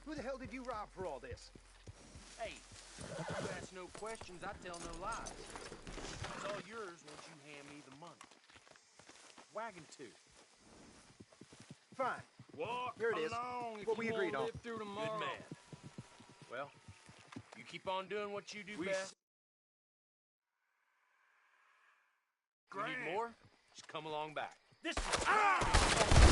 Who the hell did you rob for all this? Hey, you ask no questions, I tell no lies. It's all yours once you hand me the money. Wagon 2. Fine. Walk Here it is. along if What you we agreed want on. to live through tomorrow. Good man. Well, you keep on doing what you do best. If you need more, just come along back. This is...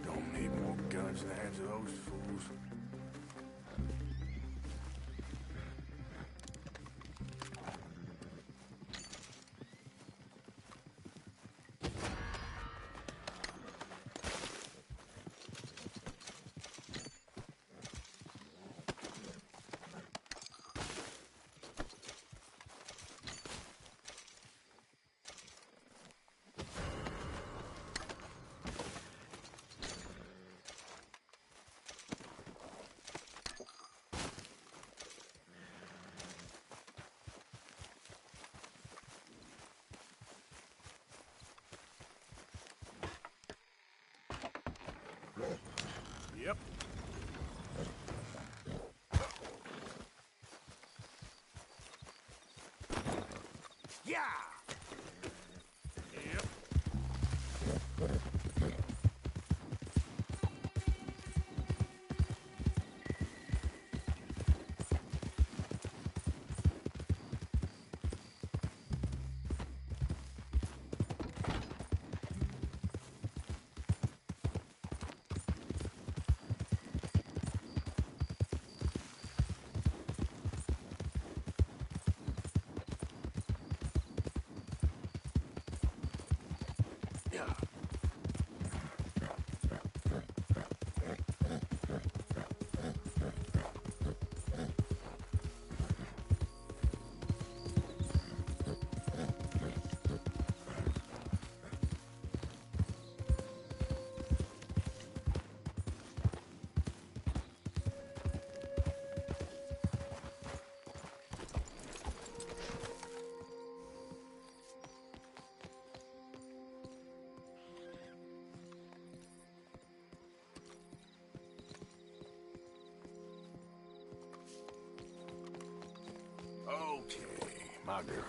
Don't need more guns in the hands of those fools. Yep. Yeah! Yep. Okay, my girl.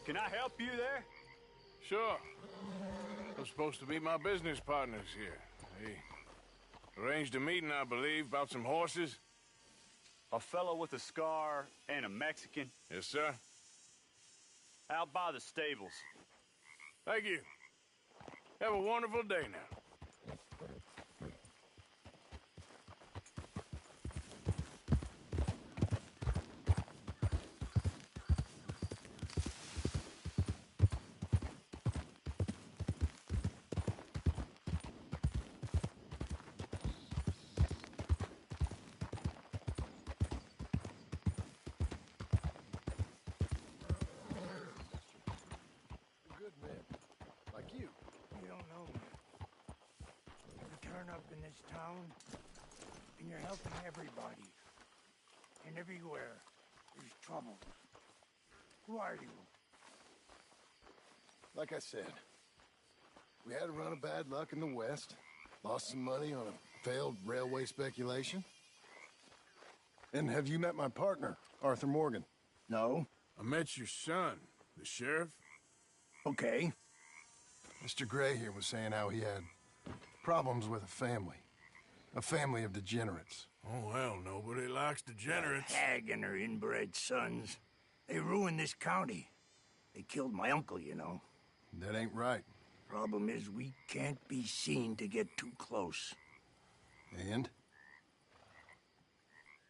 Can I help you there? Sure. They're supposed to be my business partners here. They arranged a meeting, I believe, about some horses. A fellow with a scar and a Mexican Yes, sir. out by the stables. Thank you. Have a wonderful day now. turn up in this town, and you're helping everybody. And everywhere, there's trouble. Who are you? Like I said, we had a run of bad luck in the West. Lost some money on a failed railway speculation. And have you met my partner, Arthur Morgan? No? I met your son, the sheriff. Okay. Mr. Gray here was saying how he had problems with a family of degenerates. Oh, well, nobody likes degenerates. Hag and her inbred sons. They ruined this county. They killed my uncle, you know. That ain't right. Problem is, we can't be seen to get too close. And?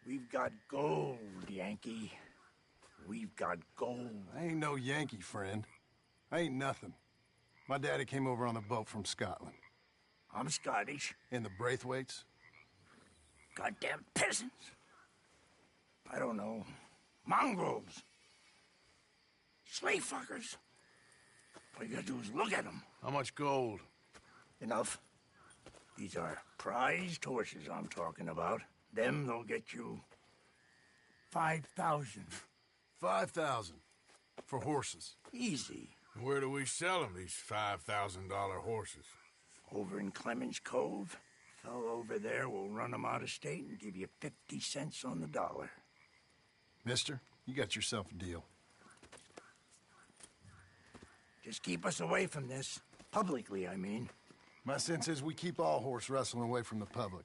We've got gold, Yankee. We've got gold. I ain't no Yankee, friend. I ain't nothing. My daddy came over on the boat from Scotland. I'm Scottish. And the Braithwaites? Goddamn peasants. I don't know. Mongrels. Slave fuckers. All you gotta do is look at them. How much gold? Enough. These are prized horses I'm talking about. Them, they'll get you 5,000. 5,000 for horses. Easy. Where do we sell them, these $5,000 horses? Over in Clemens Cove. Fellow over there will run them out of state and give you 50 cents on the dollar. Mister, you got yourself a deal. Just keep us away from this. Publicly, I mean. My sense is we keep all horse rustling away from the public.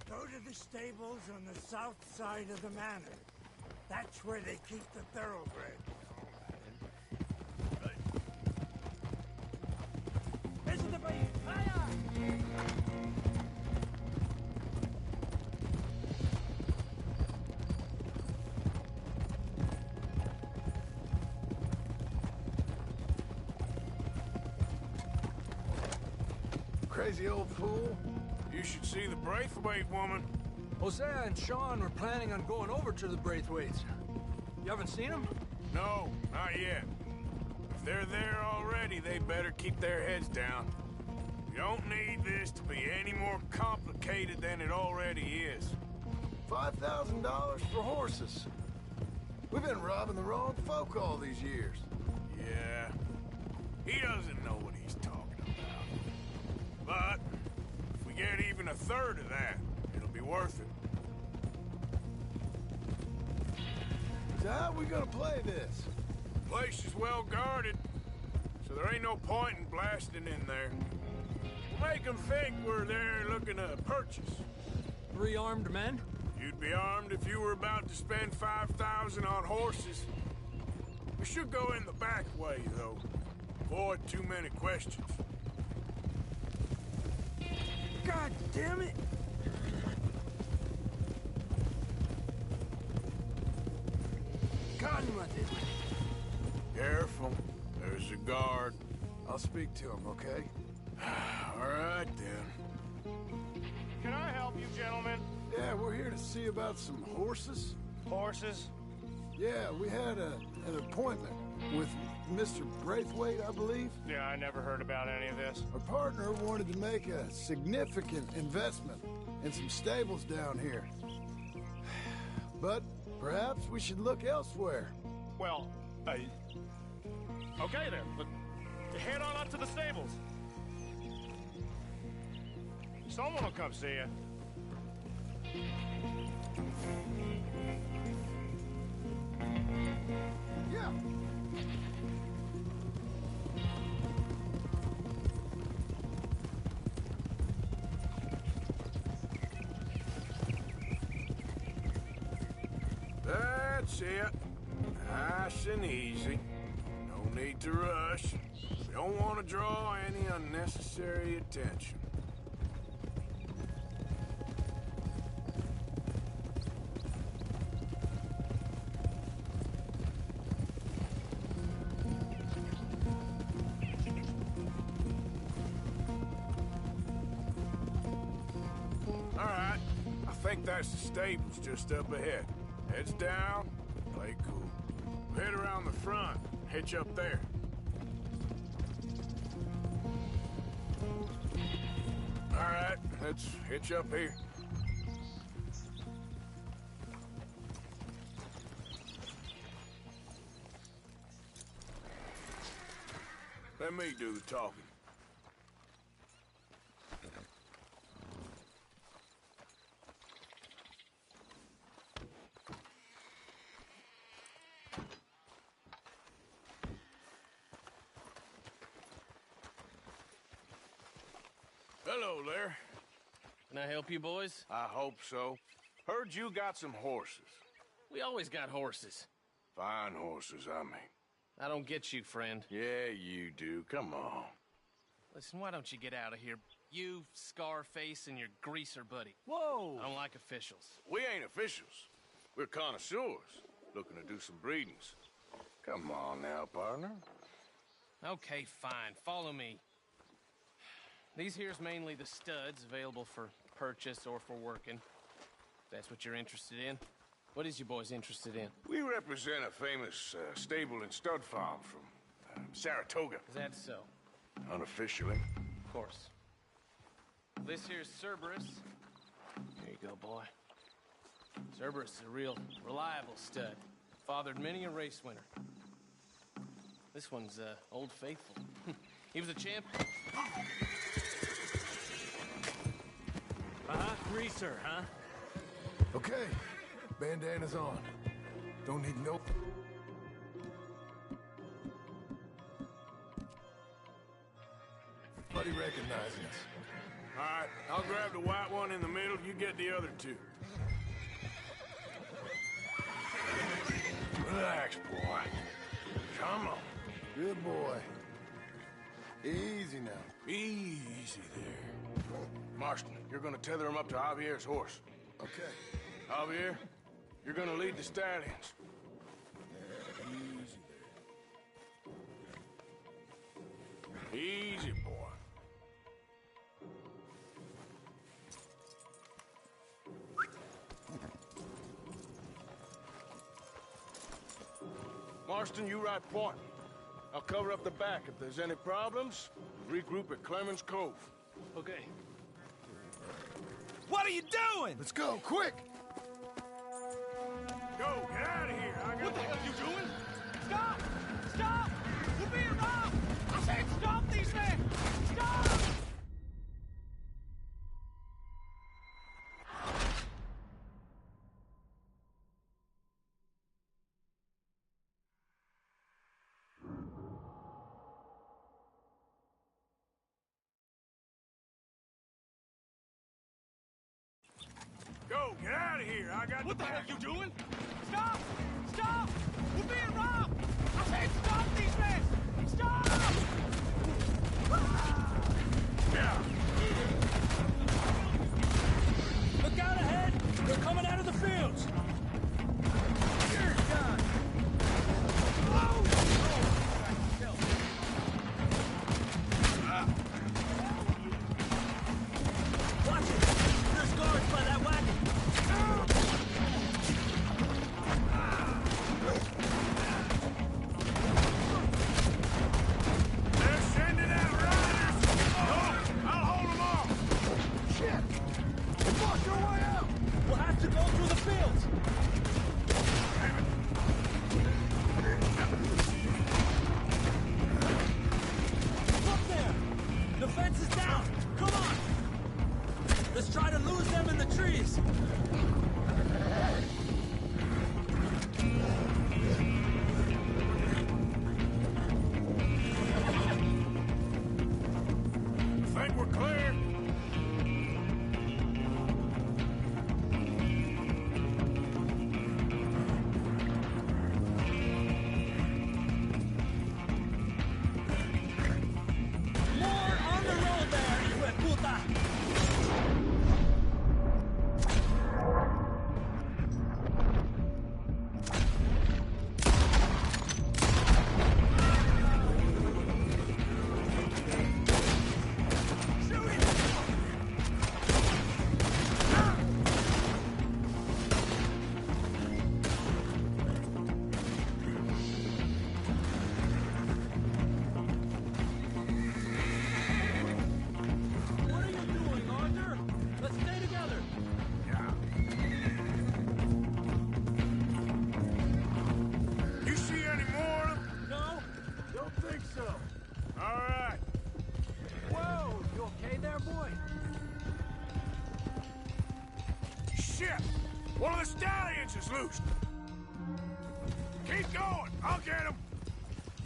Go to the stables on the south side of the manor. That's where they keep the thoroughbred. Crazy old fool. You should see the Braithwaite woman. Hosea and Sean were planning on going over to the Braithwaites. You haven't seen them? No, not yet. If they're there already, they better keep their heads down. We don't need this to be any more complicated than it already is. $5,000 for horses. We've been robbing the wrong folk all these years. Yeah, he doesn't know what he's talking about. But if we get even a third of that, it'll be worth it. So how are we gonna play this? The place is well guarded, so there ain't no point in blasting in there. We'll make them think we're there looking to purchase. 3 armed men? You'd be armed if you were about to spend 5,000 on horses. We should go in the back way, though. Avoid too many questions. God damn it! Gun with it. Careful. There's a guard. I'll speak to him, okay? All right, then. Can I help you, gentlemen? Yeah, we're here to see about some horses. Horses? Yeah, we had an appointment with Mr. Braithwaite, I believe. Yeah, I never heard about any of this. Our partner wanted to make a significant investment in some stables down here. But perhaps we should look elsewhere. Well, okay then, but head on up to the stables. Someone will come see you. Yeah. That's it. Nice and easy. No need to rush. We don't want to draw any unnecessary attention. All right. I think that's the stables just up ahead. Heads down, play cool. We'll head around the front, hitch up there. All right, let's hitch up here. Let me do the talking. Hello there. Can I help you, boys? I hope so. Heard you got some horses. We always got horses. Fine horses, I mean. I don't get you, friend. Yeah, you do. Come on. Listen, why don't you get out of here? You, Scarface, and your greaser buddy. Whoa! I don't like officials. We ain't officials. We're connoisseurs, looking to do some breedings. Come on now, partner. Okay, fine. Follow me. These here's mainly the studs available for purchase or for working. If that's what you're interested in. What is you boys interested in? We represent a famous stable and stud farm from Saratoga, Is that so? unofficially. Of course. This here's Cerberus. Here you go, boy. Cerberus is a real reliable stud. Fathered many a race winner. This one's Old Faithful. He was a champ. Greaser, huh? Okay, bandana's on. Don't need no... Buddy recognizing us. All right, I'll grab the white one in the middle. You get the other two. Relax, boy. Come on. Good boy. Easy now. Easy there. Marston, you're gonna tether him up to Javier's horse. Okay. Javier, you're gonna lead the stallions. Easy there. Easy, boy. Marston, you ride point. I'll cover up the back. If there's any problems, regroup at Clemens Cove. Okay. What are you doing? Let's go, quick! Go, get out of here. I got What the hell are you doing? Stop! Stop! We're being robbed! I said stop these men! Stop! Go, get out of here. I got What the hell back. are you doing? Stop! Stop! We're being robbed! I said stop these men! Stop! Yeah. Look out ahead! They're coming out of the fields! Here's John! Watch it! There's guards by that wagon! is loose. Keep going. I'll get him.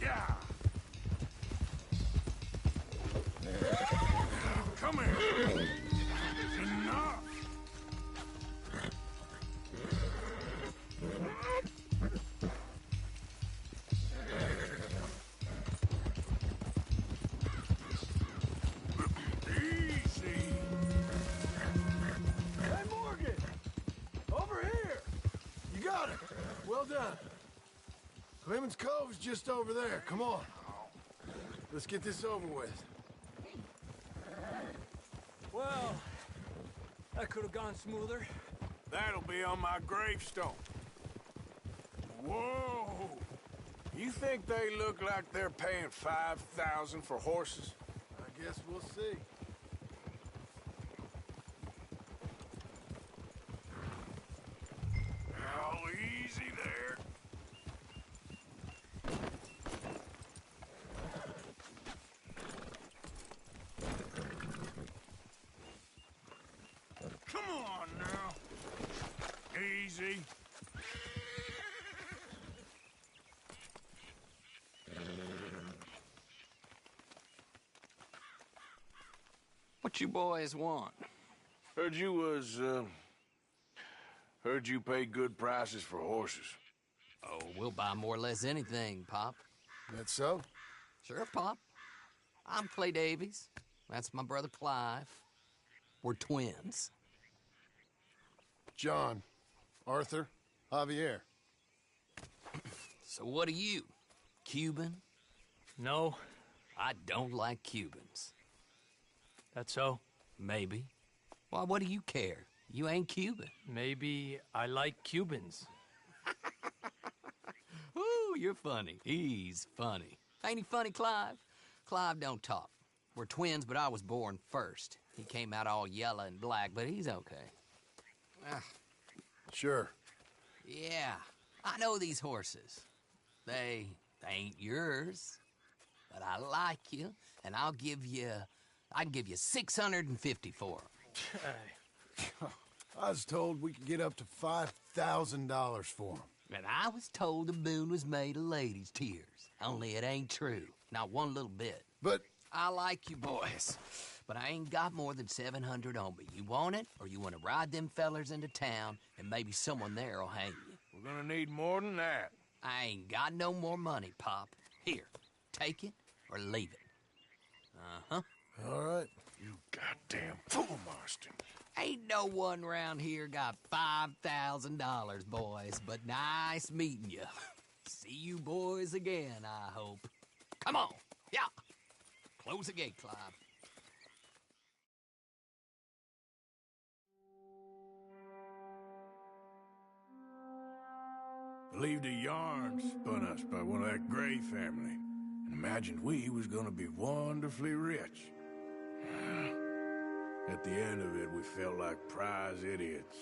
Yeah. Come here. Enough. Easy. Hey, Morgan! Over here! You got it! Well done. Clemens Cove's just over there. Come on. Let's get this over with. Well, that could have gone smoother. That'll be on my gravestone. Whoa! You think they look like they're paying $5,000 for horses? I guess we'll see. Oh, easy there. Come on now. Easy. What you boys want? Heard you pay good prices for horses. Oh, we'll buy more or less anything, Pop. That so? Sure, Pop. I'm Clay Davies. That's my brother Clive. We're twins. John, Arthur, Javier. So what are you? Cuban? No, I don't like Cubans. that's so. Maybe. Why, what do you care? You ain't Cuban. Maybe I like Cubans. Ooh, you're funny. He's funny. Ain't he funny, Clive? Clive don't talk. We're twins, but I was born first. He came out all yellow and black, but he's okay. Sure. Yeah, I know these horses. They ain't yours, but I like you, and I can give you 650 for them. I was told we could get up to $5,000 for them. And I was told the moon was made of ladies' tears. Only it ain't true. Not one little bit. But I like you boys, but I ain't got more than 700 on me. You want it, or you want to ride them fellers into town, and maybe someone there will hang you? We're gonna need more than that. I ain't got no more money, Pop. Here, take it or leave it. Uh-huh. all right. You goddamn fool, Marston. Ain't no one round here got $5,000, boys, but nice meeting you. See you boys again, I hope. Come on, yeah. Close the gate, Clive. Believed a yarn spun us by one of that Gray family, and imagined we was gonna be wonderfully rich. At the end of it, we felt like prize idiots.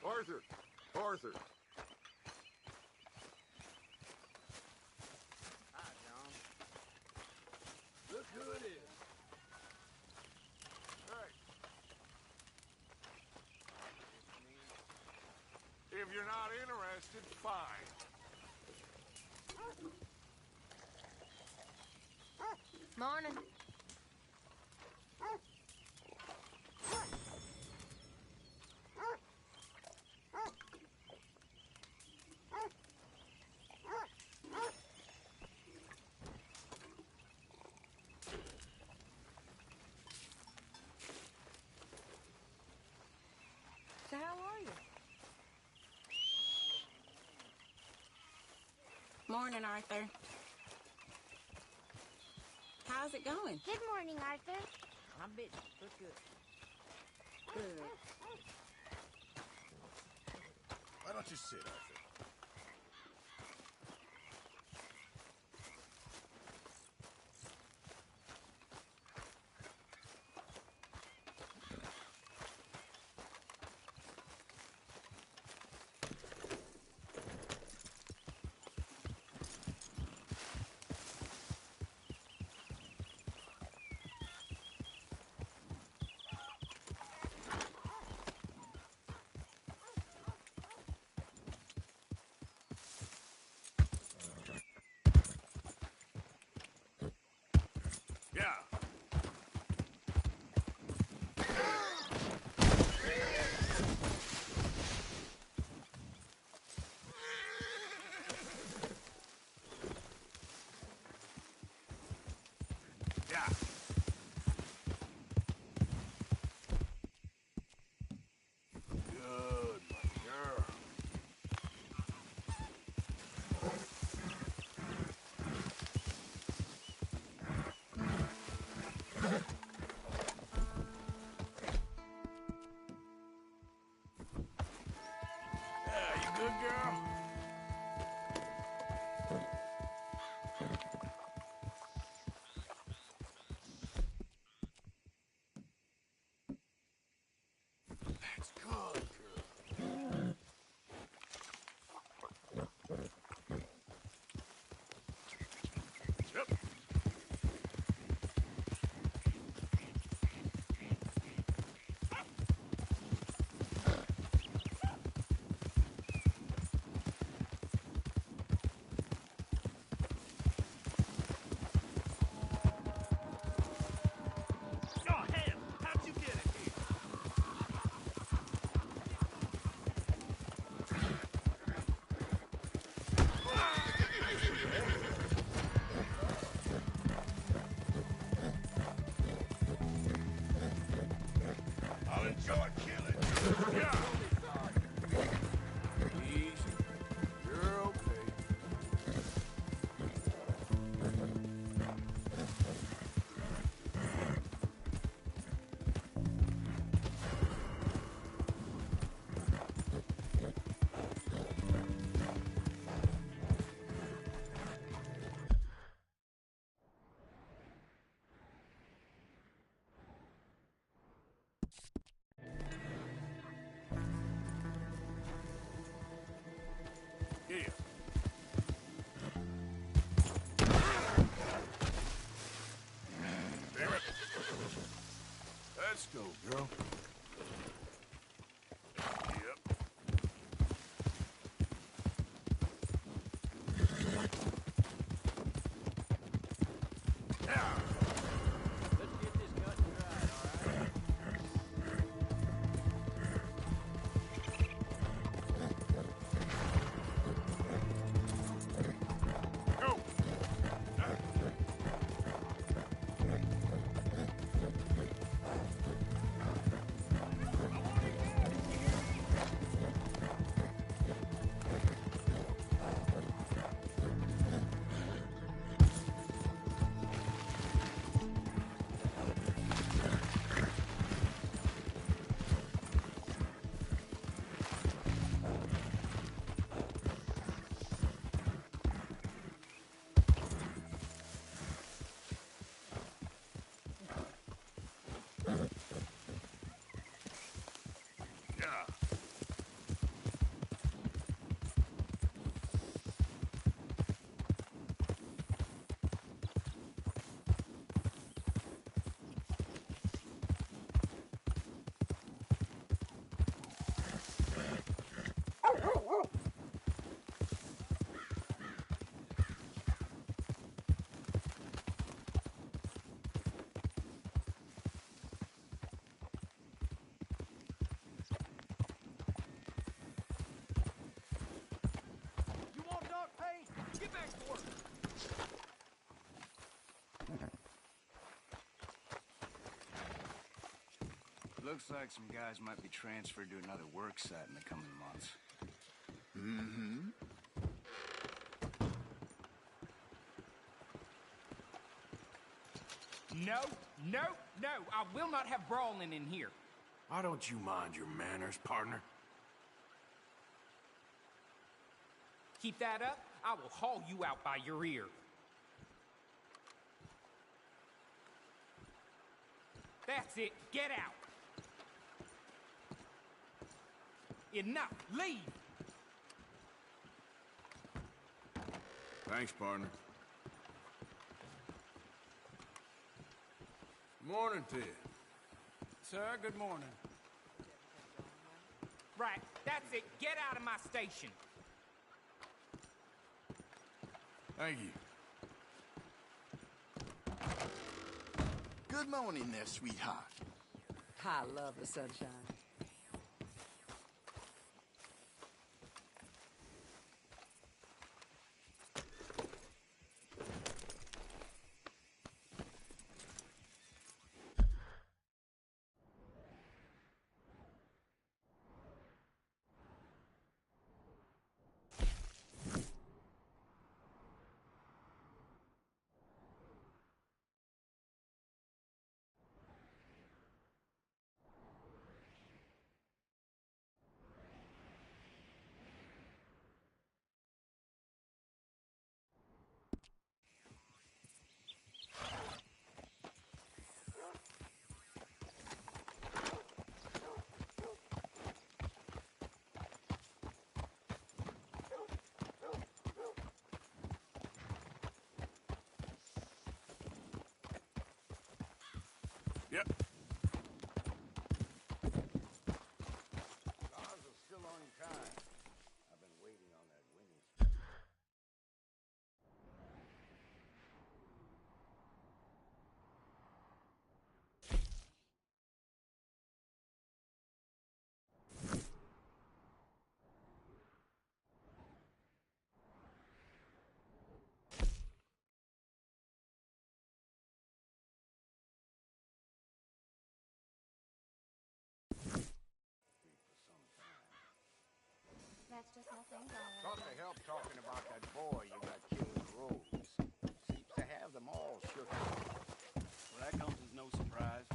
Arthur! Arthur! Hi, John. Look who it is. Hey. If you're not interested, fine. Morning. So how are you? Morning, Arthur. How's it going? Good morning, Arthur. I'm busy. Look good. Good. Why don't you sit, Arthur? Yeah. Good, my girl. Yeah, you good, girl? That's good, girl. Yep. Oh, hell! How'd you get it here? I'll enjoy killing you. Yeah. Easy. You're okay. Yeah. Damn it. Let's go, girl. Yep. Now. Let's get this cut and dried, all right? Go. Yeah. You want dog pain? Get back to work. Looks like some guys might be transferred to another work site in the coming months. Mm-hmm. No, no, no. I will not have brawling in here. Why don't you mind your manners, partner? Keep that up, I will haul you out by your ear. That's it. Get out. Enough. Leave. Thanks, partner. Morning to you. Sir, good morning. Right, that's it. Get out of my station. Thank you. Good morning there, sweetheart. I love the sunshine. Yep. Ours is still on time. I've been waiting on that winning streak. That's just nothing going. Thought to help talking about that boy you got killed in the roads. Seems to have them all shook up. Well, that comes as no surprise.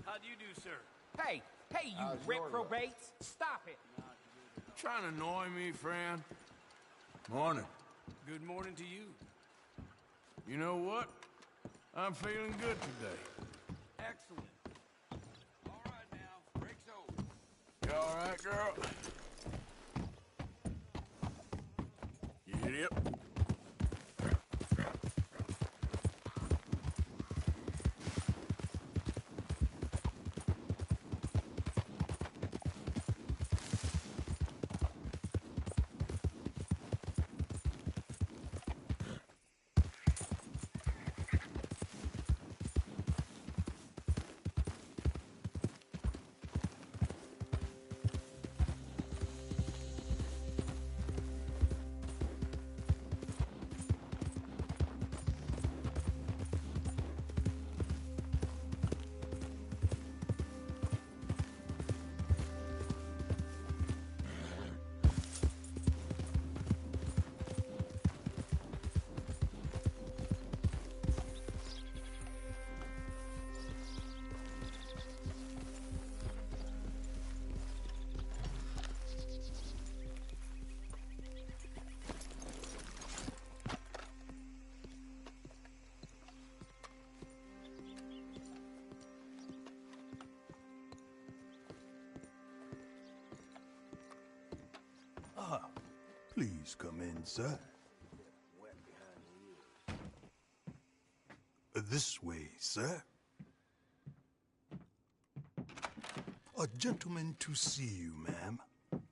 How do you do, sir? Hey, you How's your reprobates! Stop it! Trying to annoy me, friend? Morning. Good morning to you. You know what? I'm feeling good today. Excellent. All right now, break's over. You all right, girl? Yep. Please come in, sir. This way, sir. A gentleman to see you, ma'am.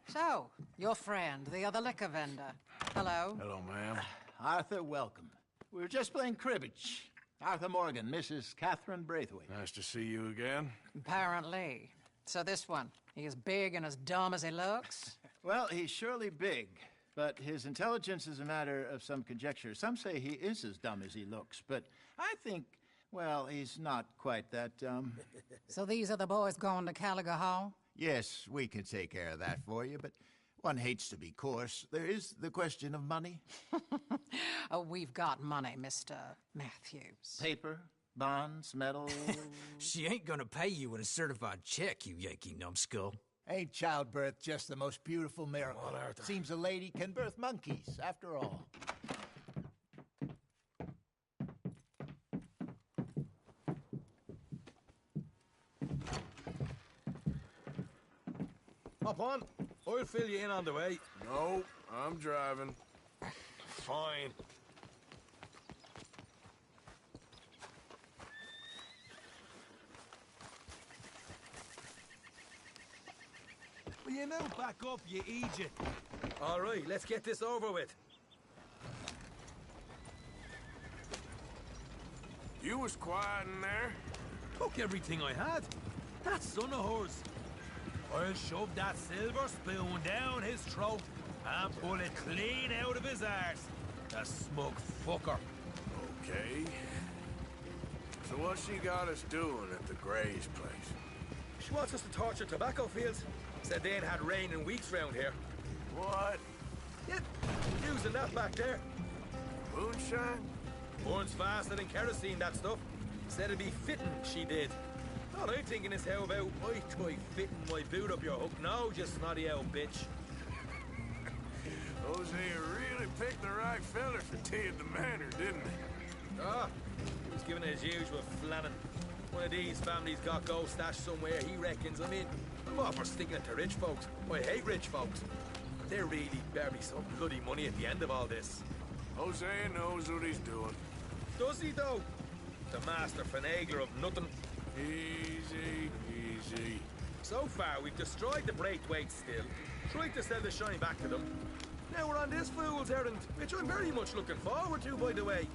So, your friend, the other liquor vendor. Hello. Hello, ma'am. Arthur, welcome. We were just playing cribbage. Arthur Morgan, Mrs. Catherine Braithwaite. Nice to see you again. Apparently. So this one, he is big and as dumb as he looks? Well, he's surely big, but his intelligence is a matter of some conjecture. Some say he is as dumb as he looks, but I think, well, he's not quite that dumb. So these are the boys going to Gallagher Hall? Yes, we can take care of that for you, but one hates to be coarse. There is the question of money. Oh, we've got money, Mr. Matthews. Paper, bonds, metal. She ain't gonna pay you with a certified check, you Yankee numbskull. Ain't childbirth just the most beautiful miracle? Come on, Arthur. Seems a lady can birth monkeys, after all. Hop on. I'll fill you in on the way. No, I'm driving. Fine. Will you now back up, you idiot? All right, let's get this over with. You was quiet in there. Took everything I had. That son of hers. I'll shove that silver spoon down his throat and pull it clean out of his arse. The smug fucker. Okay. So what's she got us doing at the Gray's place? She wants us to torture tobacco fields. Said they ain't had rain in weeks round here. What? Yep, using that back there. Moonshine? Burns faster than kerosene, that stuff. Said it'd be fitting, she did. All I'm thinking is how about I try fitting my boot up your hook now, you snotty old bitch. Hosea really picked the right feller for tea at the manor, didn't he? Ah, he was giving it his usual flannin'. One of these families got gold stashed somewhere, he reckons. I mean, I'm all for sticking it to rich folks. I hate rich folks. There really better be some bloody money at the end of all this. Hosea knows what he's doing. Does he, though? The master finagler of nothing. Easy, easy. So far, we've destroyed the Braithwaite still, tried to sell the shine back to them. Now we're on this fool's errand, which I'm very much looking forward to, by the way.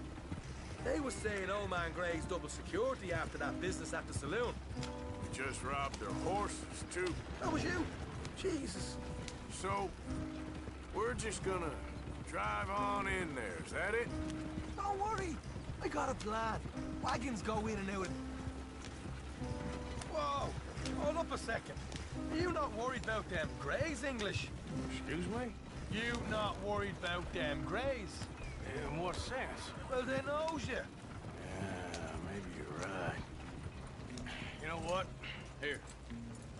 They was saying old man Gray's double security after that business at the saloon. You just robbed their horses, too. That was you? Jesus. So, we're just gonna drive on in there, is that it? Don't worry, I got a plan. Wagons go in and out. Whoa, hold up a second. Are you not worried about them Greys, English? Excuse me? You not worried about them Greys? In what sense? Well, they knows you. Yeah, maybe you're right. You know what? Here,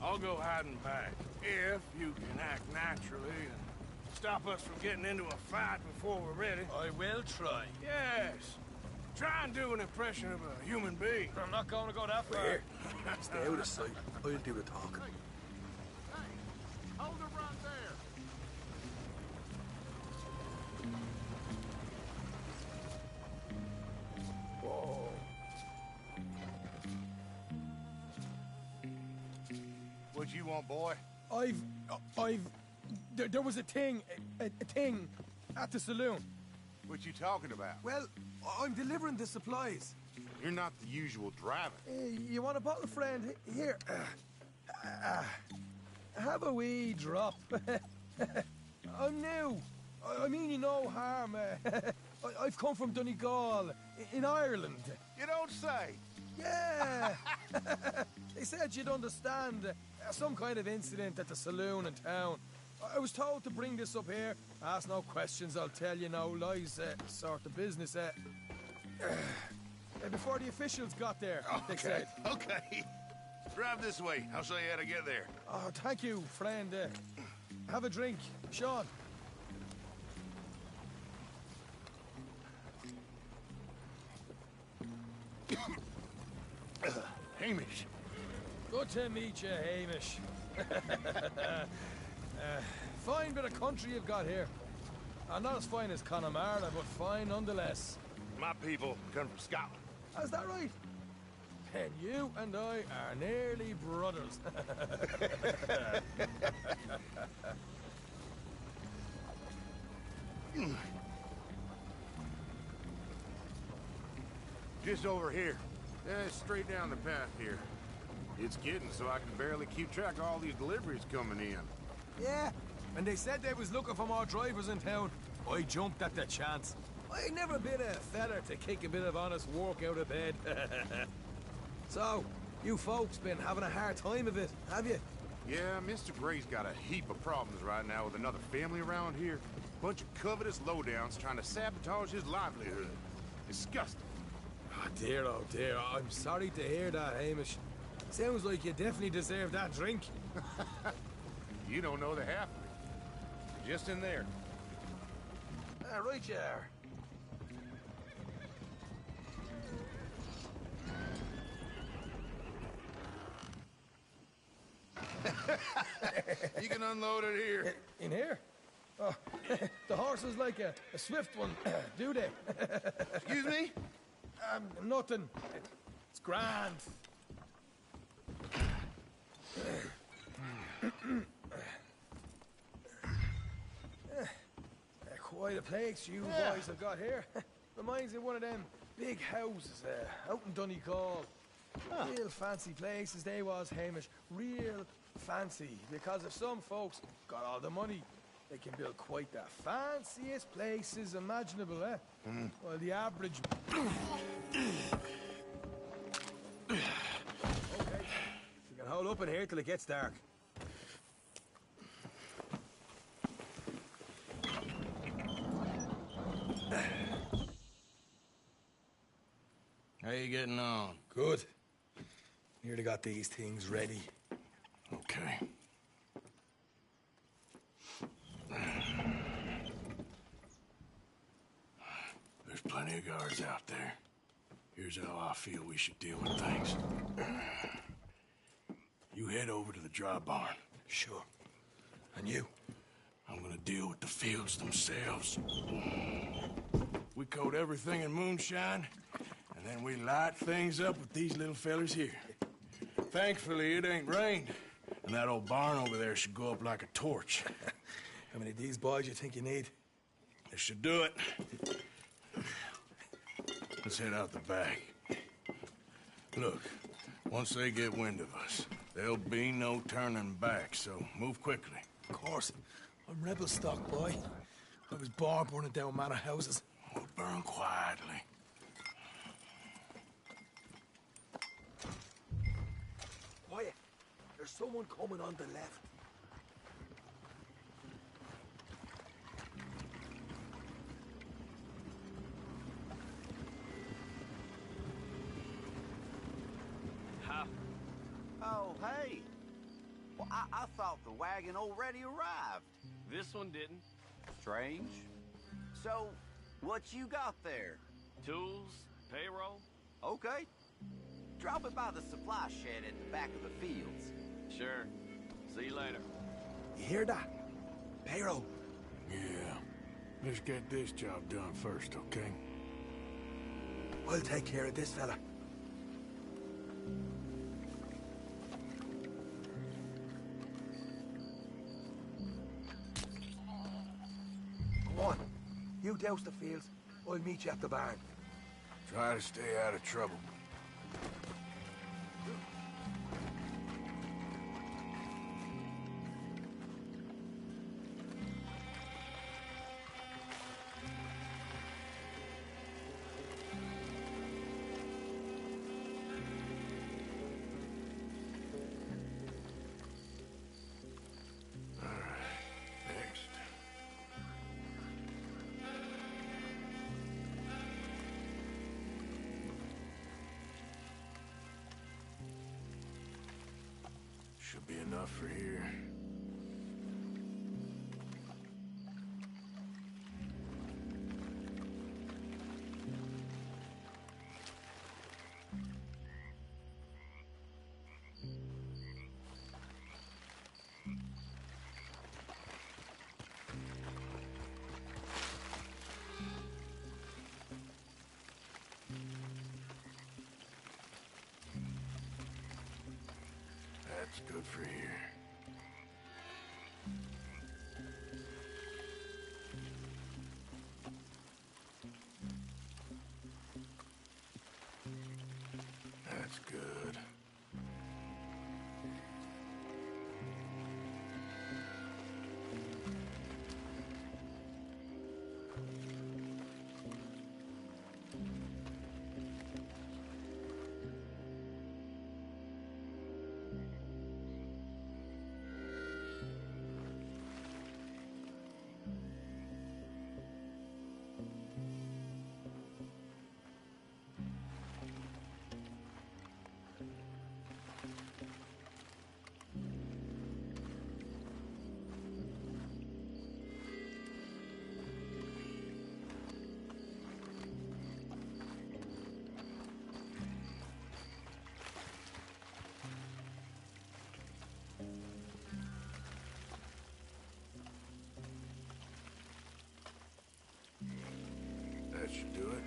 I'll go hiding back. If you can act naturally and stop us from getting into a fight before we're ready. I will try. Yes. Try and do an impression of a human being. I'm not going to go that far. Here. Stay out of sight. I'll do the talking. Hold it right there. Whoa. What you want, boy? There was a thing at the saloon. What you talking about? Well, I'm delivering the supplies. You're not the usual driver. You want a bottle, friend? Here. Have a wee drop. I'm new. I mean you no harm. I've come from Donegal, in Ireland. You don't say. Yeah. They said you'd understand some kind of incident at the saloon in town. I was told to bring this up here. Ask no questions, I'll tell you no lies, sort of business. Before the officials got there, they said. Okay. Drive this way. I'll show you how to get there. Oh, thank you, friend. Have a drink. Sean. Hamish. Good to meet you, Hamish. Fine bit of country you've got here. Not as fine as Connemara, but fine nonetheless. My people come from Scotland. Is that right? And you and I are nearly brothers. Just over here. Straight down the path here. It's getting so I can barely keep track of all these deliveries coming in. Yeah, and they said they was looking for more drivers in town. I jumped at the chance. I ain't never been a feller to kick a bit of honest work out of bed. So, you folks been having a hard time of it, have you? Yeah, Mr. Gray's got a heap of problems right now with another family around here. Bunch of covetous lowdowns trying to sabotage his livelihood. Disgusting. Oh dear, I'm sorry to hear that, Hamish. Sounds like you definitely deserve that drink. You don't know the half of it. Just in there. Right you are. You can unload it here. In here? Oh, the horses like a swift one, do they? Excuse me? Nothing. It's grand. Quite a place you boys have got here. Reminds me of one of them big houses out in Donegal. Real fancy places they was, Hamish. Real fancy. Because if some folks got all the money, they can build quite the fanciest places imaginable, eh? Well, the average... Okay, we can hold up in here till it gets dark. How you getting on? Good. Nearly got these things ready. Okay. There's plenty of guards out there. Here's how I feel we should deal with things. You head over to the dry barn. Sure. And you? I'm gonna deal with the fields themselves. We coat everything in moonshine, and then we light things up with these little fellers here. Thankfully, it ain't rained, and that old barn over there should go up like a torch. How many of these boys you think you need? This should do it. Let's head out the back. Look, once they get wind of us, there'll be no turning back, so move quickly. Of course. I'm rebel stock, boy. I was born burning down manor houses. We'll burn quietly. Quiet. There's someone coming on the left. Oh, hey. Well, I thought the wagon already arrived. This one didn't. Strange. So, what you got there? Tools, payroll. Okay. Drop it by the supply shed at the back of the fields. Sure. See you later. You hear that? Payroll. Yeah. Let's get this job done first, okay? We'll take care of this fella. Come on. You douse the fields. I'll meet you at the barn. Try to stay out of trouble. Should be enough for here. That's good for here. That's good. That should do it.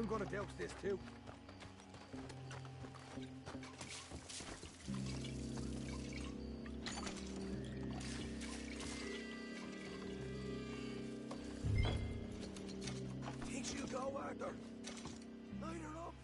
I'm gonna douse this too. Think she'll go, Arthur? Light her up.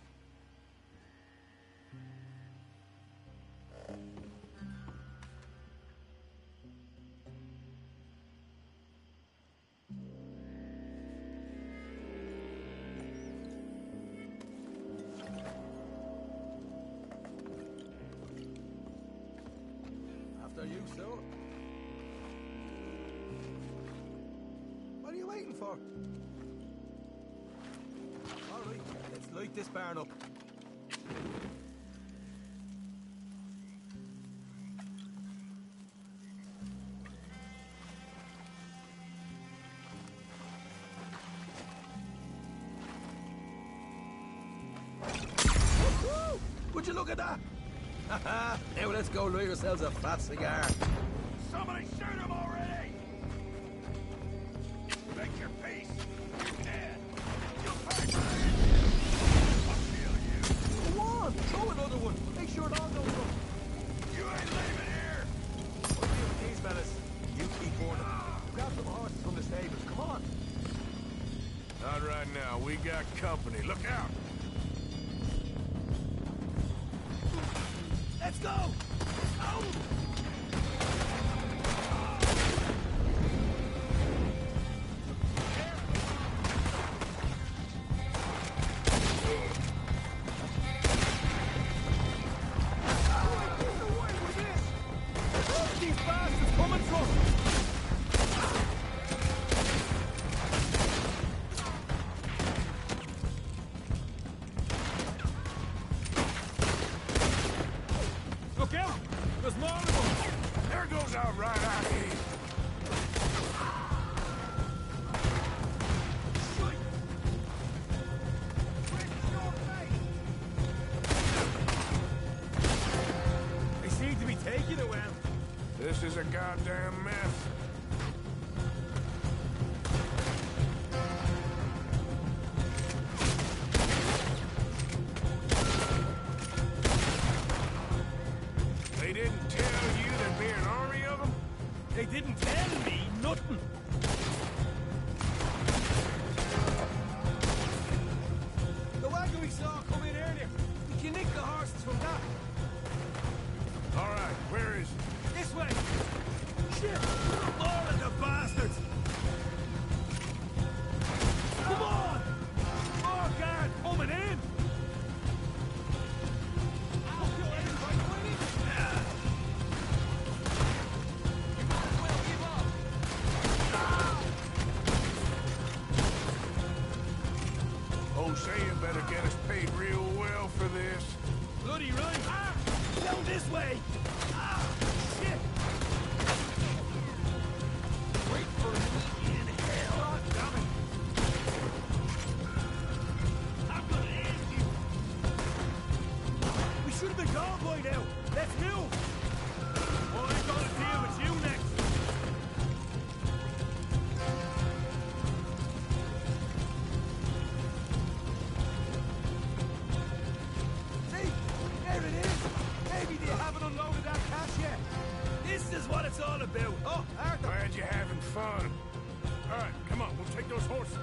After you, sir. What are you waiting for? All right, let's light this barn up. Woo! Would you look at that? Haha! Now let's go light ourselves a fat cigar. Somebody shoot him already! Make your peace. You're dead. You'll pay for it. I'll kill you. Go on, throw another one. Make sure it all goes up. You ain't leaving here. What do you with these fellas? You keep warning. Grab some horses from the stables. Come on. Not right now. We got company. Look out. Let's go! Out! These bastards coming from! Look out! There's more of them! There goes our right eye. They seem to be taking it well. This is a goddamn mess. They didn't tell you there'd be an army of them? They didn't tell me nothing. The wagon we saw come in earlier. We can nick the horses from that. All right, where is it? This way. Shit! More of the bastards! Come on! More guard coming in! Hosea better get us paid real well for this. Bloody right! Ah! Down this way! Ah! Shit! Wait for me in hell! God damn it! I'm gonna end you! We should have been gone by now! Let's move! Well, I'm gonna deal with you next! See? There it is! Maybe they haven't unloaded that cash yet! This is what it's all about! Oh, Arthur! Glad you're having fun. All right, come on, we'll take those horses.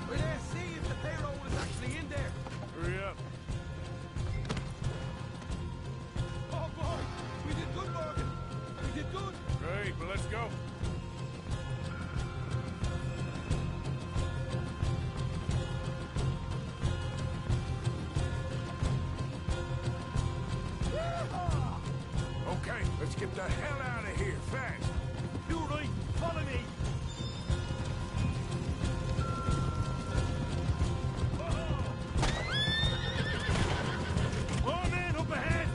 We're there, see if the payroll is actually in there! Hurry up. Oh boy! We did good, Morgan! We did good! Great, but let's go. Okay, let's get the hell out of here fast. You right! Follow me! More men up ahead!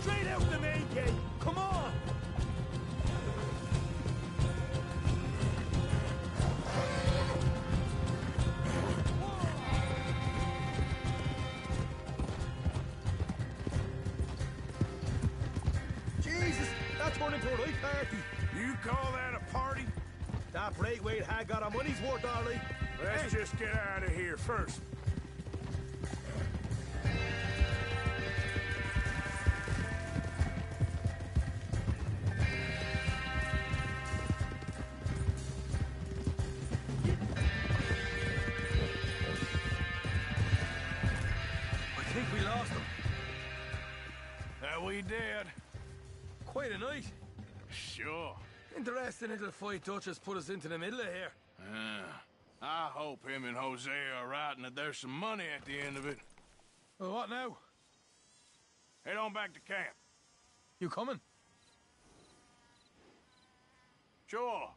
Straight out the main gate! Come party. You call that a party? That Braithwaite had got our money's worth, Ollie. Let's just get out of here first. I think we lost him. We did. Quite a night. Sure. Interesting little fight Dutchess put us into the middle of here. I hope him and Hosea are right and that there's some money at the end of it. Well, what now? Head on back to camp. You coming? Sure.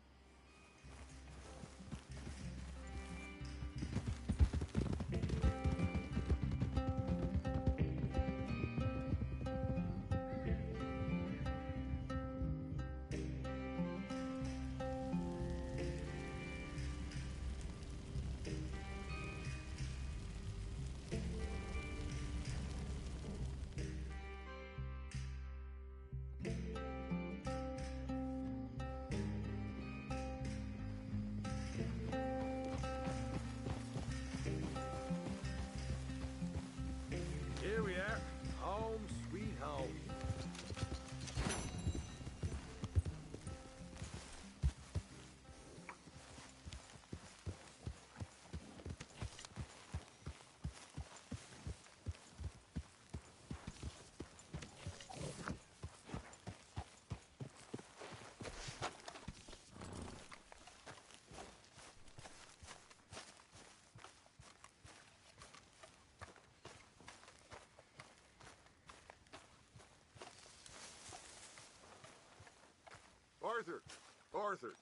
Here we are. Home, sweet home. Arthur! Arthur!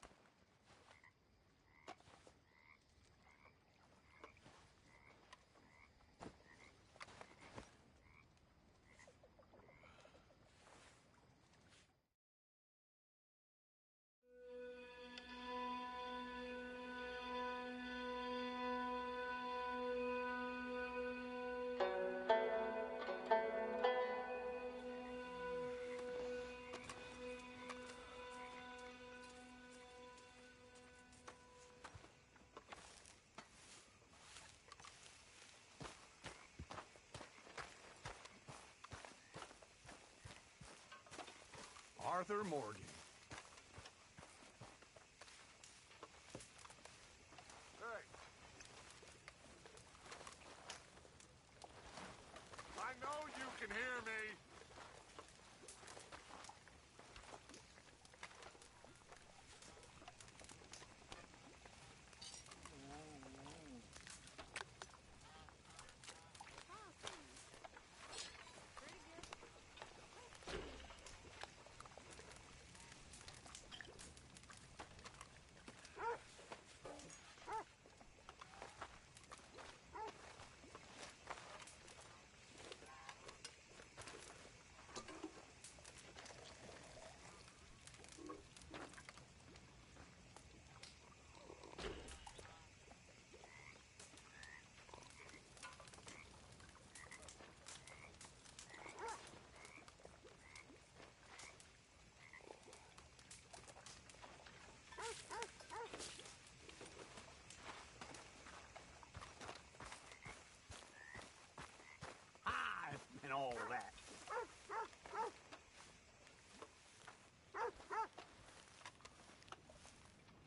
Arthur Morgan. Hey. I know you can hear me. And all that.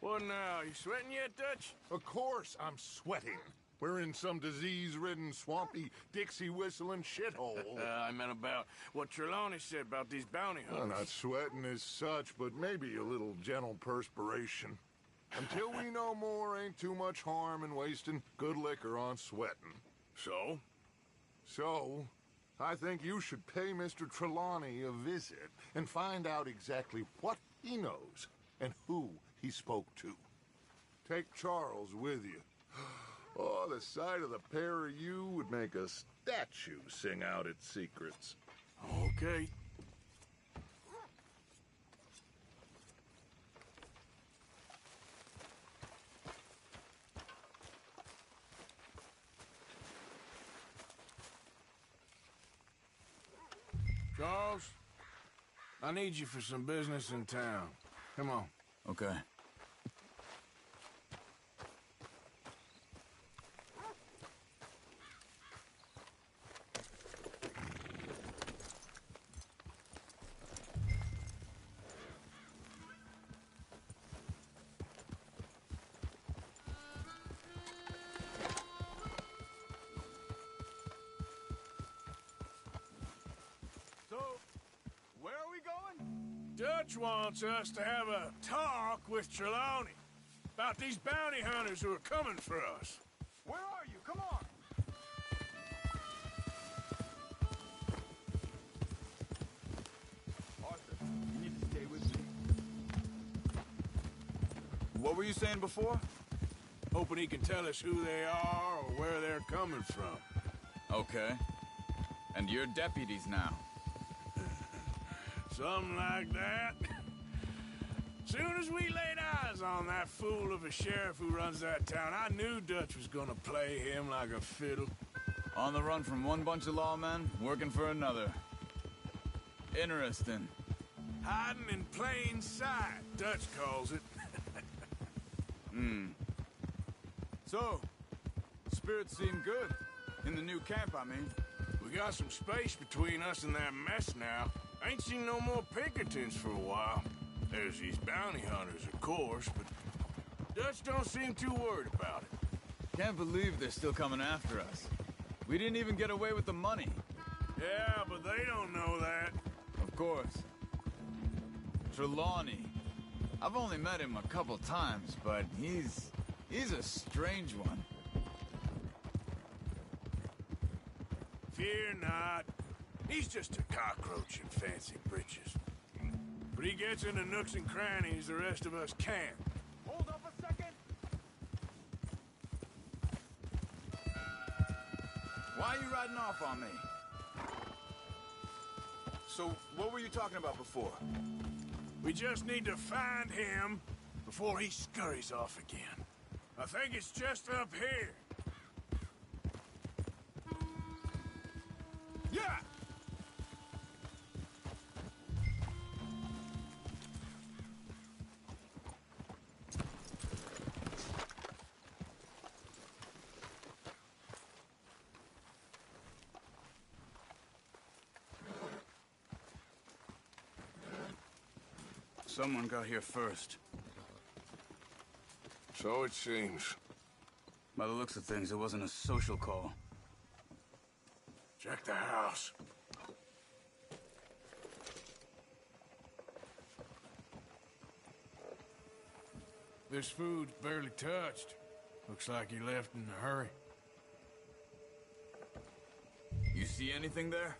What now? You sweating yet, Dutch? Of course I'm sweating. We're in some disease-ridden, swampy, Dixie-whistling shithole. I meant about what Trelawney said about these bounty Well, hunters. not sweating as such, but maybe a little gentle perspiration. Until we know more, ain't too much harm in wasting good liquor on sweating. So? So, I think you should pay Mr. Trelawney a visit and find out exactly what he knows and who he spoke to. Take Charles with you. Oh, the sight of the pair of you would make a statue sing out its secrets. Okay. Charles, I need you for some business in town. Come on. Okay. Dutch wants us to have a talk with Trelawney about these bounty hunters who are coming for us. Where are you? Come on! Arthur, you need to stay with me. What were you saying before? Hoping he can tell us who they are or where they're coming from. Okay. And you're deputies now. Something like that. Soon as we laid eyes on that fool of a sheriff who runs that town, I knew Dutch was gonna play him like a fiddle. On the run from one bunch of lawmen, working for another. Interesting. Hiding in plain sight, Dutch calls it. So, spirits seem good. In the new camp, I mean. We got some space between us and that mess now. Ain't seen no more Pinkertons for a while. There's these bounty hunters, of course, but Dutch don't seem too worried about it. Can't believe they're still coming after us. We didn't even get away with the money. Yeah, but they don't know that. Of course. Trelawney. I've only met him a couple times, but he's a strange one. Fear not. He's just a cockroach in fancy breeches. But he gets into nooks and crannies the rest of us can't. Hold up a second! Why are you riding off on me? So, what were you talking about before? We just need to find him before he scurries off again. I think it's just up here. Yeah! Someone got here first. So it seems. By the looks of things, it wasn't a social call. Check the house. This food's barely touched. Looks like he left in a hurry. You see anything there?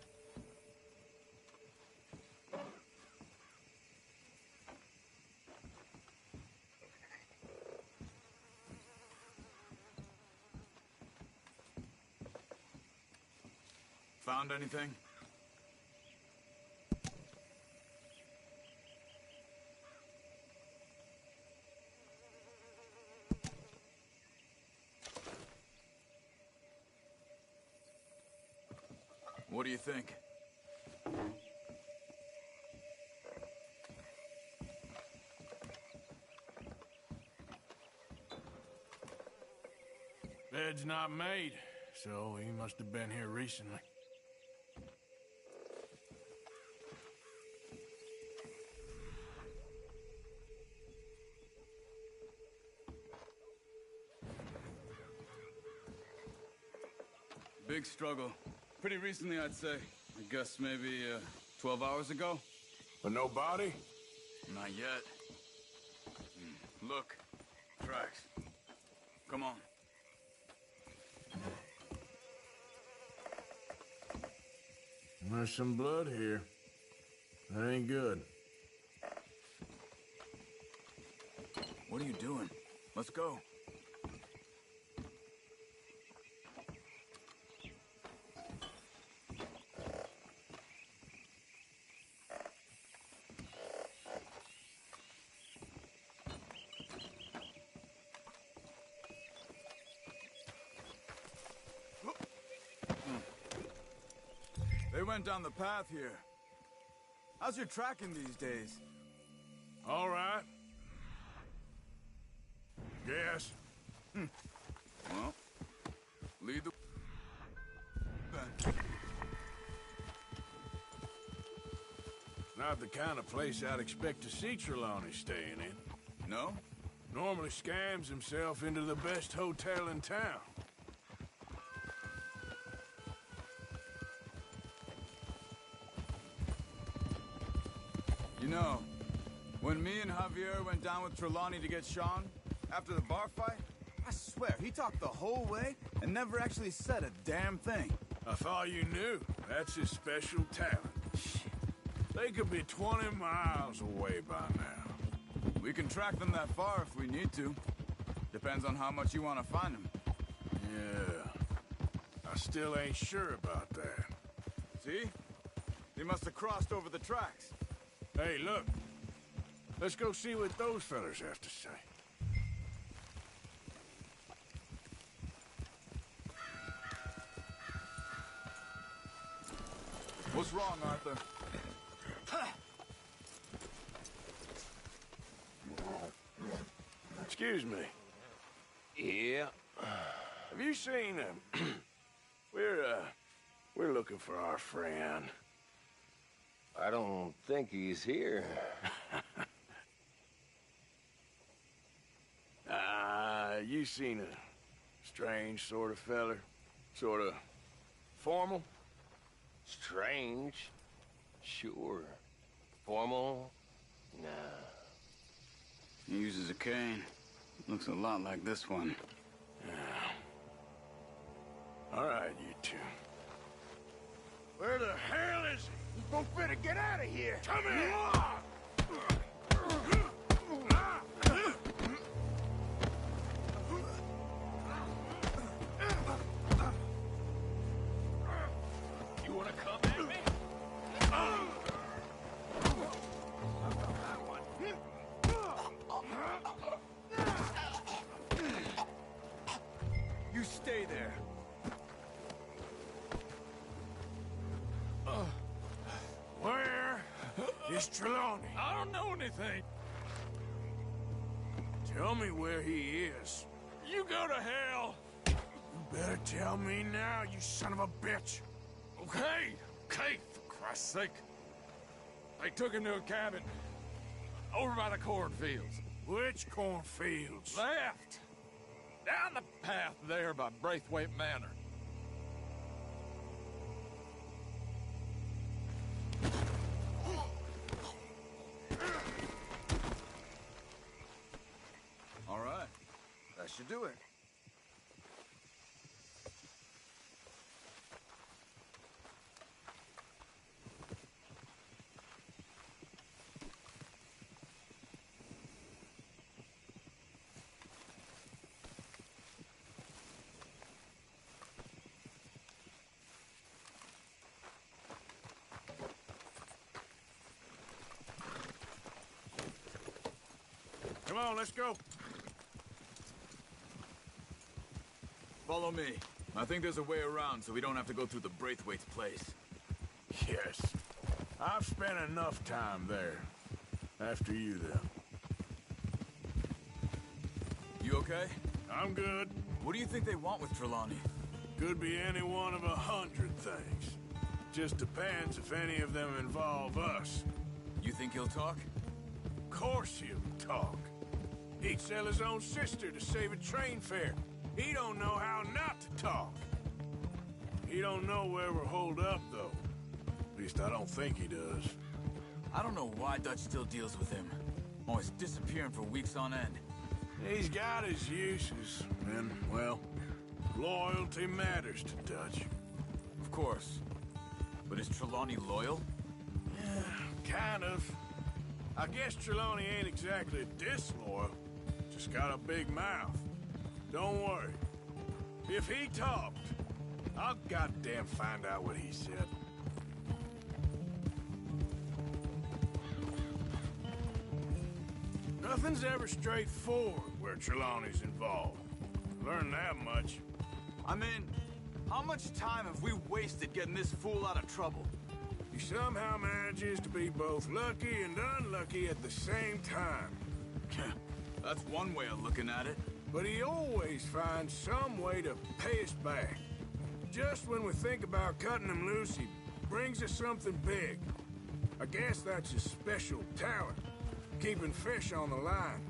Found anything? What do you think? Bed's not made, so he must have been here recently. Big struggle. Pretty recently, I'd say. I guess maybe 12 hours ago. But no body? Not yet. Look. Tracks. Come on. There's some blood here. That ain't good. What are you doing? Let's go. They went down the path here. How's your tracking these days? All right. Guess. Well, lead the... Not the kind of place I'd expect to see Trelawney staying in. No? Normally scams himself into the best hotel in town. You know, when me and Javier went down with Trelawney to get Sean, after the bar fight, I swear, he talked the whole way and never actually said a damn thing. I thought you knew. That's his special talent. They could be 20 miles away by now. We can track them that far if we need to. Depends on how much you want to find them. Yeah. I still ain't sure about that. See? They must have crossed over the tracks. Hey, look. Let's go see what those fellas have to say. What's wrong, Arthur? Excuse me. Yeah. Have you seen him? We're looking for our friend. I don't think he's here. You seen a strange sort of feller? Sort of formal? Strange? Sure. Formal? Nah. He uses a cane. Looks a lot like this one. Yeah. All right, you two. Where the hell is he? You both better get out of here! Come here! You wanna come at me? You stay there. Where is Trelawney? I don't know anything. Tell me where he is. You go to hell. You better tell me now, you son of a bitch. Okay, for Christ's sake. They took him to a cabin over by the cornfields. Which cornfields? Left. Down the path there by Braithwaite Manor. All right. That should do it. Come on, let's go. Follow me. I think there's a way around so we don't have to go through the Braithwaite's place. Yes. I've spent enough time there. After you, then. You okay? I'm good. What do you think they want with Trelawney? Could be any one of 100 things. Just depends if any of them involve us. You think he'll talk? Of course he'll talk. He'd sell his own sister to save a train fare. He don't know how not to talk. He don't know where we're holed up, though. At least I don't think he does. I don't know why Dutch still deals with him. Always disappearing for weeks on end. He's got his uses, and, well, loyalty matters to Dutch. Of course. But is Trelawney loyal? Yeah, kind of. I guess Trelawney ain't exactly disloyal. Just got a big mouth. Don't worry. If he talked, I'll goddamn find out what he said. Nothing's ever straightforward where Trelawney's involved. Learn that much. I mean, how much time have we wasted getting this fool out of trouble? he somehow manages to be both lucky and unlucky at the same time. That's one way of looking at it. But he always finds some way to pay us back. Just when we think about cutting him loose, he brings us something big. I guess that's his special talent, keeping fish on the line.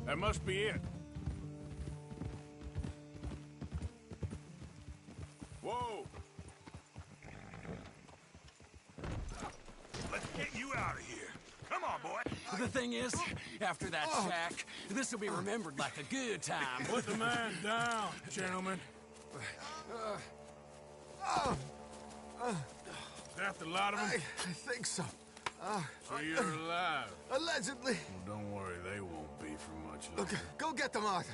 That must be it. Whoa! Let's get you out of here. Come on, boy. The thing is, after that shack, this will be remembered like a good time. Put the man down, gentlemen. Is that the lot of them? I think so. So you're alive? Allegedly. Well, don't worry, they won't be for much longer. Look, go get them, Arthur.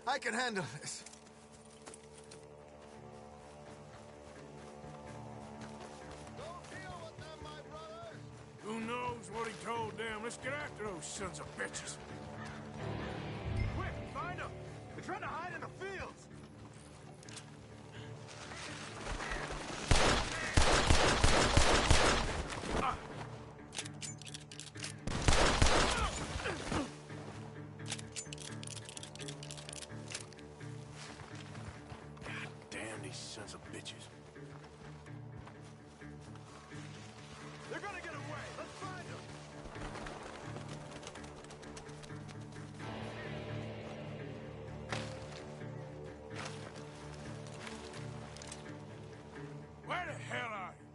I can handle this. Who knows what he told them? Let's get after those sons of bitches. Quick, find them! They're trying to hide in the fields! God damn these sons of bitches. They're gonna get away! Let's find them! Where the hell are you?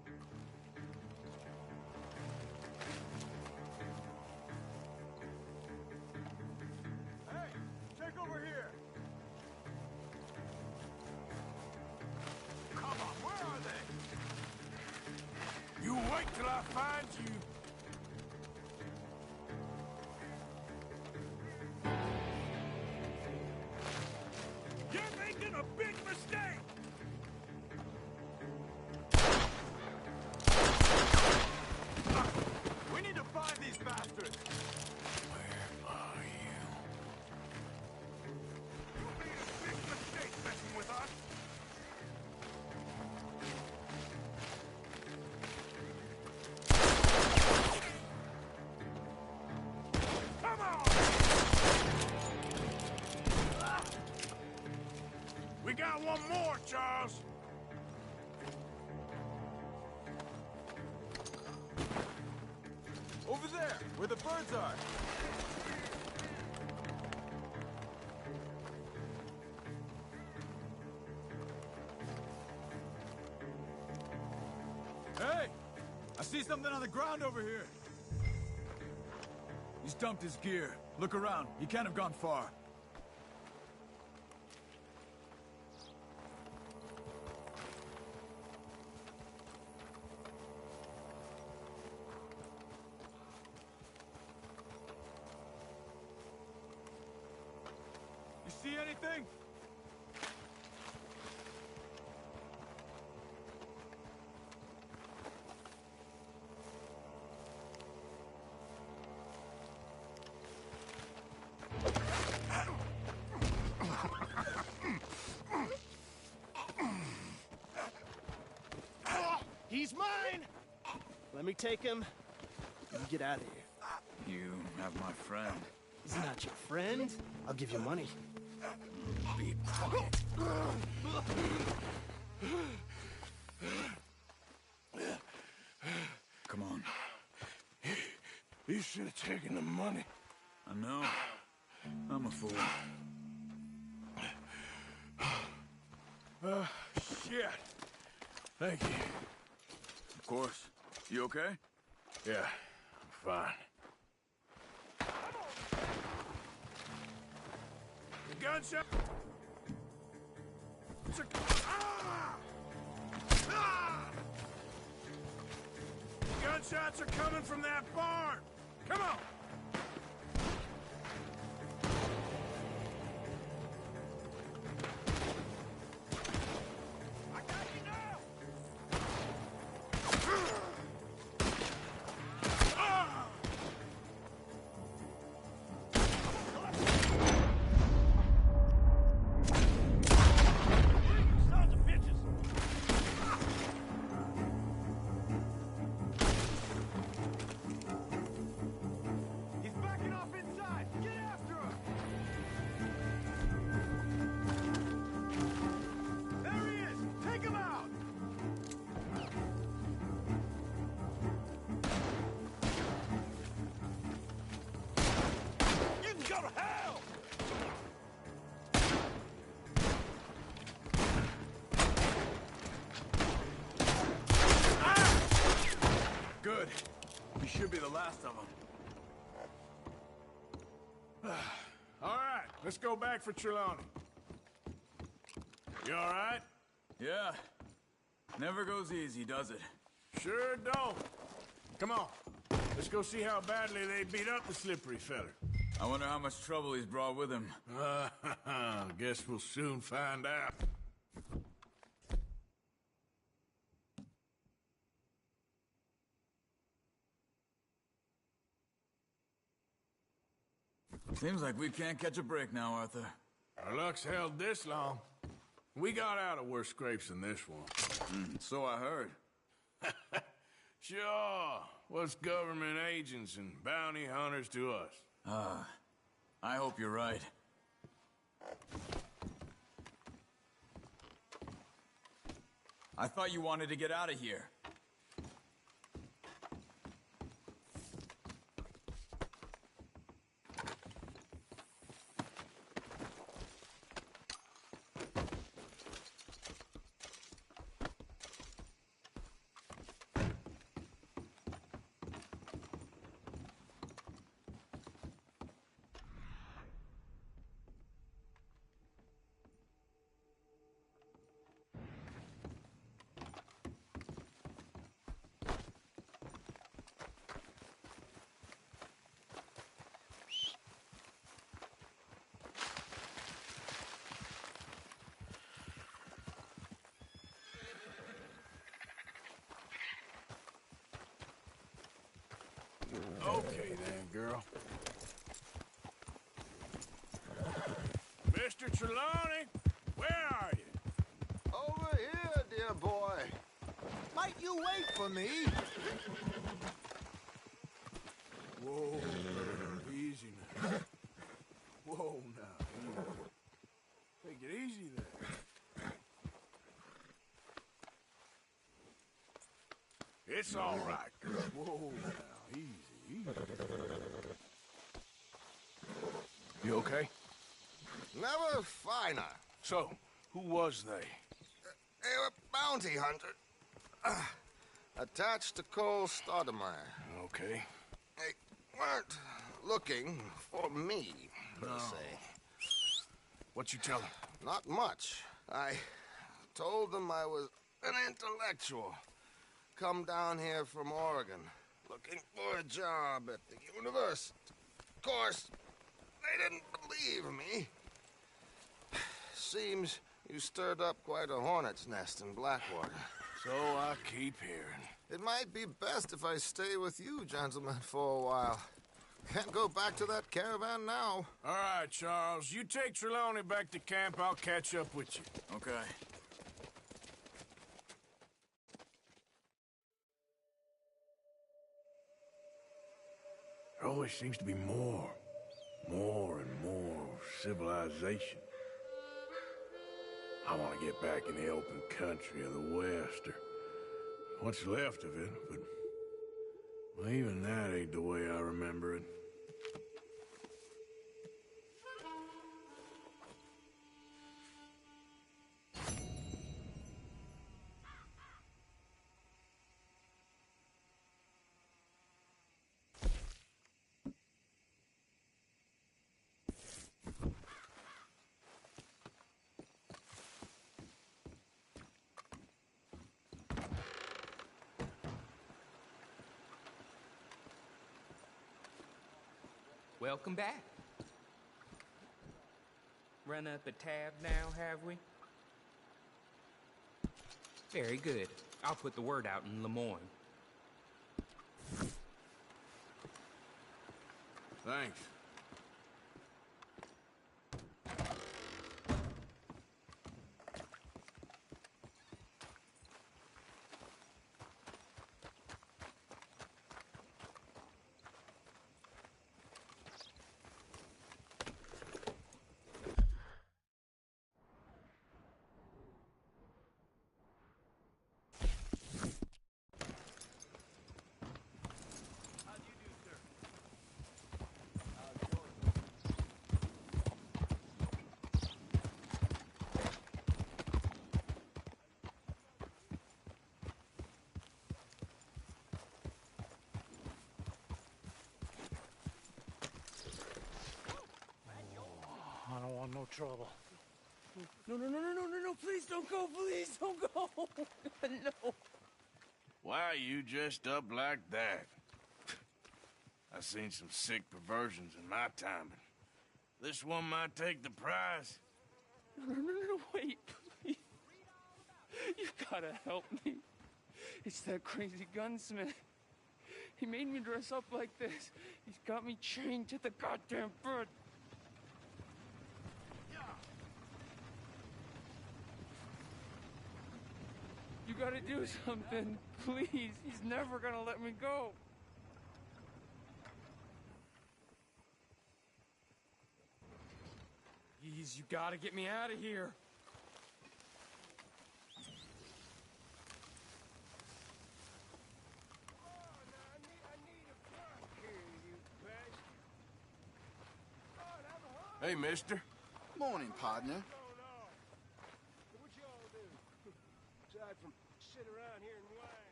Hey, check over here! Come on, where are they? You wait till I find you. You're making a big mistake! We need to find these bastards! Where are you? You made a big mistake messing with us! Come on! We got one more, Charles! Over there, where the birds are. Hey! I see something on the ground over here. He's dumped his gear. Look around. He can't have gone far. You see anything? He's mine! Let me take him. You get out of here. You have my friend. He's not your friend. I'll give you money. Be quiet. Come on. You should have taken the money. I know. I'm a fool. Shit. Thank you. Of course. You okay? Yeah, I'm fine. gunshot. Gunshots are coming from that barn. Come on. Good. We should be the last of them. All right, let's go back for Trelawney. You all right? Yeah. Never goes easy, does it? Sure don't. Come on. Let's go see how badly they beat up the slippery feller. I wonder how much trouble he's brought with him. Guess we'll soon find out. Seems like we can't catch a break now, Arthur. Our luck's held this long. We got out of worse scrapes than this one. So I heard. Sure. What's government agents and bounty hunters to us? I hope you're right. I thought you wanted to get out of here. Okay then, girl. Mr. Trelawney, where are you? Over here, dear boy. Might you wait for me? Whoa, easy now. Whoa, now. Take it easy there. It's all right, girl. Whoa, now. Easy, easy. You okay? Never finer. So, who was they? They were bounty hunter. Attached to Cole Stoudemire. Okay. They weren't looking for me, per se. What you tell them? Not much. I told them I was an intellectual. Come down here from Oregon, looking for a job at the university. Of course, they didn't believe me. Seems you stirred up quite a hornet's nest in Blackwater. So I keep hearing. It might be best if I stay with you, gentlemen, for a while. Can't go back to that caravan now. All right, Charles. You take Trelawney back to camp. I'll catch up with you. Okay. There always seems to be more and more civilization. I want to get back in the open country of the West, or what's left of it, but well, even that ain't the way I remember it. Welcome back. Run up a tab now, have we? Very good. I'll put the word out in Lemoyne. Thanks. I don't want no trouble. No, please don't go, please don't go. No. Why are you dressed up like that? I've seen some sick perversions in my time, but this one might take the prize. No, wait, please. You gotta help me. It's that crazy gunsmith. He made me dress up like this. He's got me chained to the goddamn bed. You gotta do something, please. He's never gonna let me go. Please, you gotta get me out of here. Hey, mister. Morning, partner. What y'all do? Aside from sit around here and whine.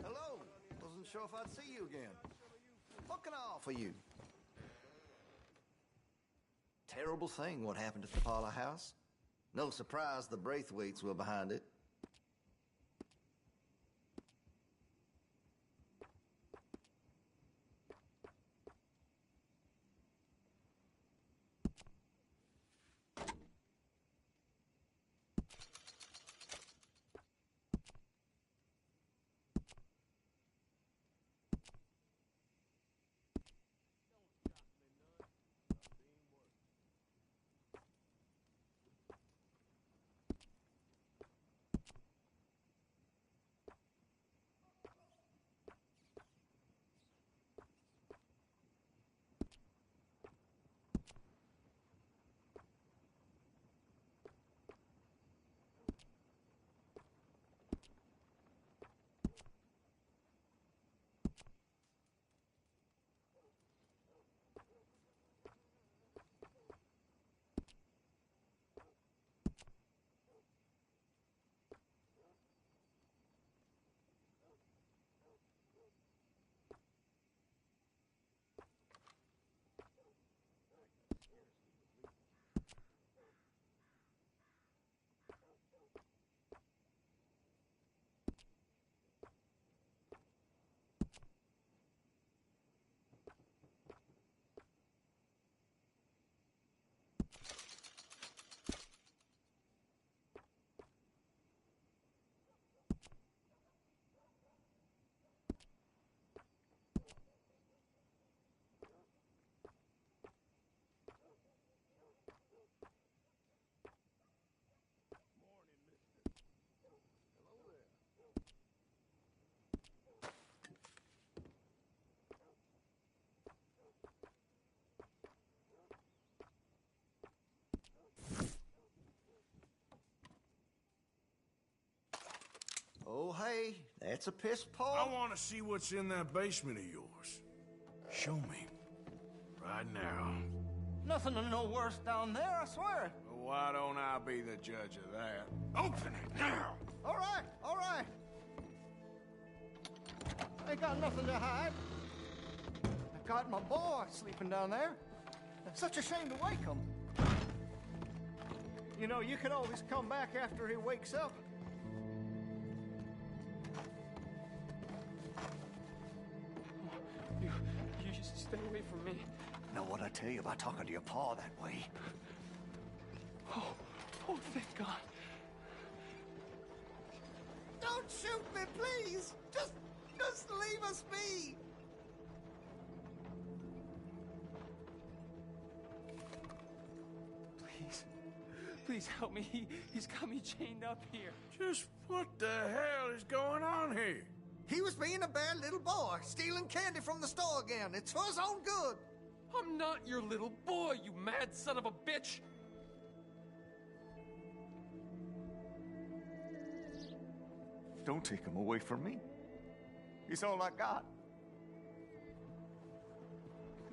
Hello. Wasn't sure if I'd see you again. What can I offer you? Terrible thing what happened at the Parlor House. No surprise the Braithwaites were behind it. Oh, hey, that's a piss poor. I want to see what's in that basement of yours. Show me. Right now. Nothing no worse down there, I swear. Well, why don't I be the judge of that? Open it now! All right, all right. Ain't got nothing to hide. I got my boy sleeping down there. It's such a shame to wake him. You know, you can always come back after he wakes up. stay away from me. Know what I tell you about talking to your pa that way? Oh, thank God. Don't shoot me, please! Just leave us be! Please help me. He's got me chained up here. Just what the hell is going on here? He was being a bad little boy, stealing candy from the store again. It's for his own good. I'm not your little boy, you mad son of a bitch! Don't take him away from me. He's all I got.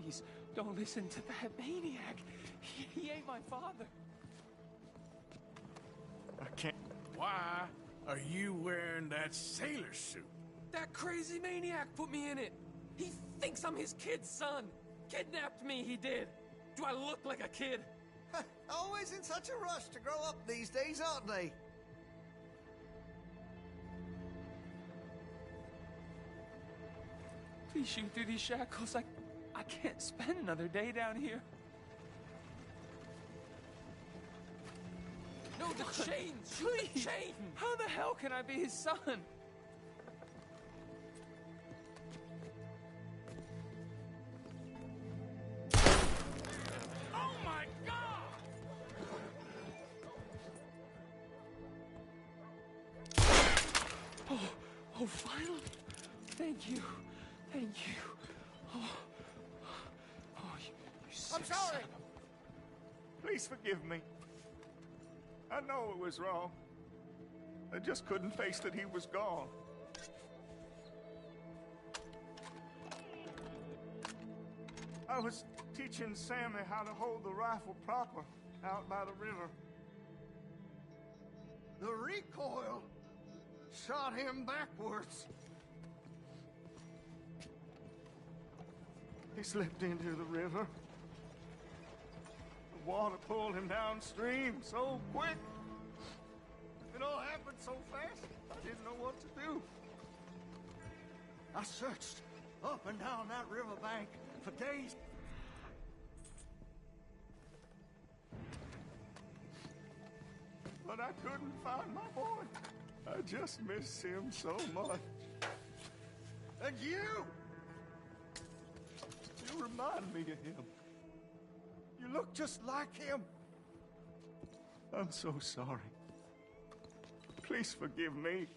Please, don't listen to that maniac. He ain't my father. I can't. Why are you wearing that sailor suit? That crazy maniac put me in it. He thinks I'm his kid's son. Kidnapped me, he did. Do I look like a kid? Always in such a rush to grow up these days, aren't they? Please shoot through these shackles. I can't spend another day down here. No, the chains! Shoot the chain! How the hell can I be his son? Oh my God! Oh, finally! Thank you. Thank you. You I'm sorry. Please forgive me. I know it was wrong. I just couldn't face that he was gone. I was teaching Sammy how to hold the rifle proper out by the river. The recoil shot him backwards. He slipped into the river. The water pulled him downstream so quick. It all happened so fast, I didn't know what to do. I searched up and down that riverbank for days. But I couldn't find my boy. I just miss him so much. And you remind me of him. You look just like him. I'm so sorry. Please forgive me.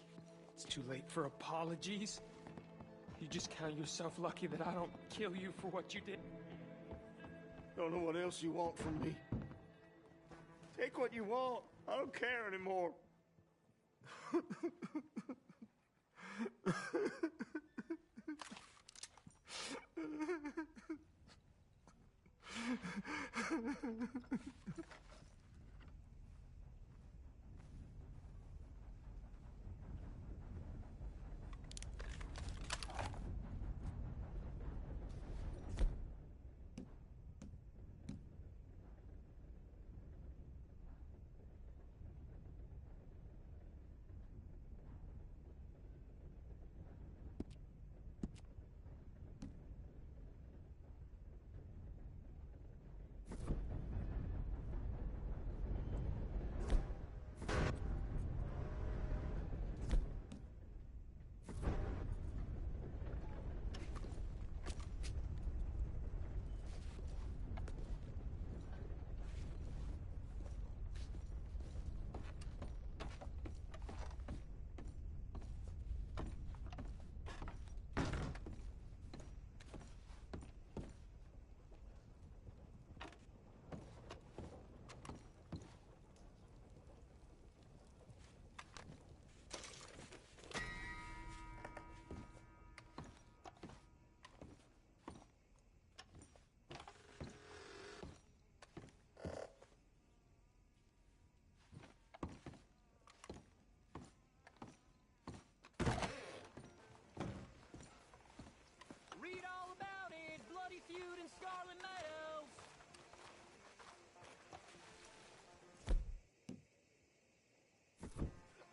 It's too late for apologies. You just count yourself lucky that I don't kill you for what you did. Don't know what else you want from me. Take what you want. I don't care anymore. Read all about it. Bloody feud in Scarlet Meadows.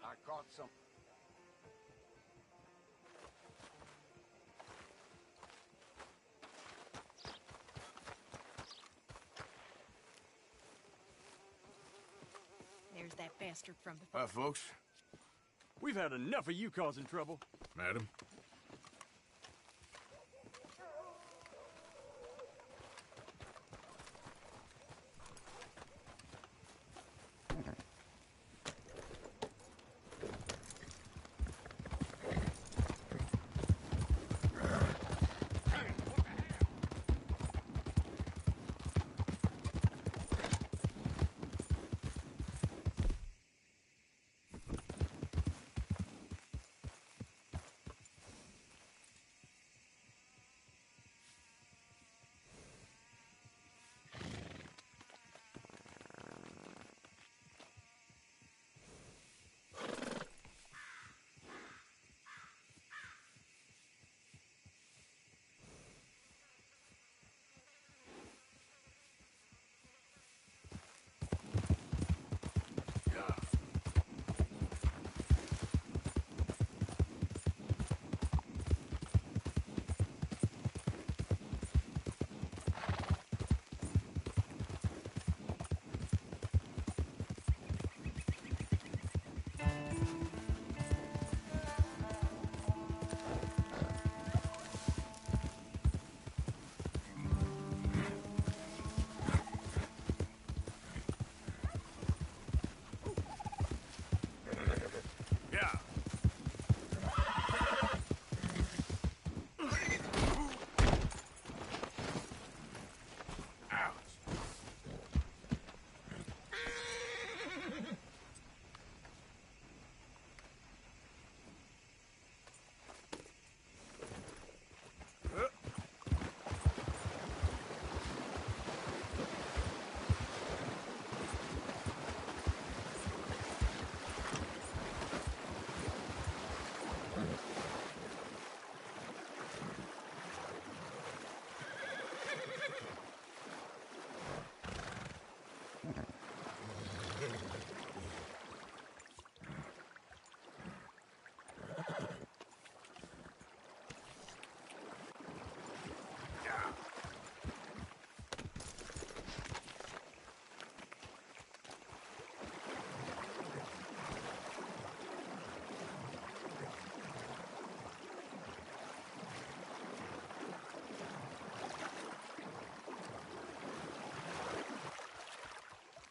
I caught some. bastard from the... Hi, folks. We've had enough of you causing trouble. Madam.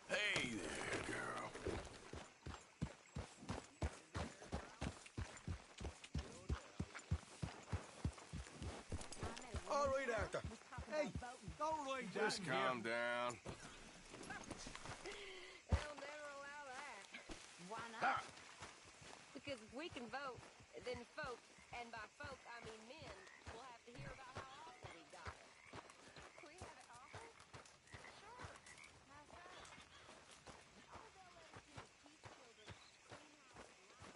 Hey there, girl. All right, Arthur. Hey, don't ride that. Just calm down. They'll never allow that. Why not? Because if we can vote, then folk, and by folk I mean men, will have to hear about how awful we got it. We have it awful? Sure. How so? Oh, they'll let us use teach children, clean houses,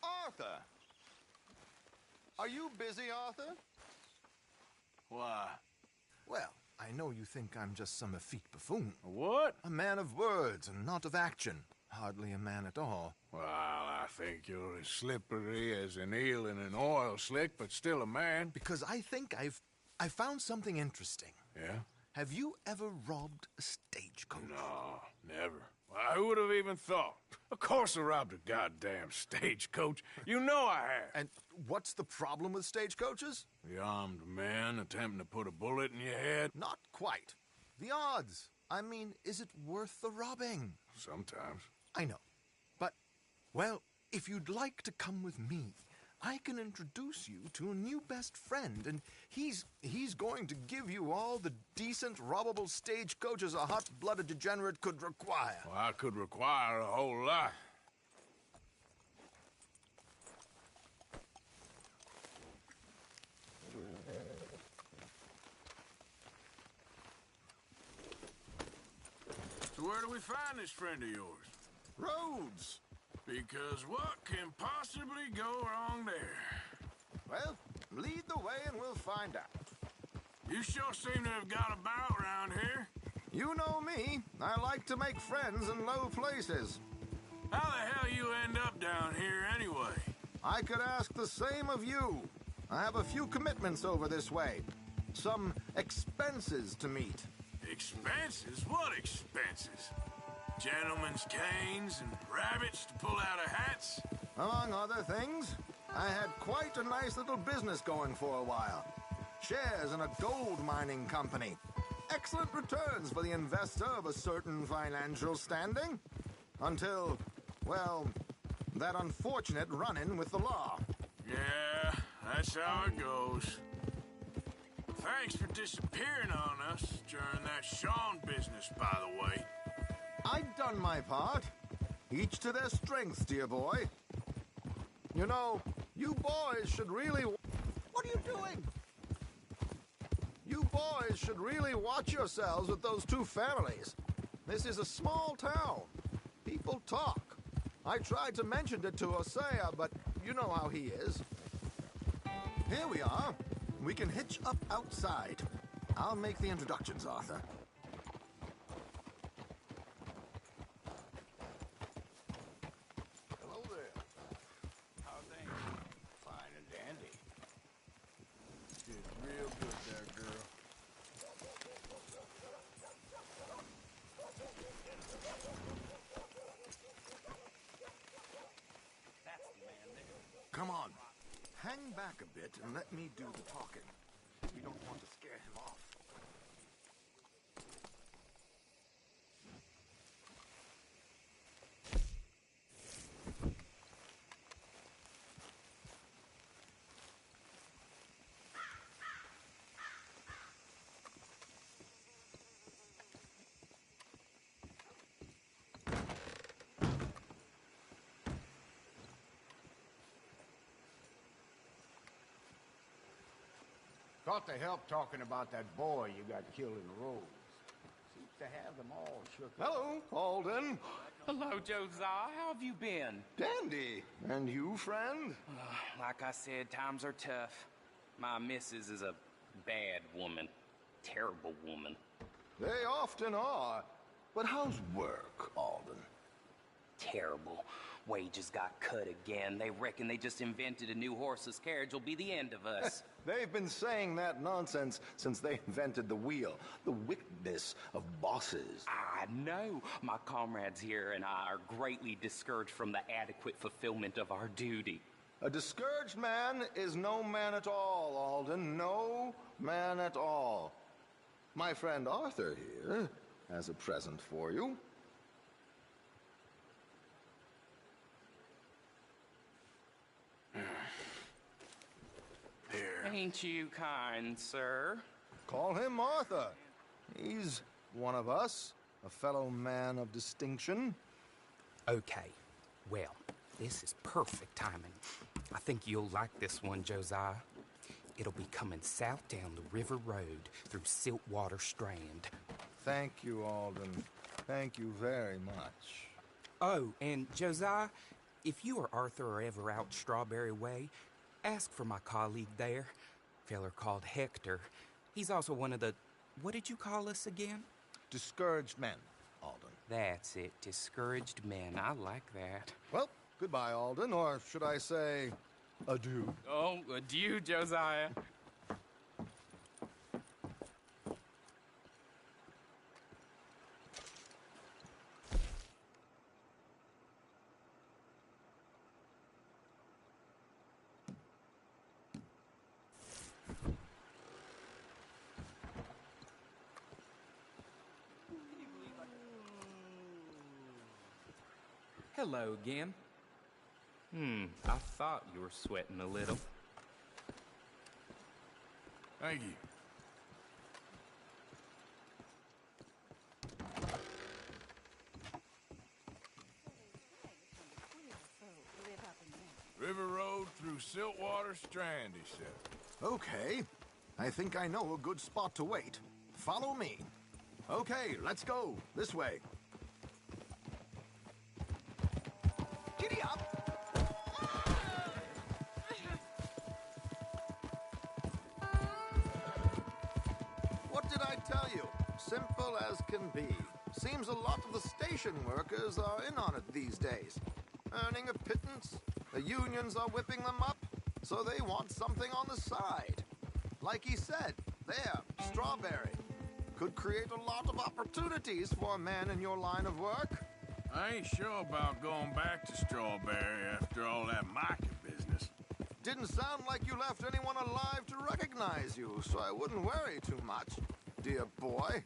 Arthur! Are you busy, Arthur? Why? Well, I know you think I'm just some effete buffoon. What? A man of words and not of action. Hardly a man at all. Well, I think you're as slippery as an eel in an oil slick, but still a man. Because I think I found something interesting. Yeah? Have you ever robbed a stagecoach? No, never. Well, who would have even thought? Of course I robbed a goddamn stagecoach. You know I have. And what's the problem with stagecoaches? The armed man attempting to put a bullet in your head? Not quite. The odds. I mean, is it worth the robbing? Sometimes. I know. But, well, if you'd like to come with me, I can introduce you to a new best friend, and he's going to give you all the decent, robbable stagecoaches a hot-blooded degenerate could require. Well, I could require a whole lot. So where do we find this friend of yours? Roads. Because what can possibly go wrong there? Well, lead the way and we'll find out. You sure seem to have got about around here. You know me. I like to make friends in low places. How the hell you end up down here anyway? I could ask the same of you. I have a few commitments over this way. Some expenses to meet. Expenses? What expenses? Gentlemen's canes and rabbits to pull out of hats? Among other things, I had quite a nice little business going for a while. Shares in a gold mining company. Excellent returns for the investor of a certain financial standing. Until, well, that unfortunate run-in with the law. Yeah, that's how it goes. Thanks for disappearing on us during that Sean business, by the way. I'd done my part. Each to their strengths, dear boy. You know, you boys should really... What are you doing? You boys should really watch yourselves with those two families. This is a small town. People talk. I tried to mention it to Hosea, but you know how he is. Here we are. We can hitch up outside. I'll make the introductions, Arthur. Hello there. How things? Fine and dandy. Did real good there, girl. Come on. Hang back a bit and let me do the talking. We don't want to scare him off. Thought to help talking about that boy you got killed in the road. Seems to have them all shook up. Hello, Alden. Hello, Josiah. How have you been? Dandy. And you, friend? Like I said, times are tough. My missus is a bad woman. Terrible woman. They often are. But how's work, Alden? Terrible. Wages got cut again. They reckon they just invented a new horseless carriage will be the end of us. They've been saying that nonsense since they invented the wheel. The wickedness of bosses. I know. My comrades here and I are greatly discouraged from the adequate fulfillment of our duty. A discouraged man is no man at all, Alden. No man at all. My friend Arthur here has a present for you. Here. Ain't you kind, sir? Call him Arthur. He's one of us, a fellow man of distinction. Okay. Well, this is perfect timing. I think you'll like this one, Josiah. It'll be coming south down the river road through Siltwater Strand. Thank you, Alden. Thank you very much. Oh, and Josiah, if you or Arthur are ever out Strawberry Way, ask for my colleague there, feller called Hector. He's also one of the... What did you call us again? Discouraged men, Alden. That's it. Discouraged men. I like that. Well, goodbye, Alden, or should I say, adieu. Oh, adieu, Josiah. Hello again. I thought you were sweating a little. Thank you. River Road through Siltwater Strand, he said. Okay. I think I know a good spot to wait. Follow me. Okay, let's go. This way. Giddy up! What did I tell you? Simple as can be. Seems a lot of the station workers are in on it these days. Earning a pittance. The unions are whipping them up. So they want something on the side. Like he said, there, strawberry. Could create a lot of opportunities for a man in your line of work. I ain't sure about going back to Strawberry after all that market business. Didn't sound like you left anyone alive to recognize you, so I wouldn't worry too much, dear boy.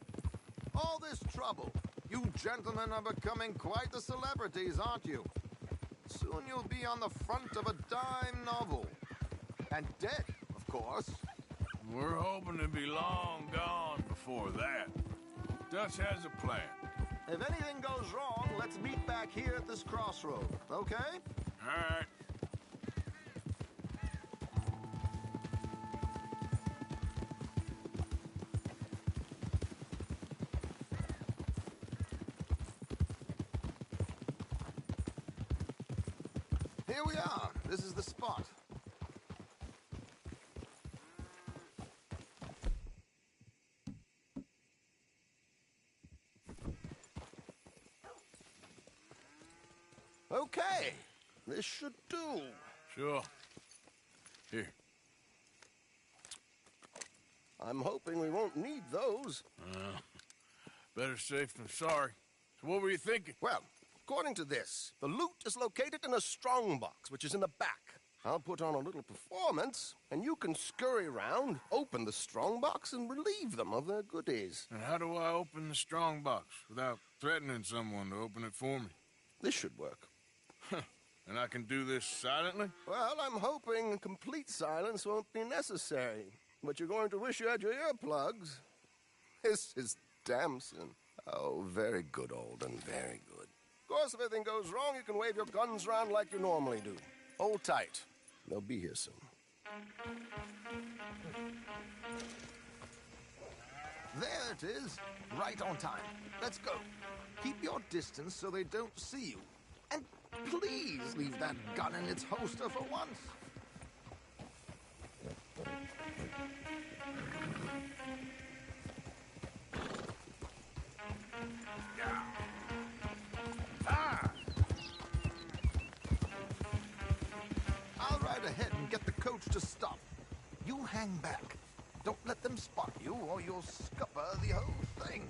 All this trouble. You gentlemen are becoming quite the celebrities, aren't you? Soon you'll be on the front of a dime novel. And dead, of course. We're hoping to be long gone before that. Dutch has a plan. If anything goes wrong, let's meet back here at this crossroad, okay? All right. Here we are. This is the spot. Okay. This should do. Sure. Here. I'm hoping we won't need those. Better safe than sorry. So what were you thinking? Well, according to this, the loot is located in a strongbox, which is in the back. I'll put on a little performance, and you can scurry around, open the strongbox, and relieve them of their goodies. And how do I open the strongbox without threatening someone to open it for me? This should work. And I can do this silently? Well, I'm hoping complete silence won't be necessary. But you're going to wish you had your earplugs. This is Damson. Oh, very good, Alden, very good. Of course, if anything goes wrong, you can wave your guns around like you normally do. Hold tight. They'll be here soon. There it is. Right on time. Let's go. Keep your distance so they don't see you. And please leave that gun in its holster for once. I'll ride ahead and get the coach to stop. You hang back. Don't let them spot you or you'll scupper the whole thing.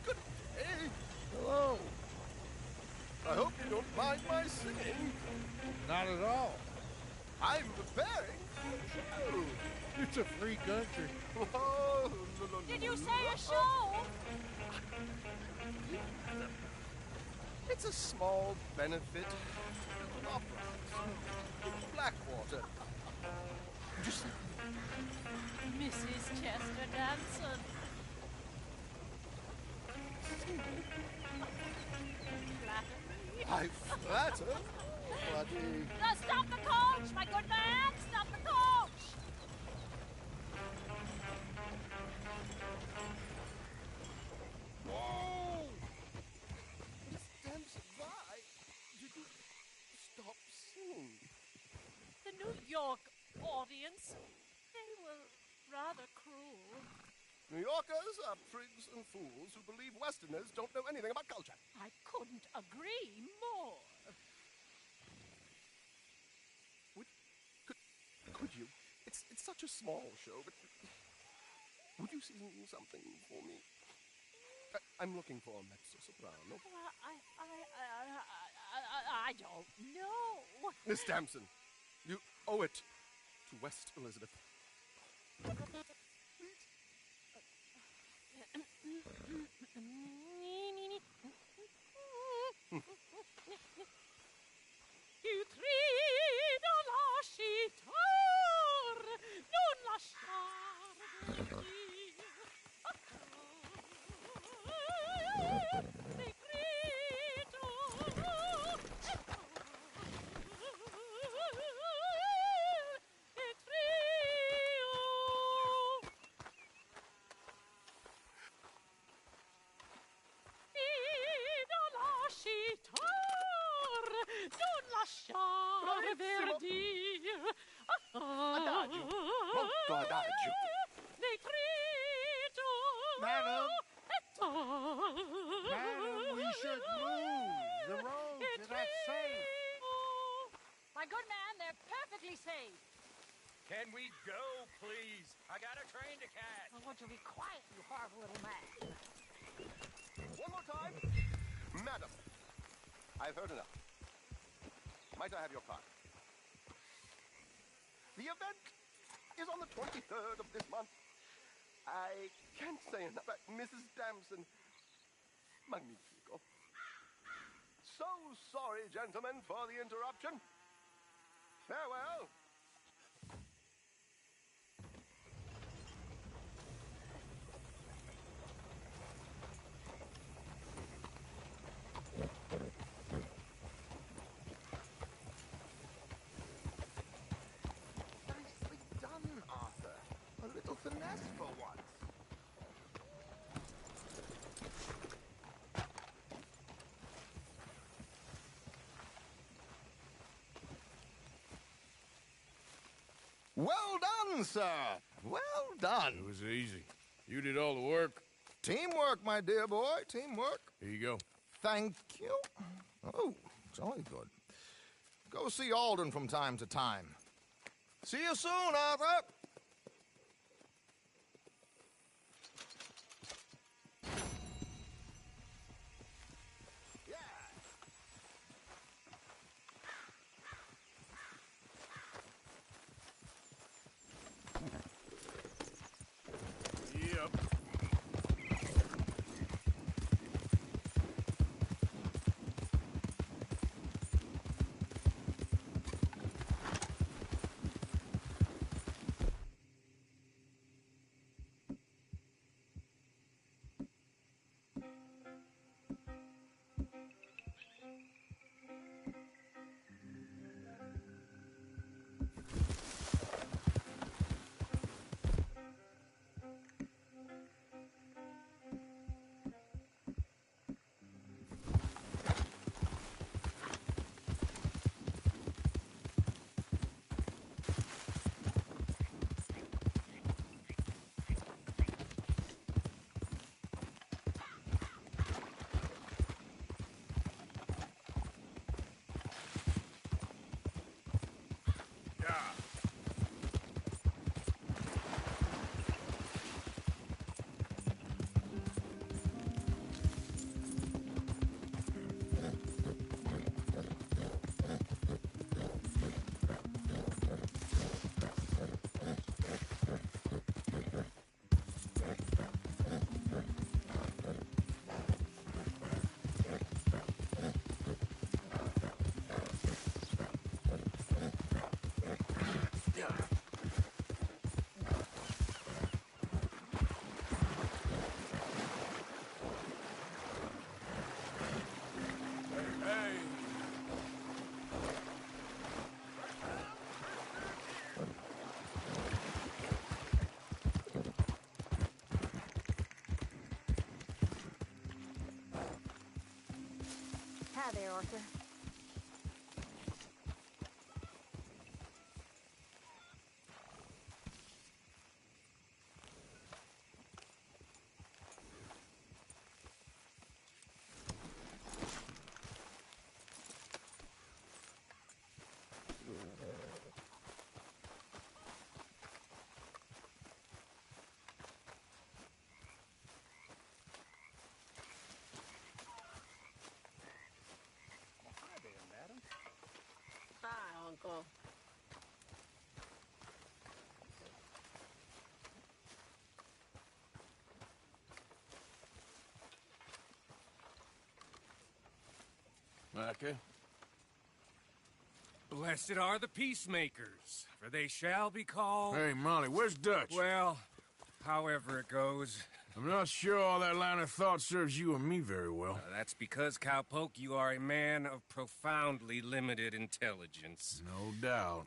Good day. Hello. I hope you don't mind my singing. Not at all. I'm preparing for a show. It's a free country. Oh, Did you say a show? It's a small benefit opera. Blackwater. Just Mrs. Chester Danson. I flatter, but Stop the coach, my good man! Stop the coach! Whoa! Miss Damson, why did you stop singing? The New York audience, they were rather cruel. New Yorkers are prigs and fools who believe Westerners don't know anything about culture. I couldn't agree more. Could you? It's such a small show, but would you sing something for me? I'm looking for a mezzo-soprano. Well, I don't know. Miss Damson, you owe it to West Elizabeth. Ti trido lascitor, non lasciarmi. Segreto. adagio. Madam! Madam, we should move. The roads are not safe. My good man, they're perfectly safe. Can we go, please? I got a train to catch. Oh, won't you be quiet, you horrible little man? One more time. Madam, I've heard enough. Might I have your card? The event is on the 23rd of this month. I can't say enough about Mrs. Damson. Magnifico. So sorry, gentlemen, for the interruption. Farewell. Nicely done, Arthur. A little finesse for once. Well done, sir. Well done. It was easy. You did all the work. Teamwork, my dear boy. Teamwork. Here you go. Thank you. Oh, jolly good. Go see Alden from time to time. See you soon, Arthur. Yep. Hi there, Arthur. Hi, Uncle. Okay. Blessed are the peacemakers, for they shall be called... Hey, Molly, where's Dutch? Well, however it goes. I'm not sure all that line of thought serves you and me very well. That's because, Cowpoke, you are a man of profoundly limited intelligence. No doubt.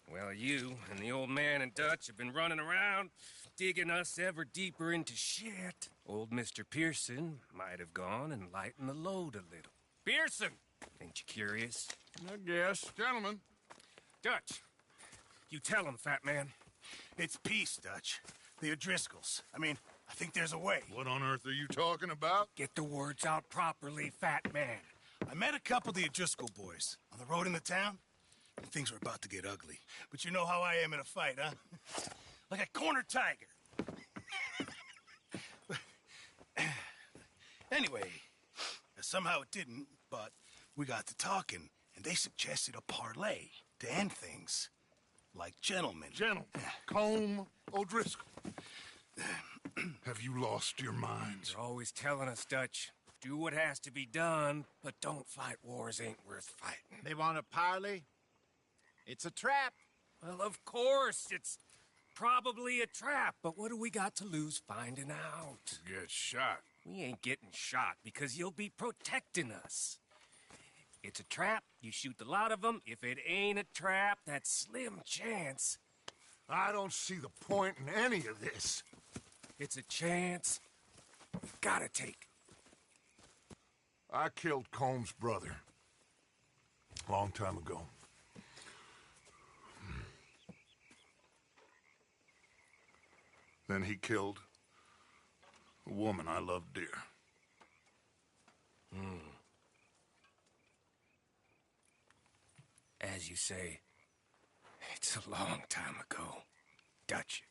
Well, you and the old man and Dutch have been running around, digging us ever deeper into shit. Old Mr. Pearson might have gone and lightened the load a little. Pearson! Ain't you curious? I guess. Gentlemen. Dutch, you tell him, fat man. It's peace, Dutch. The O'Driscolls. I mean, I think there's a way. What on earth are you talking about? Get the words out properly, fat man. I met a couple of the O'Driscoll boys on the road into town, and things were about to get ugly. But you know how I am in a fight, huh? Like a corner tiger. Anyway, somehow it didn't, but we got to talking, and they suggested a parlay to end things like gentlemen. Gentlemen. Combe O'Driscoll. Have you lost your minds? You're always telling us, Dutch, do what has to be done, but don't fight wars ain't worth fighting. They want a parley? It's a trap. Well, of course, it's probably a trap, but what do we got to lose finding out? Get shot. We ain't getting shot because you'll be protecting us. It's a trap, you shoot the lot of them. If it ain't a trap, that's slim chance. I don't see the point in any of this. It's a chance we've gotta take. I killed Combs' brother. A long time ago. Then he killed a woman I loved dear. As you say, it's a long time ago, Dutch.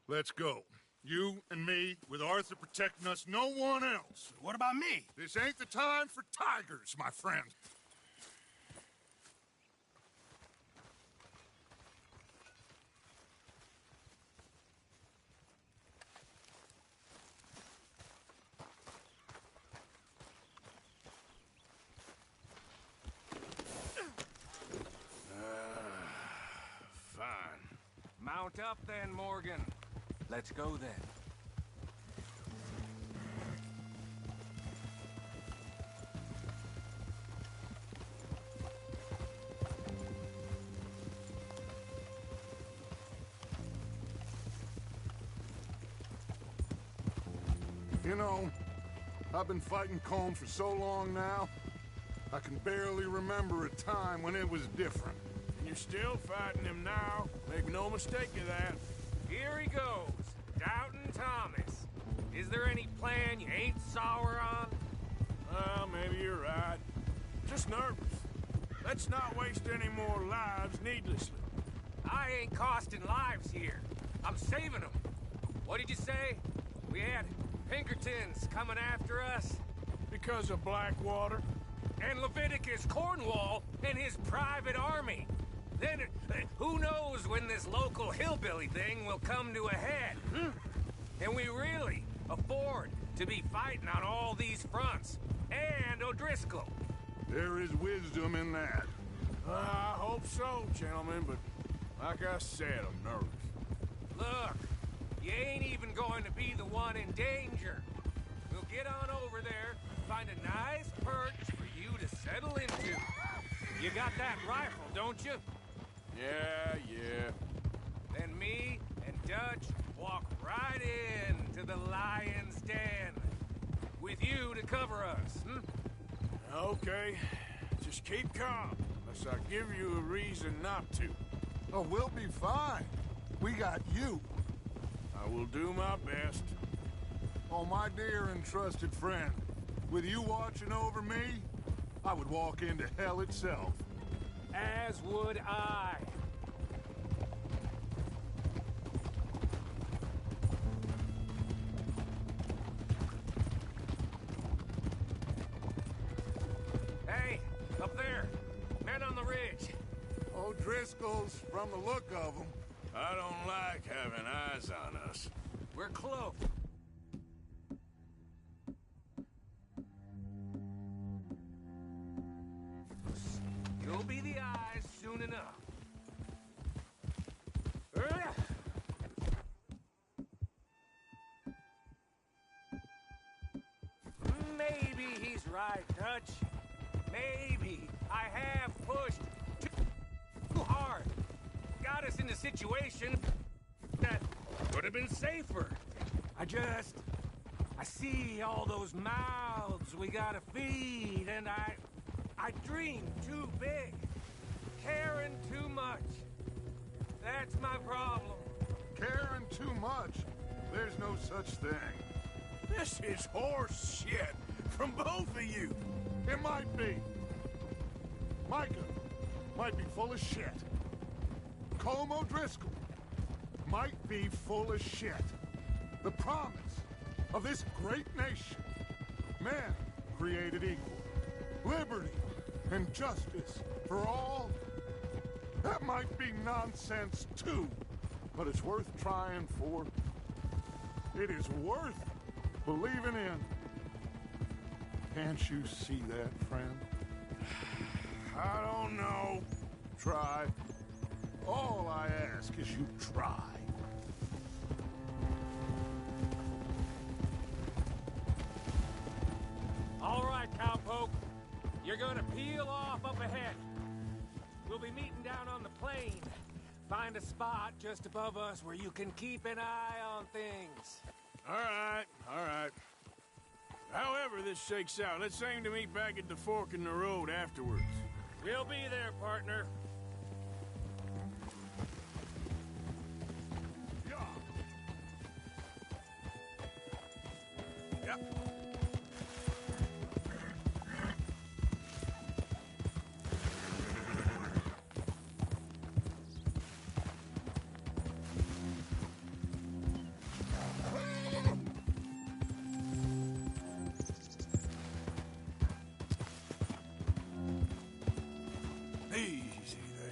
Let's go. You and me, with Arthur protecting us, no one else. What about me? This ain't the time for tigers, my friend. Fine. Mount up then, Morgan. Let's go then. You know, I've been fighting Combs for so long now, I can barely remember a time when it was different. And you're still fighting him now. Make no mistake of that. Here he goes, Doubting Thomas. Is there any plan you ain't sour on? Well, maybe you're right. Just nervous. Let's not waste any more lives needlessly. I ain't costing lives here. I'm saving them. What did you say? We had Pinkertons coming after us? Because of Blackwater? And Leviticus Cornwall and his private army. Then, who knows when this local hillbilly thing will come to a head, Can we really afford to be fighting on all these fronts? And O'Driscoll. There is wisdom in that. I hope so, gentlemen, but like I said, I'm nervous. Look, you ain't even going to be the one in danger. We'll get on over there, find a nice perch for you to settle into. You got that rifle, don't you? Yeah. Then me and Dutch walk right in to the lion's den. With you to cover us, Okay. Just keep calm, unless I give you a reason not to. Oh, we'll be fine. We got you. I will do my best. Oh, my dear and trusted friend, with you watching over me, I would walk into hell itself. As would I. Hey, up there. Men on the ridge. O'Driscolls, from the look of them. I don't like having eyes on us. We're close. You'll be the eyes soon enough. Maybe he's right, Dutch. Maybe I have pushed too hard. Got us in a situation that could have been safer. I see all those mouths we gotta feed, and I I dream too big. Caring too much. That's my problem. Caring too much? There's no such thing. This is horse shit from both of you. It might be. Micah might be full of shit. Colm O'Driscoll might be full of shit. The promise of this great nation. Men created equal. Liberty and justice for all. That might be nonsense too, but it's worth trying for. It is worth believing in. Can't you see that, friend? I don't know. Try. All I ask is you try. All right, cowpoke. You're gonna peel off up ahead. We'll be meeting down on the plain. Find a spot just above us where you can keep an eye on things. All right. However this shakes out, let's aim to meet back at the fork in the road afterwards. We'll be there, partner. Yep. Easy there.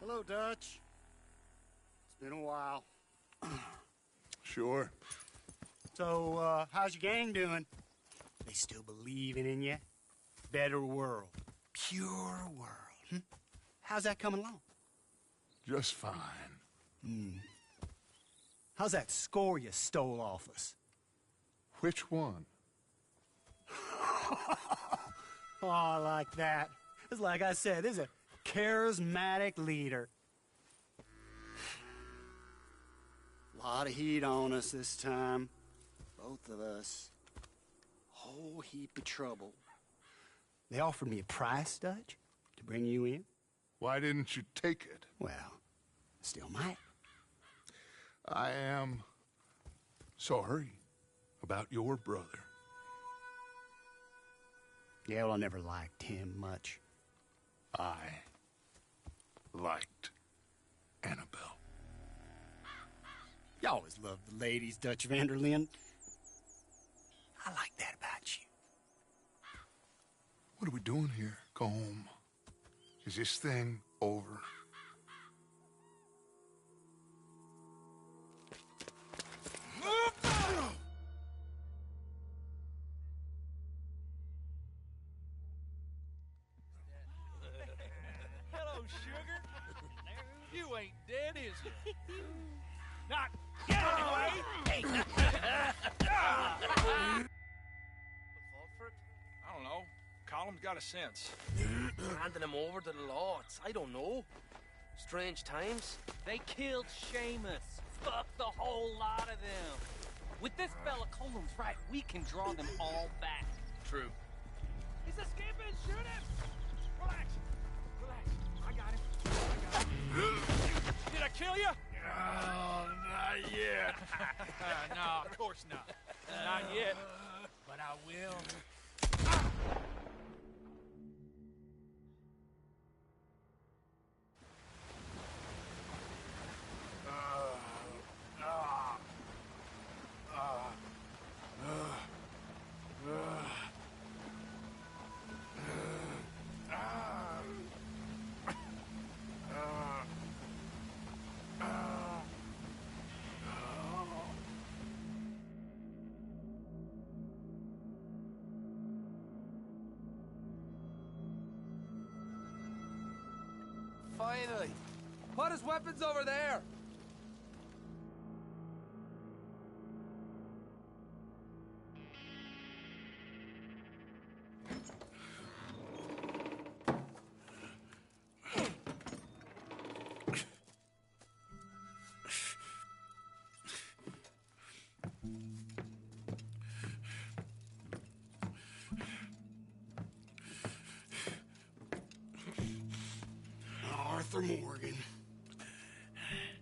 Hello, Dutch. It's been a while. Sure. So, how's your gang doing? They still believing in you? Better world. Pure world. How's that coming along? Just fine. How's that score you stole off us? Which one? Oh, I like that. It's like I said, this is a charismatic leader. Lot of heat on us this time. Both of us. Whole heap of trouble. They offered me a price, Dutch, to bring you in. Why didn't you take it? Well, still might. I am sorry about your brother. Yeah, well, I never liked him much. I liked Annabelle. You always loved the ladies, Dutch Vanderlyn. I like that about you. What are we doing here? Go home. Is this thing over? Hello, sugar. You ain't dead, is you? Not yet, anyway. I don't know. Colum's got a sense. Handing him over to the lords. I don't know. Strange times. They killed Seamus. Fuck the whole lot of them. With this fella, Colum's right. We can draw them all back. True. He's escaping. Shoot him. Relax. I got him. Did I kill you? Oh, not yet. No, of course not. Not yet. But I will. finally. Put his weapons over there. Arthur Morgan.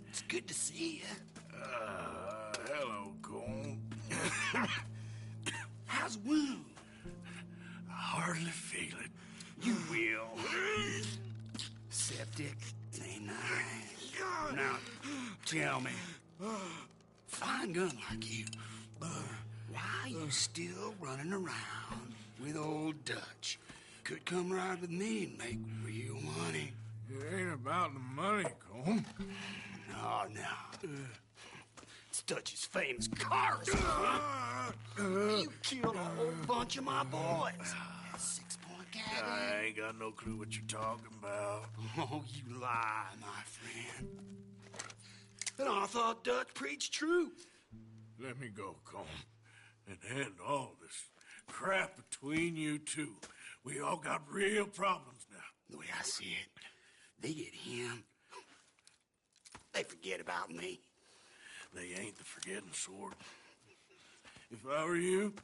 It's good to see you. Hello, Cole. How's the wound? I hardly feel it. You will. Septic. Ain't nice. Now, tell me. Fine gun like you. Why you still running around with old Dutch? Could come right with me and make real money. It ain't about the money, Cole. No. It's Dutch's famous car. You killed a whole bunch of my boys. That 6-point gag. I ain't got no clue what you're talking about. Oh, you lie, my friend. And I thought Dutch preached truth. Let me go, Cole, and end all this crap between you two. We all got real problems now. The way I see it, they get him. They forget about me. They ain't the forgetting sort. If I were you,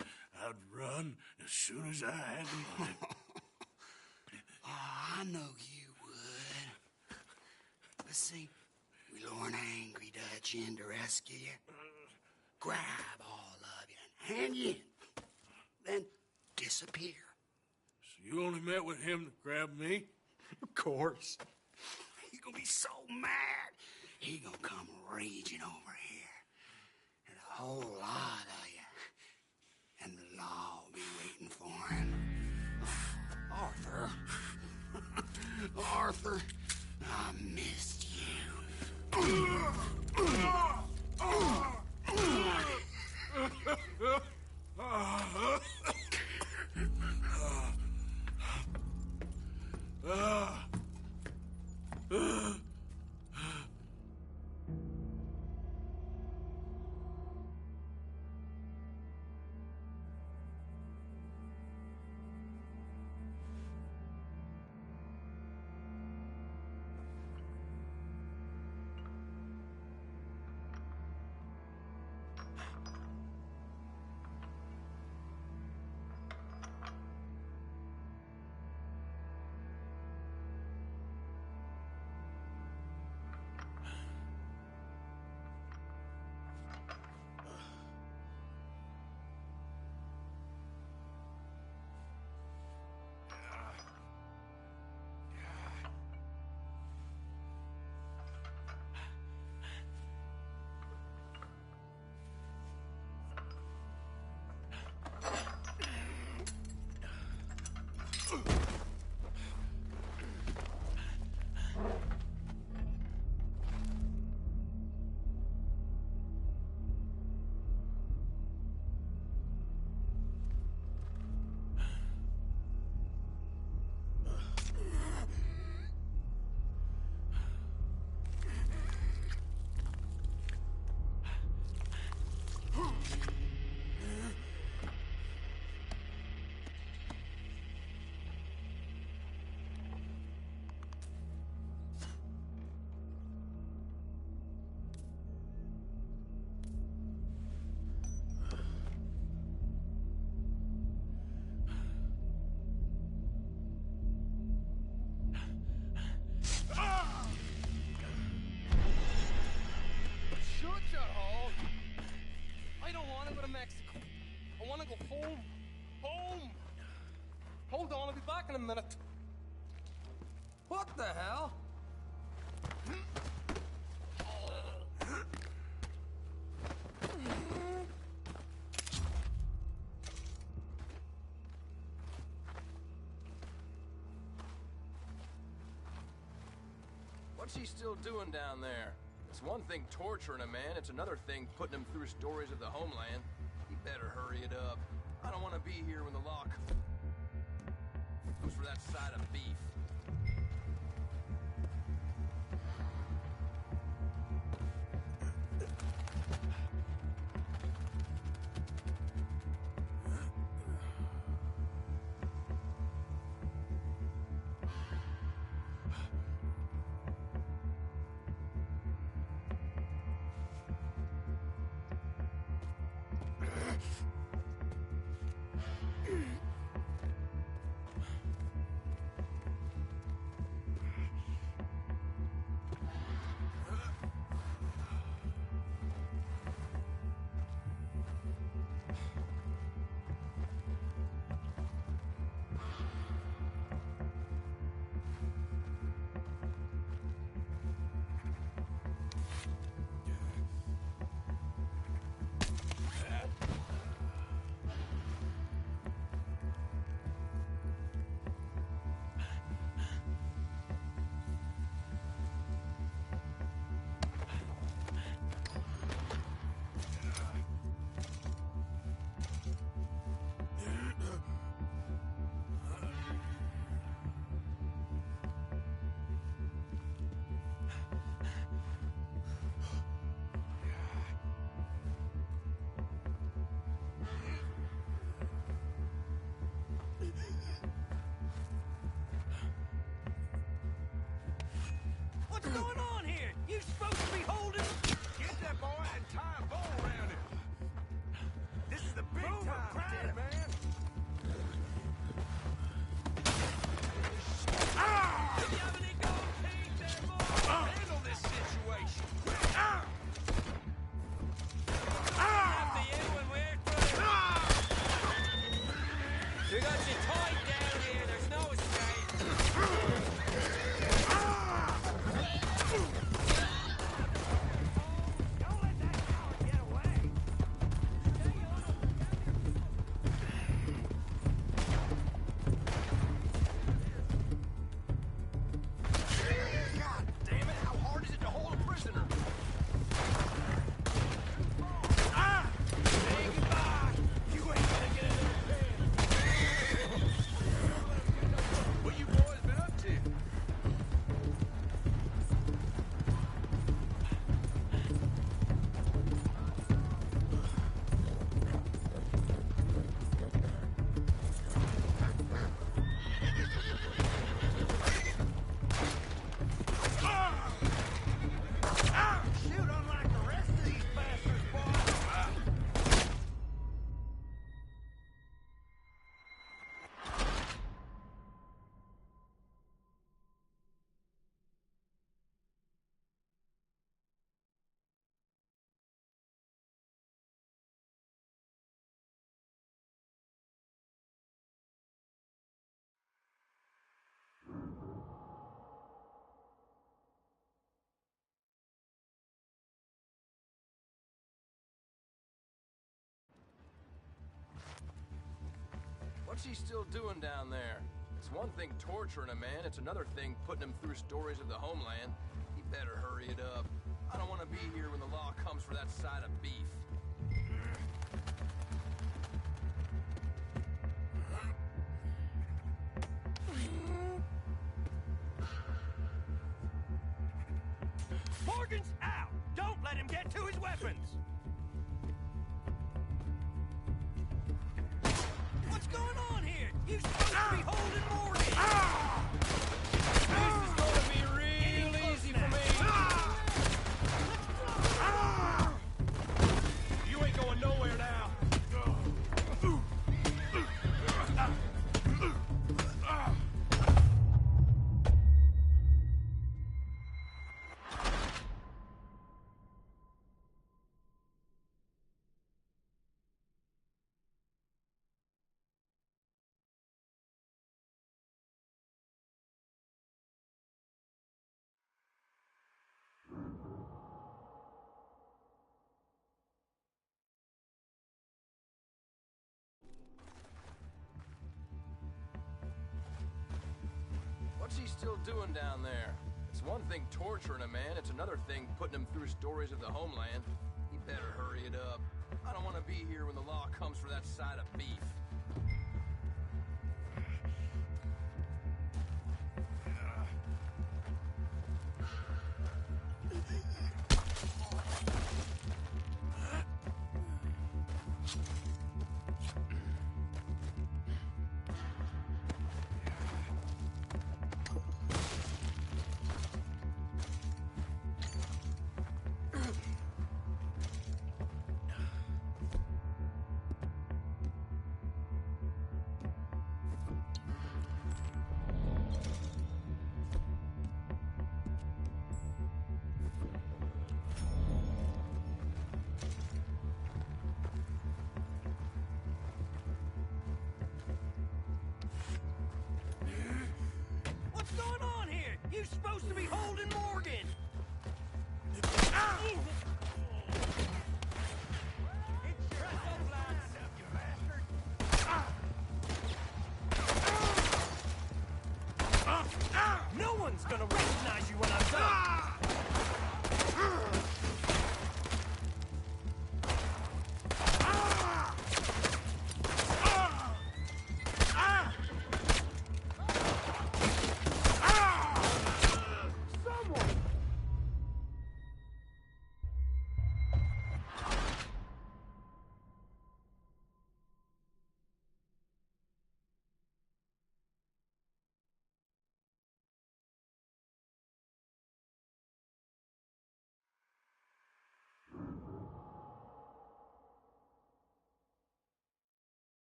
I'd run as soon as I had the money. Oh, I know you would. Let's see. We lure an angry Dutch in to rescue you. Grab all of you and hand you in. Then disappear. So you only met with him to grab me? Of course. He's gonna be so mad. He gonna come raging over here. And a whole lot of you. And the law will be waiting for him. Arthur. Arthur, I missed you. Hold on, I'll be back in a minute. What the hell? What's he still doing down there? It's one thing torturing a man, it's another thing putting him through stories of the homeland. He better hurry it up. I don't want to be here when the law comes for that side of beef. supposed to be holding? Get that boy and tie a bow around him. This is the big time, dead man. Ah! Do you have any gold teeth there, boy? Handle this situation. Ah! After you when we're through. Ah! We got you tied down here. There's no escape. God damn it, how hard is it to hold a prisoner? Ah! Say goodbye! You ain't gonna get another pen! What you boys been up to? Shoot, unlike the rest of these bastards, boy! What's he still doing down there? It's one thing torturing a man, it's another thing putting him through stories of the homeland. He better hurry it up. I don't want to be here when the law comes for that side of beef. Morgan's out! Don't let him get to his weapons! What's going on here? You supposed to be holding Morgan! This is gonna be real easy for me. You ain't going nowhere now. What's he still doing down there? It's one thing torturing a man, it's another thing putting him through stories of the homeland. He better hurry it up. I don't want to be here when the law comes for that side of beef. What's going on here? You supposed to be holding Morgan! No one's gonna recognize you when I'm done!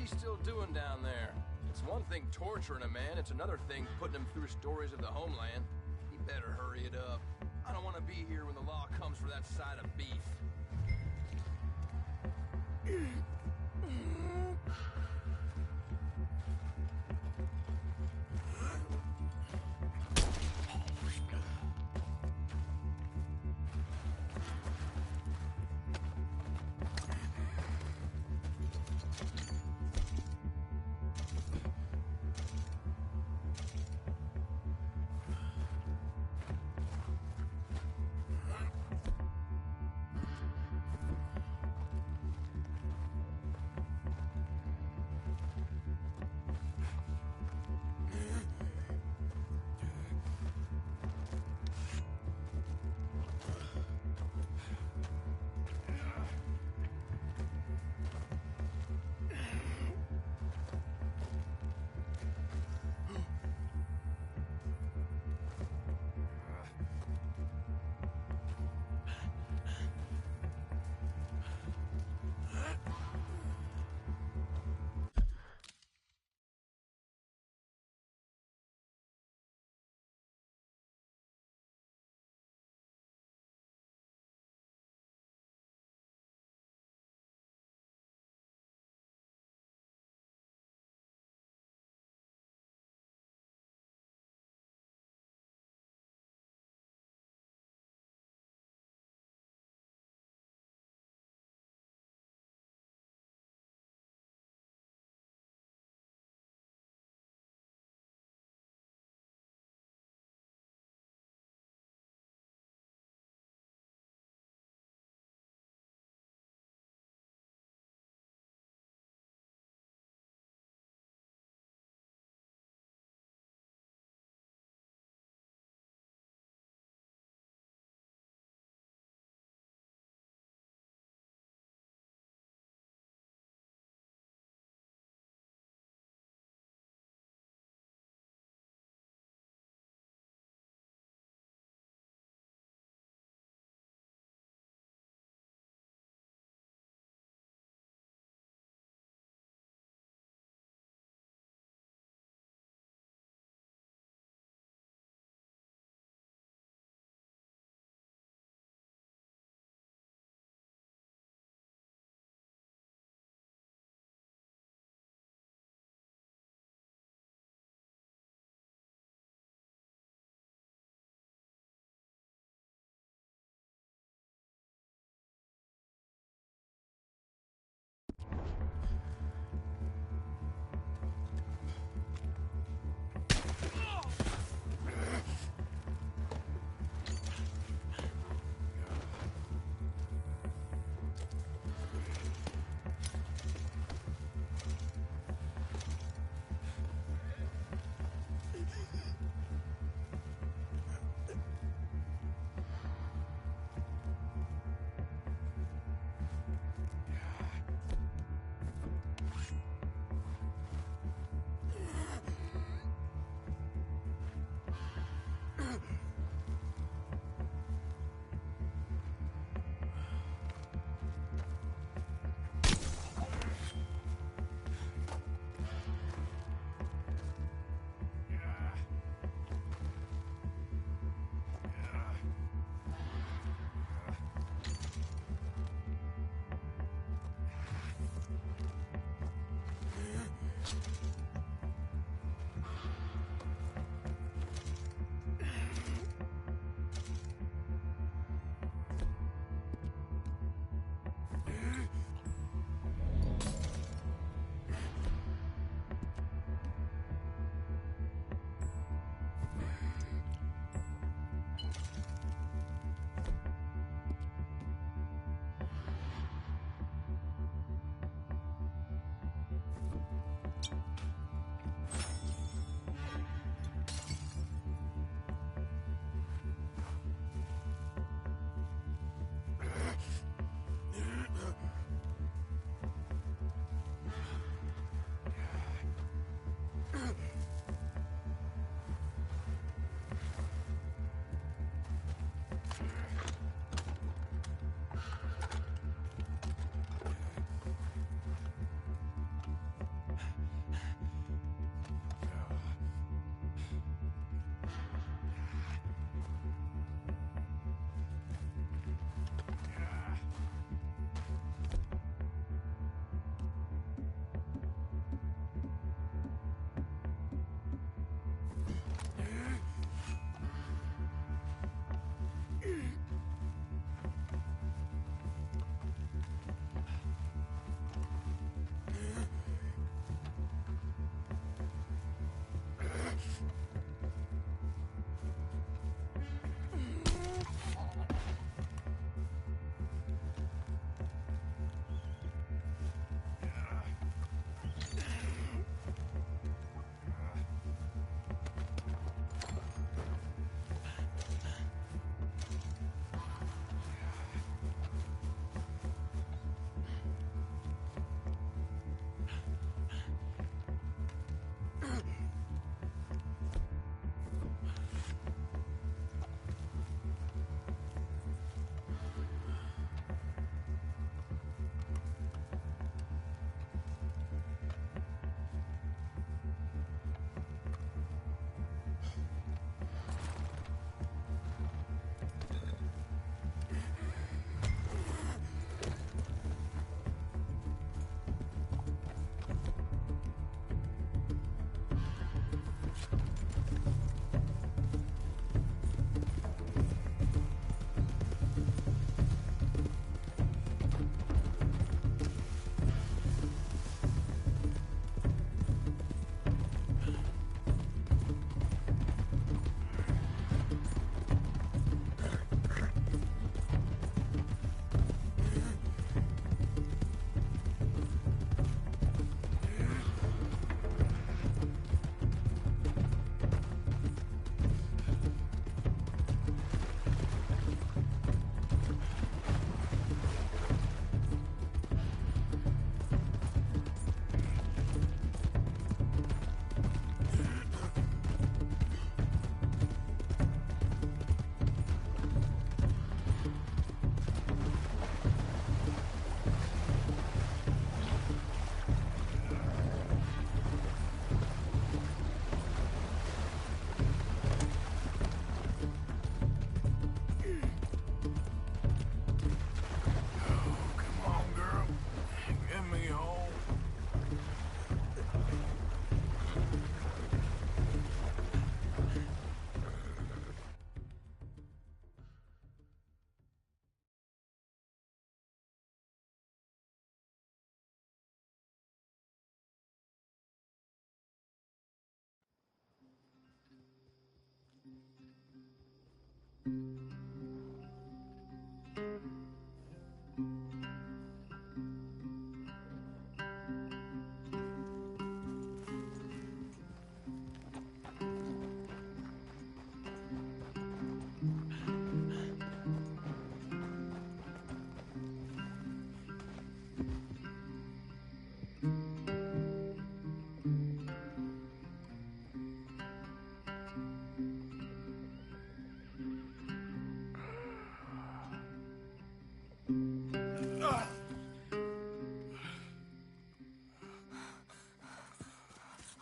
he still doing down there? It's one thing torturing a man, it's another thing putting him through stories of the homeland. He better hurry it up. I don't want to be here when the law comes for that side of beef.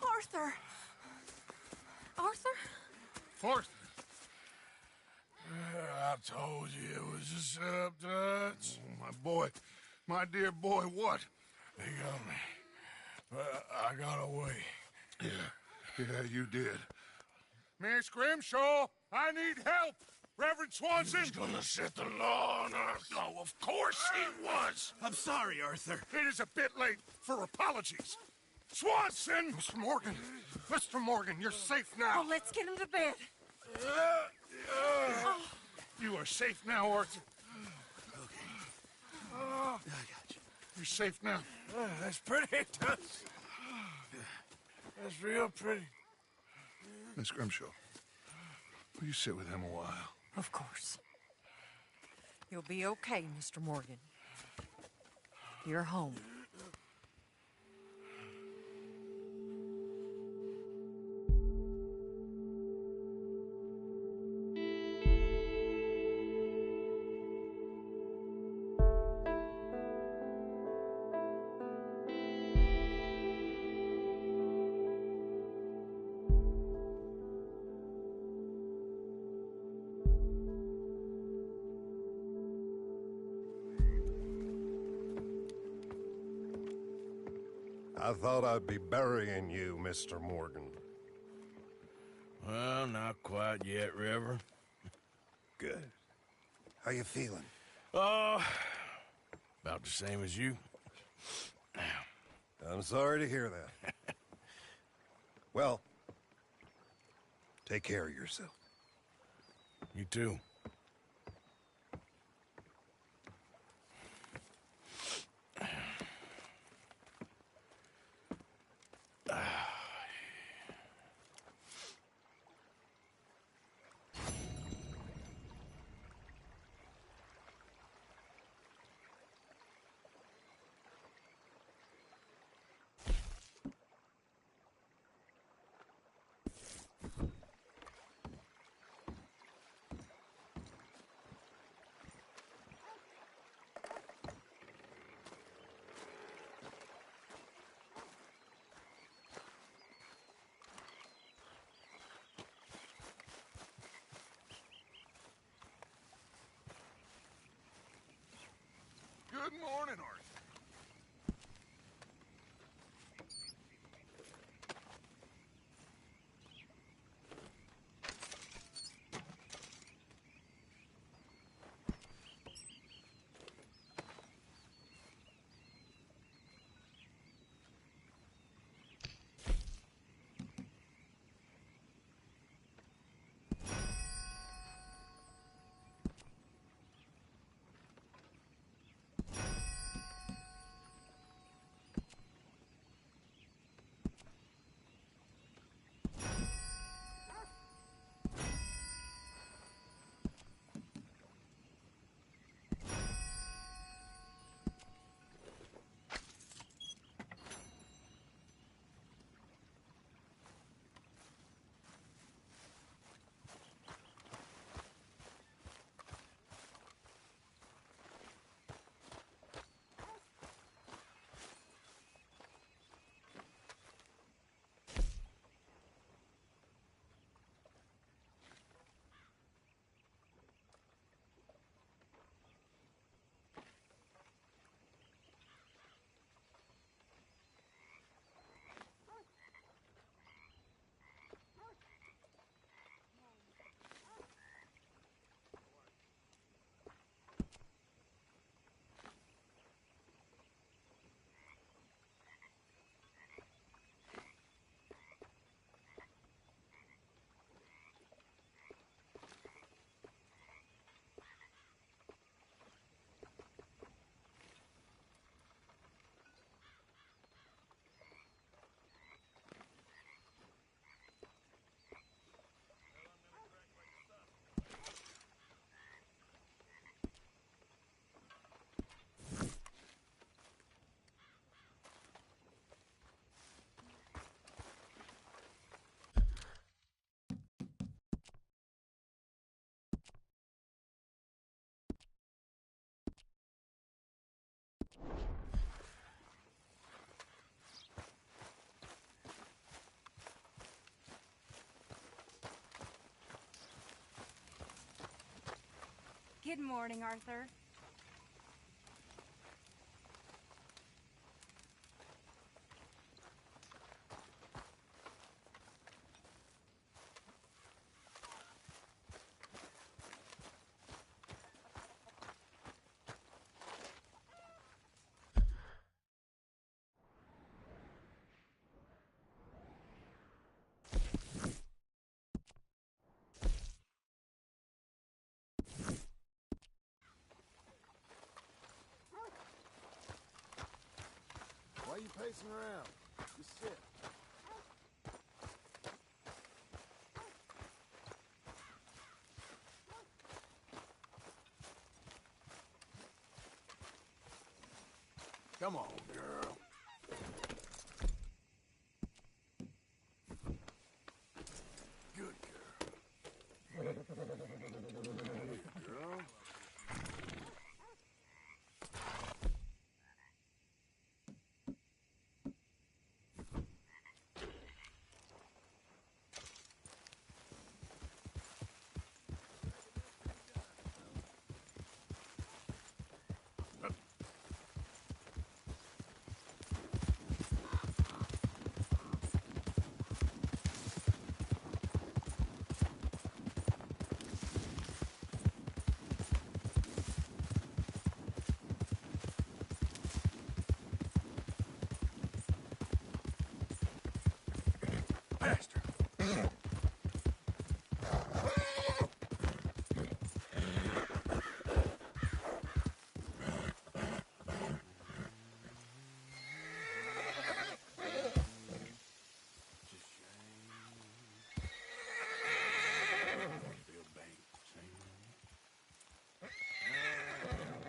Arthur! Arthur? Arthur. I told you it was a setup, Dutch. My boy, my dear boy, what? They got me. But I got away. Yeah, you did. Miss Grimshaw, I need help! Reverend Swanson! He's gonna set the law on us. Oh, of course he was! I'm sorry, Arthur. It is a bit late for apologies. Swanson! Mr. Morgan, you're safe now. Oh, let's get him to bed. You are safe now, Arthur. Okay. I got you. You're safe now. That's pretty, Dutch. That's real pretty. Miss Grimshaw, will you sit with him a while? Of course. You'll be okay, Mr. Morgan. You're home. I thought I'd be burying you, Mr. Morgan. Well, not quite yet, River. Good. How you feeling? Oh, about the same as you. I'm sorry to hear that. Well, take care of yourself. You too. Good morning, Arthur. Good morning, Arthur. Why are you pacing around? Just sit. Come on, girl. Good girl. Good girl.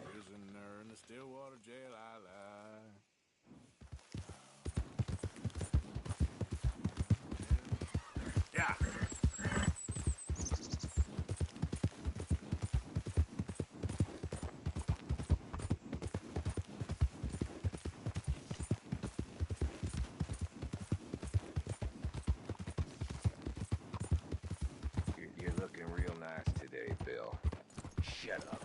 Prisoner in the Stillwater jail, I lie. Yeah. You're looking real nice today, Bill. Shut up.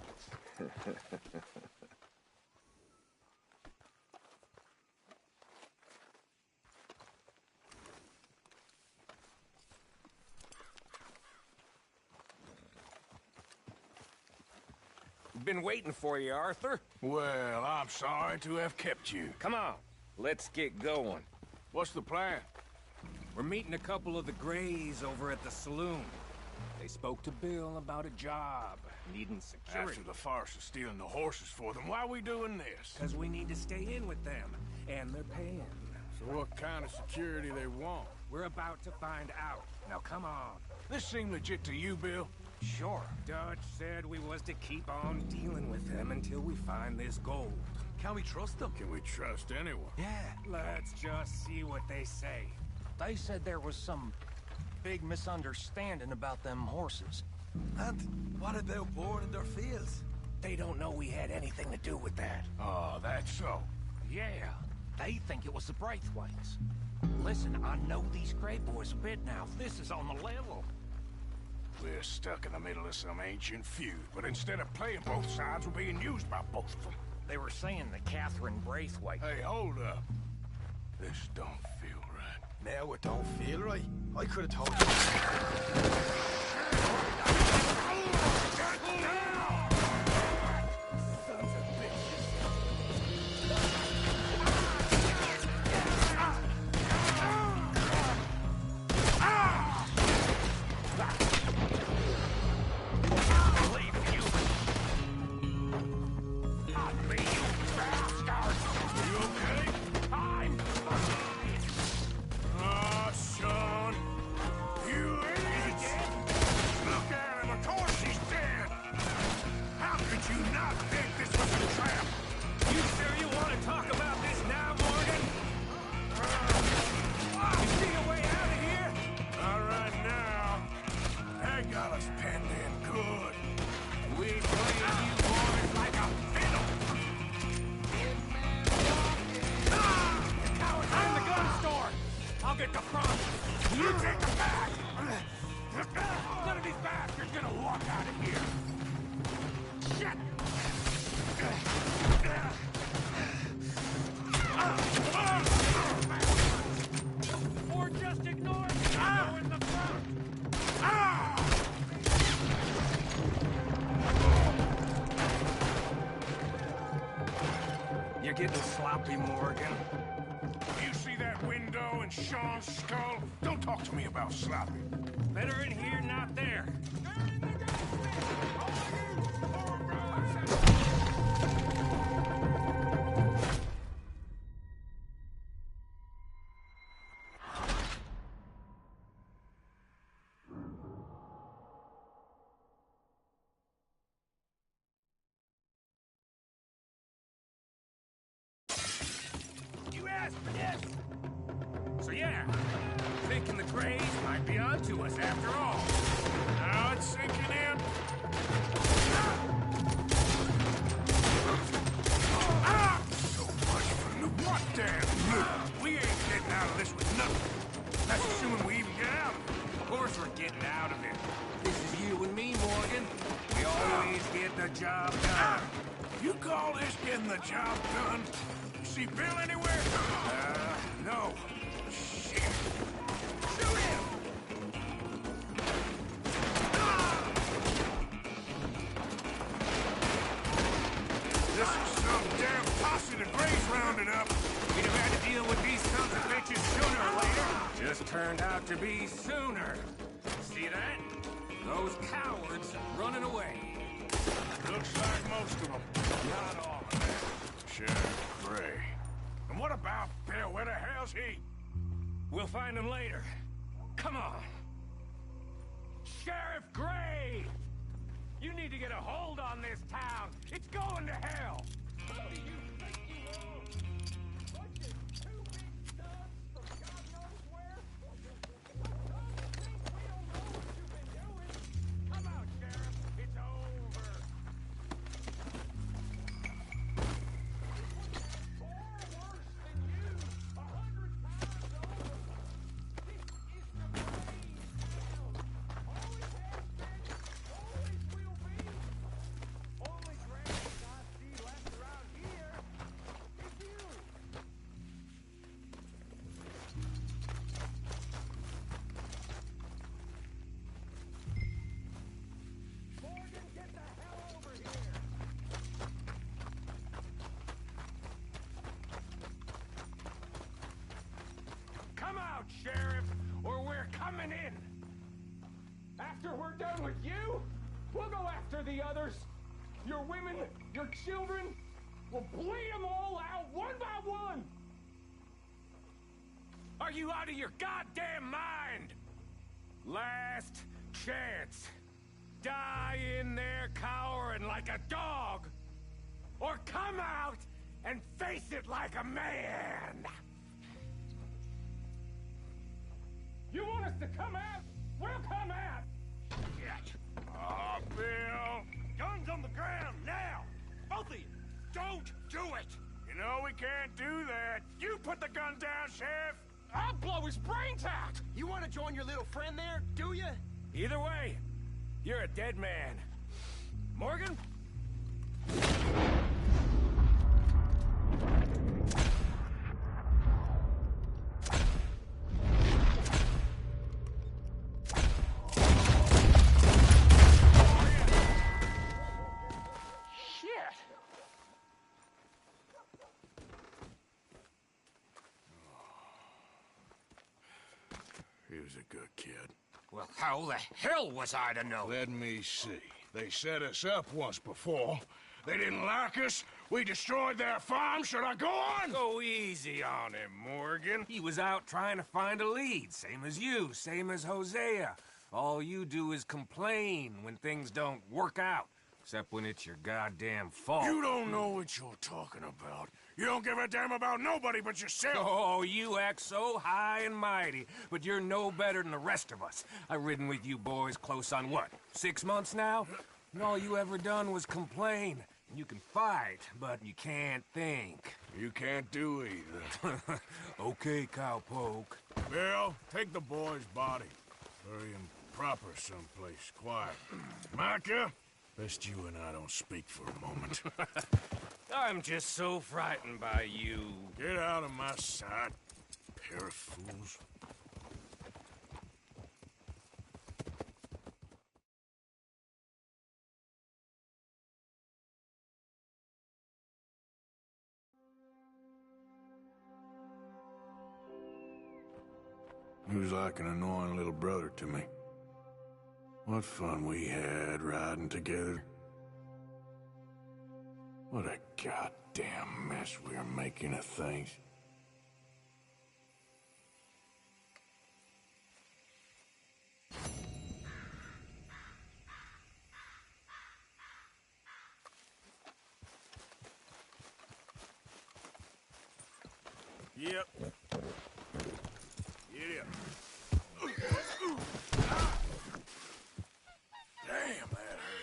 Been waiting for you, Arthur. Well, I'm sorry to have kept you. Come on, let's get going. What's the plan? We're meeting a couple of the Grays over at the saloon. They spoke to Bill about a job, needing security. After the farce of stealing the horses for them, why are we doing this? Because we need to stay in with them, and they're paying. So what kind of security they want? We're about to find out. Now come on. This seem legit to you, Bill? Sure. Dutch said we was to keep on dealing with them until we find this gold. Can we trust them? Can we trust anyone? Yeah. Let's just see what they say. They said there was some big misunderstanding about them horses. And what about boarding their fields? They don't know we had anything to do with that. Oh, that's so. Yeah, they think it was the Braithwaites. Listen, I know these Gray boys a bit now. This is on the level. We're stuck in the middle of some ancient feud, but instead of playing both sides, we're being used by both of them. They were saying that Catherine Braithwaite... Hey, hold up. This don't feel right. Now it don't feel right. I could have told you. None of these bastards gonna walk out of here! getting sloppy, Morgan. You see that window in Sean's skull? Don't talk to me about sloppy. Better in here, not there. You asked for this! So yeah, thinking the Greys might be onto us after all. Now it's sinking in. Ah! So much for the what damn? We ain't getting out of this with nothing. That's assuming we even get out. Of course we're getting out of it. This is you and me, Morgan. We always get the job done. You call this getting the job done? See Bill anywhere? No. Shit. Shoot him! This is some damn posse the Greys rounded up. We'd have had to deal with these sons of bitches sooner or later. Just turned out to be sooner. See that? Those cowards running away. Looks like most of them. Not all of them. Sheriff Gray. And what about Bill? Where the hell's he? We'll find him later. Come on. Sheriff Gray! You need to get a hold on this town. It's going to hell. Who do you think you are? Bunch of two big thugs from God knows where? Don't think we don't know what you've been doing. Come out, Sheriff. It's over. Come out, Sheriff, or we're coming in. After we're done with you, we'll go after the others. Your women, your children, we'll bleed them all out one by one. Are you out of your goddamn mind? Last chance. Die in there cowering like a dog. Or come out and face it like a man. You want us to come out? We'll come out! Shit! Oh, Bill! Guns on the ground, now! Both of you! Don't do it! You know we can't do that. You put the gun down, Sheriff! I'll blow his brains out! You want to join your little friend there, do you? Either way, you're a dead man. Morgan? He was a good kid. Well, how the hell was I to know? Let me see. They set us up once before. They didn't like us. We destroyed their farm. Should I go on? Go easy on him, Morgan. He was out trying to find a lead. Same as you, same as Hosea. All you do is complain when things don't work out. Except when it's your goddamn fault. You don't know what you're talking about. You don't give a damn about nobody but yourself. Oh, you act so high and mighty, but you're no better than the rest of us. I've ridden with you boys close on what, 6 months now? And all you ever done was complain. You can fight, but you can't think. You can't do either. Okay, cowpoke. Bill, take the boy's body. Bury him proper someplace, quiet. Micah? Best you and I don't speak for a moment. I'm just so frightened by you. Get out of my sight, pair of fools. He was like an annoying little brother to me. What fun we had riding together. What a goddamn mess we are making of things. Yep. Get up. Damn, that hurt.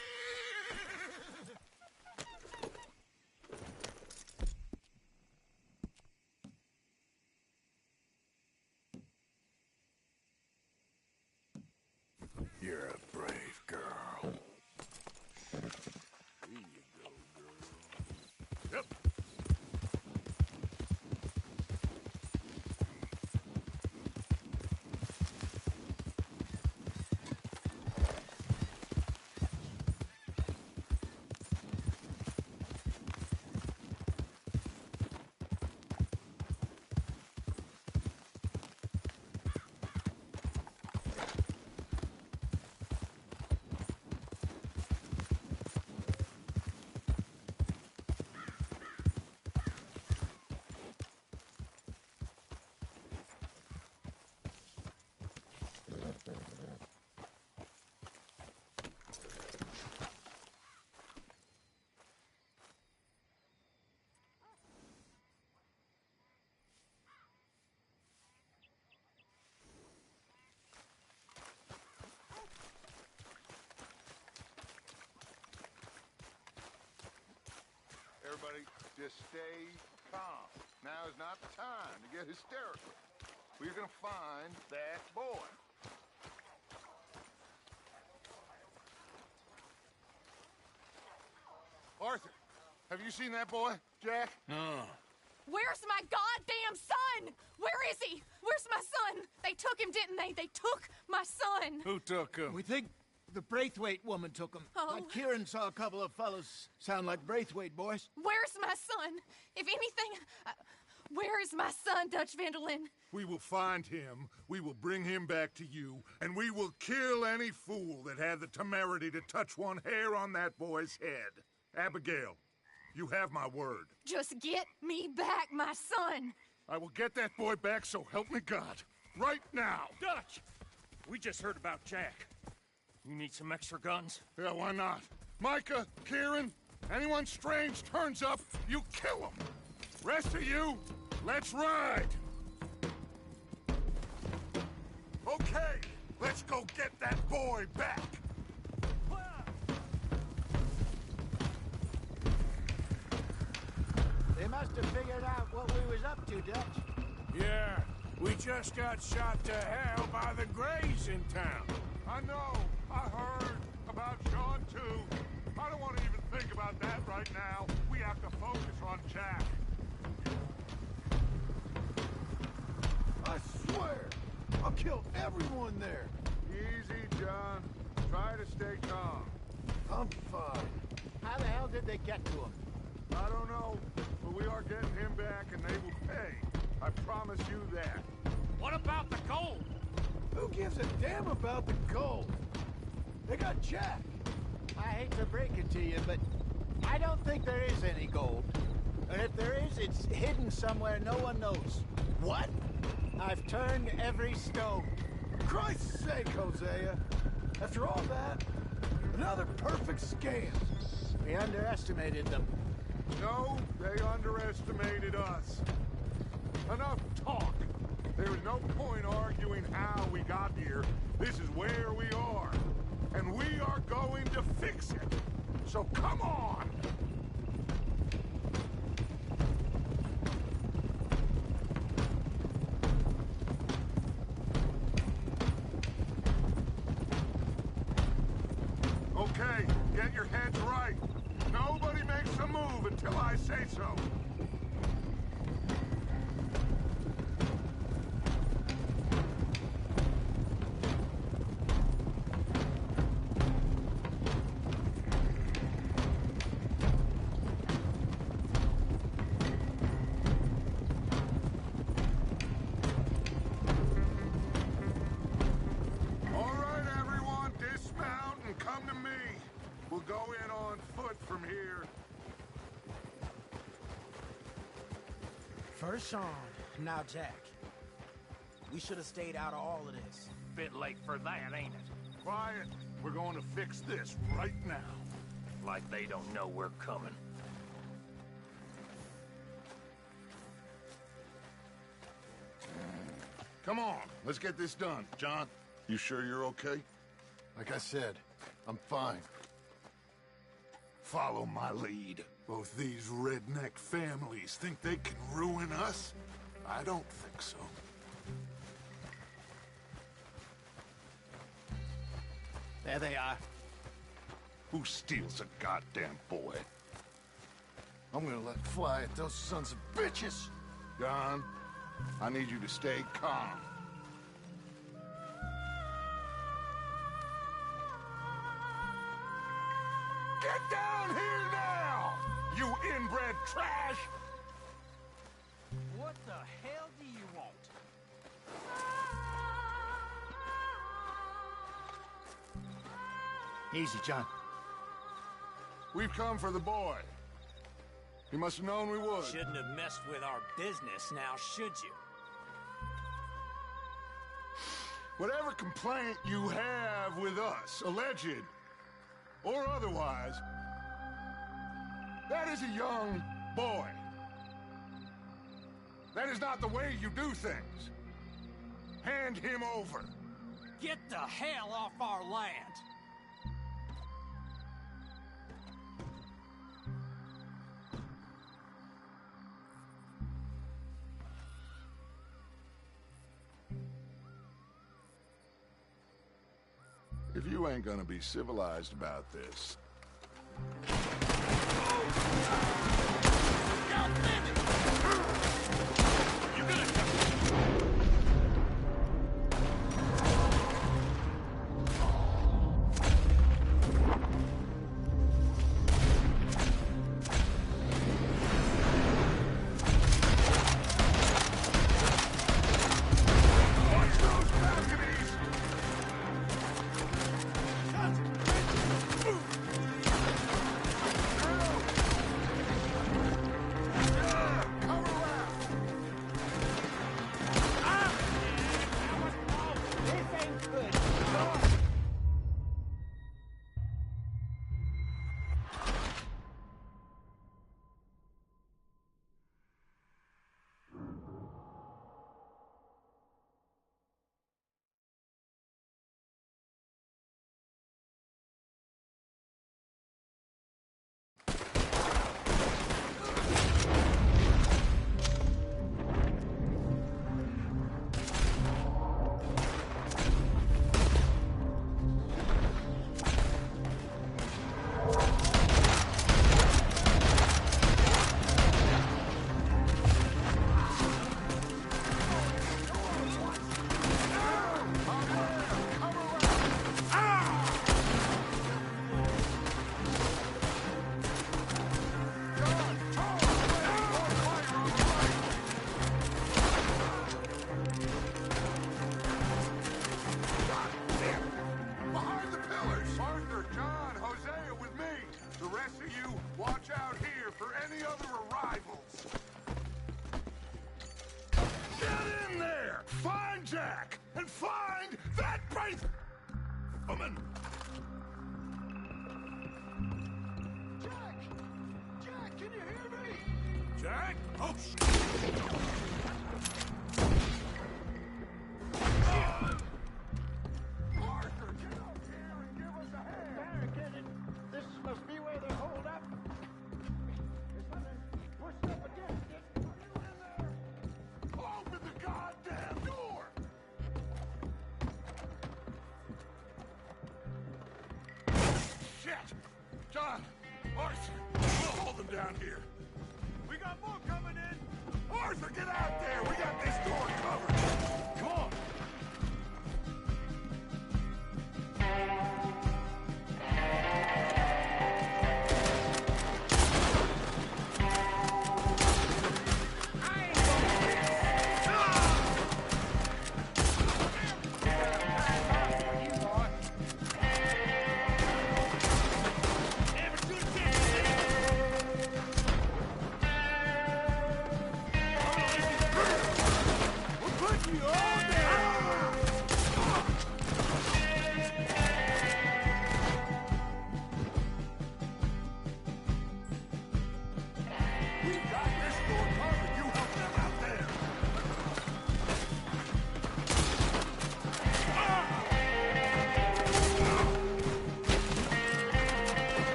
You're a brave girl. Here you go, girl. Yep. Everybody, just stay calm. Now is not the time to get hysterical. We're gonna find that boy. Arthur, have you seen that boy, Jack? No. Where's my goddamn son? Where is he? Where's my son? They took him, didn't they? They took my son. Who took him? We think the Braithwaite woman took him. Oh. Kieran saw a couple of fellows sound like Braithwaite boys. Where's my son? If anything, where is my son, Dutch Vanderlyn? We will find him, we will bring him back to you, and we will kill any fool that had the temerity to touch one hair on that boy's head. Abigail, you have my word. Just get me back my son. I will get that boy back, so help me God. Right now. Dutch! We just heard about Jack. You need some extra guns? Yeah, why not? Micah, Kieran, anyone strange turns up, you kill him. Rest of you, let's ride. Okay, let's go get that boy back. They must have figured out what we was up to, Dutch. Yeah, we just got shot to hell by the Greys in town. I know, I heard about Sean too. I don't want to even think about that right now. We have to focus on Jack. I swear, I'll kill everyone there. Easy, John. Try to stay calm. I'm fine. How the hell did they get to him? I don't know, but we are getting him back and they will pay. I promise you that. What about the gold? Who gives a damn about the gold? They got Jack. I hate to break it to you, but I don't think there is any gold. And if there is, it's hidden somewhere no one knows. What? I've turned every stone. Christ's sake, Hosea. After all that, another perfect scam. We underestimated them. No, they underestimated us. Enough talk. There is no point arguing how we got here. This is where we are. And we are going to fix it. So come on! Okay, get your heads right. Nobody makes a move until I say so. We'll go in on foot from here. First Sean, now Jack. We should have stayed out of all of this. Bit late for that, ain't it? Quiet. We're going to fix this right now. Like they don't know we're coming. Come on, let's get this done. John, you sure you're okay? Like I said, I'm fine. Follow my lead. Both these redneck families think they can ruin us? I don't think so. There they are. Who steals a goddamn boy? I'm gonna let fly at those sons of bitches! John, I need you to stay calm. Get down here now, you inbred trash! What the hell do you want? Easy, John. We've come for the boy. You must have known we would. Shouldn't have messed with our business now, should you? Whatever complaint you have with us, alleged or otherwise, that is a young boy. That is not the way you do things. Hand him over. Get the hell off our land! If you ain't gonna be civilized about this... Jack, and find that brave woman! Jack, can you hear me? Jack? Oh, Arthur, get up here and give us a hand! Barricaded. This must be where they're holed up. There's nothing pushed up against it. Are you in there? open the goddamn door! Shit! John! Arthur! We'll hold them down here. We got more coming in! Arthur, get out there! We got this door covered! Come on!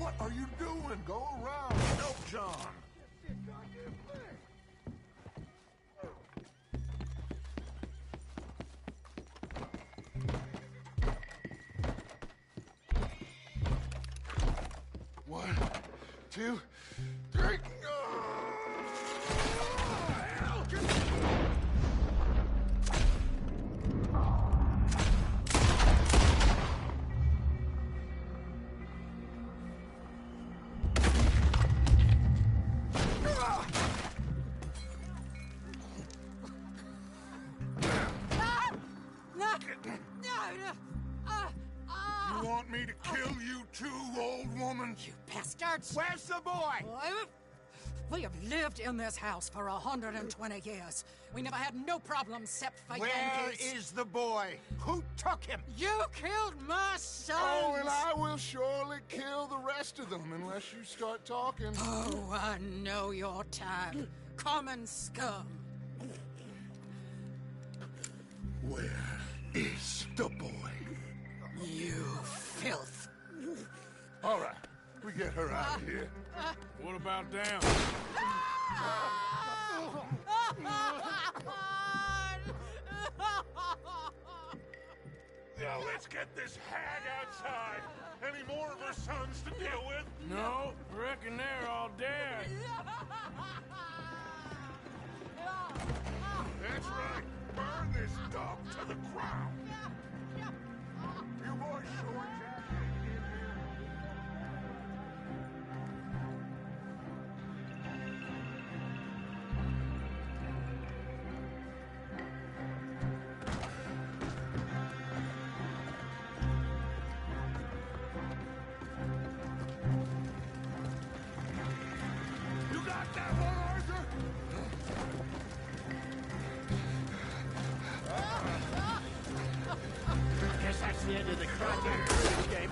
What are you doing? Go around. Help John. One, two, three. You want me to kill you too, old woman? You bastards! Where's the boy? We have lived in this house for 120 years. We never had no problems except for Where Yankees. is the boy? Who took him? You killed my son! Oh, and I will surely kill the rest of them unless you start talking. Oh, I know your type. Common scum. Where is the boy? You filth. All right, we get her out of here. What about them? Now let's get this hag outside. Any more of her sons to deal with? No, reckon they're all dead. That's right. Burn this dump to the ground. You boys sure Jack? You got that one, Arthur? Guess that's the end of the goddamn cruise game.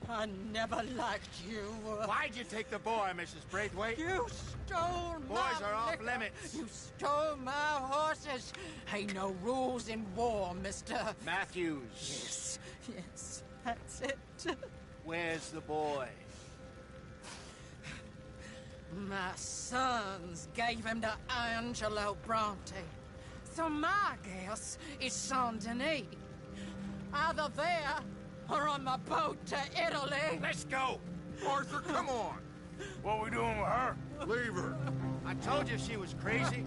I never liked you. Why'd you take the boy, Mrs. Braithwaite? You stole my Boys are off liquor. limits. You stole my horses. Ain't no rules in war, mister. Matthews. Yes, yes, that's it. Where's the boy? My sons gave him to Angelo Bronte. So my guess is Saint-Denis. Either there or on the boat to Italy. Let's go. Arthur, come on. What we doing with her? Leave her. I told you she was crazy.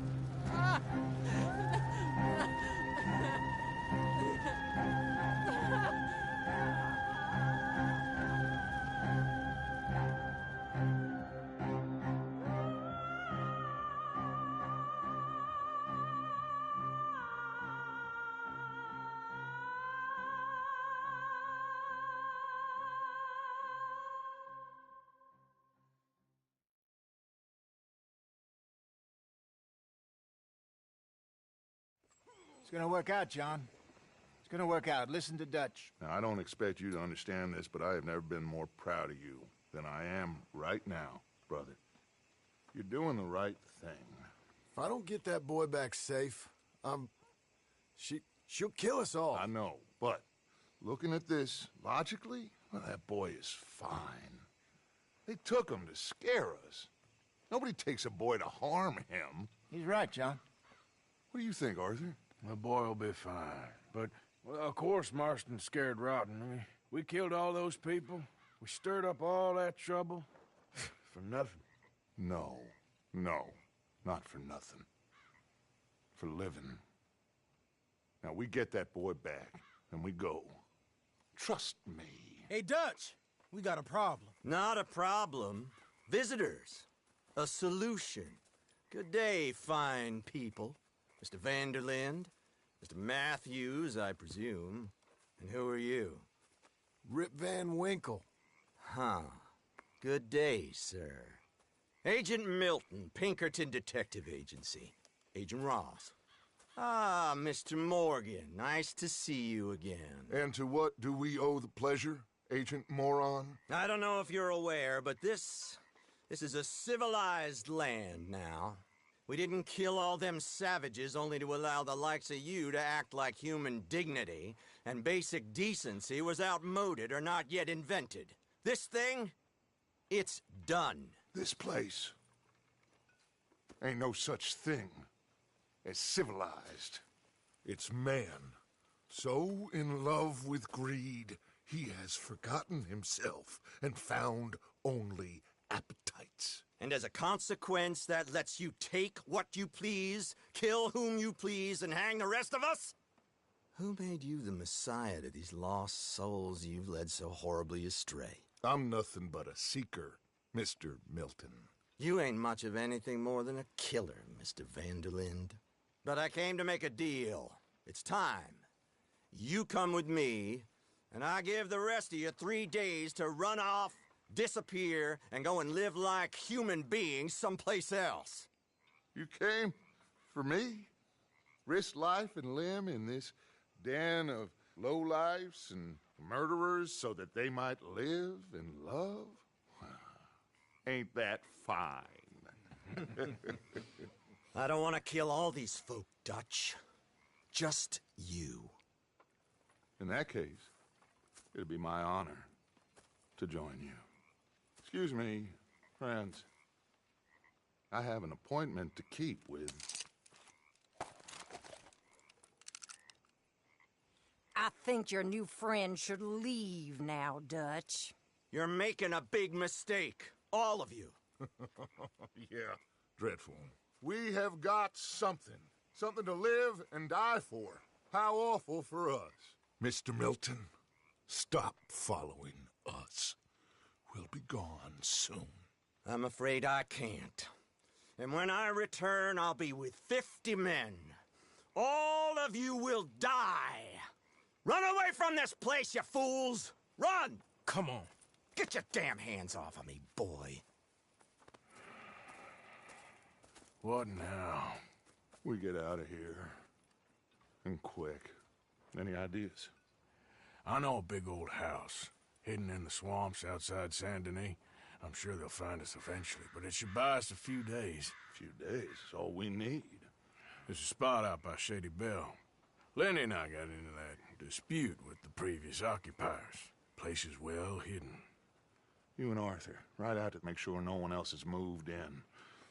It's gonna work out, John. It's gonna work out. Listen to Dutch. Now, I don't expect you to understand this, but I have never been more proud of you than I am right now, brother. You're doing the right thing. If I don't get that boy back safe, she'll kill us all. I know, but looking at this logically, well, that boy is fine. They took him to scare us. Nobody takes a boy to harm him. He's right, John. What do you think, Arthur? The boy will be fine. But, well, of course Marston's scared rotten. I mean, we killed all those people. We stirred up all that trouble. For nothing. No, not for nothing. For living. Now, we get that boy back, and we go. Trust me. Hey, Dutch, we got a problem. Not a problem. Visitors. A solution. Good day, fine people. Mr. Vanderlind, Mr. Matthews, I presume. And who are you? Rip Van Winkle. Huh. Good day, sir. Agent Milton, Pinkerton Detective Agency. Agent Ross. Ah, Mr. Morgan, nice to see you again. And to what do we owe the pleasure, Agent Moron? I don't know if you're aware, but this is a civilized land now. We didn't kill all them savages only to allow the likes of you to act like human dignity, and basic decency was outmoded or not yet invented. This thing, it's done. This place ain't no such thing as civilized. It's man, so in love with greed, he has forgotten himself and found only appetites. And as a consequence, that lets you take what you please, kill whom you please, and hang the rest of us? Who made you the messiah to these lost souls you've led so horribly astray? I'm nothing but a seeker, Mr. Milton. You ain't much of anything more than a killer, Mr. Vanderlind. But I came to make a deal. It's time. You come with me, and I give the rest of you 3 days to run off, disappear, and go and live like human beings someplace else. You came for me? Risk life and limb in this den of lowlifes and murderers so that they might live and love? Ain't that fine? I don't want to kill all these folk, Dutch. Just you. In that case, it'd be my honor to join you. Excuse me, friends. I have an appointment to keep with... I think your new friend should leave now, Dutch. You're making a big mistake. All of you. Yeah, dreadful. We have got something. Something to live and die for. How awful for us. Mr. Milton, stop following us. We'll be gone soon. I'm afraid I can't. And when I return, I'll be with 50 men. All of you will die. Run away from this place, you fools! Run! Come on. Get your damn hands off of me, boy. What now? We get out of here. And quick. Any ideas? I know a big old house, hidden in the swamps outside Saint Denis. I'm sure they'll find us eventually, but it should buy us a few days. A few days is all we need. There's a spot out by Shady Bell. Lenny and I got into that dispute with the previous occupiers. Place is well hidden. You and Arthur, ride out to make sure no one else has moved in.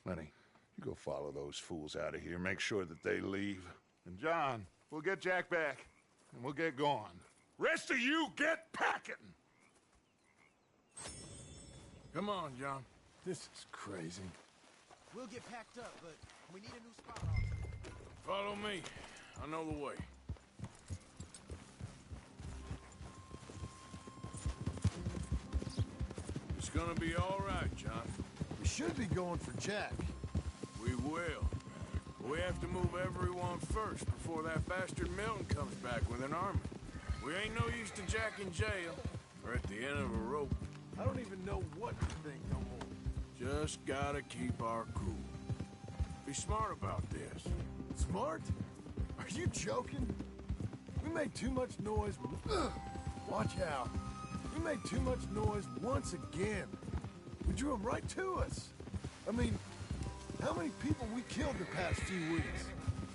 Lenny, you go follow those fools out of here. Make sure that they leave. And John, we'll get Jack back, and we'll get going. Rest of you, get packing! Come on, John. This is crazy. We'll get packed up, but we need a new spot. Follow me. I know the way. It's gonna be all right, John. We should be going for Jack. We will. But we have to move everyone first before that bastard Milton comes back with an army. We ain't no use to Jack in jail or at the end of a rope. I don't even know what to think no more. Just gotta keep our cool. Be smart about this. Smart? Are you joking? We made too much noise. Watch out. We made too much noise once again. We drew them right to us. I mean, how many people we killed the past few weeks?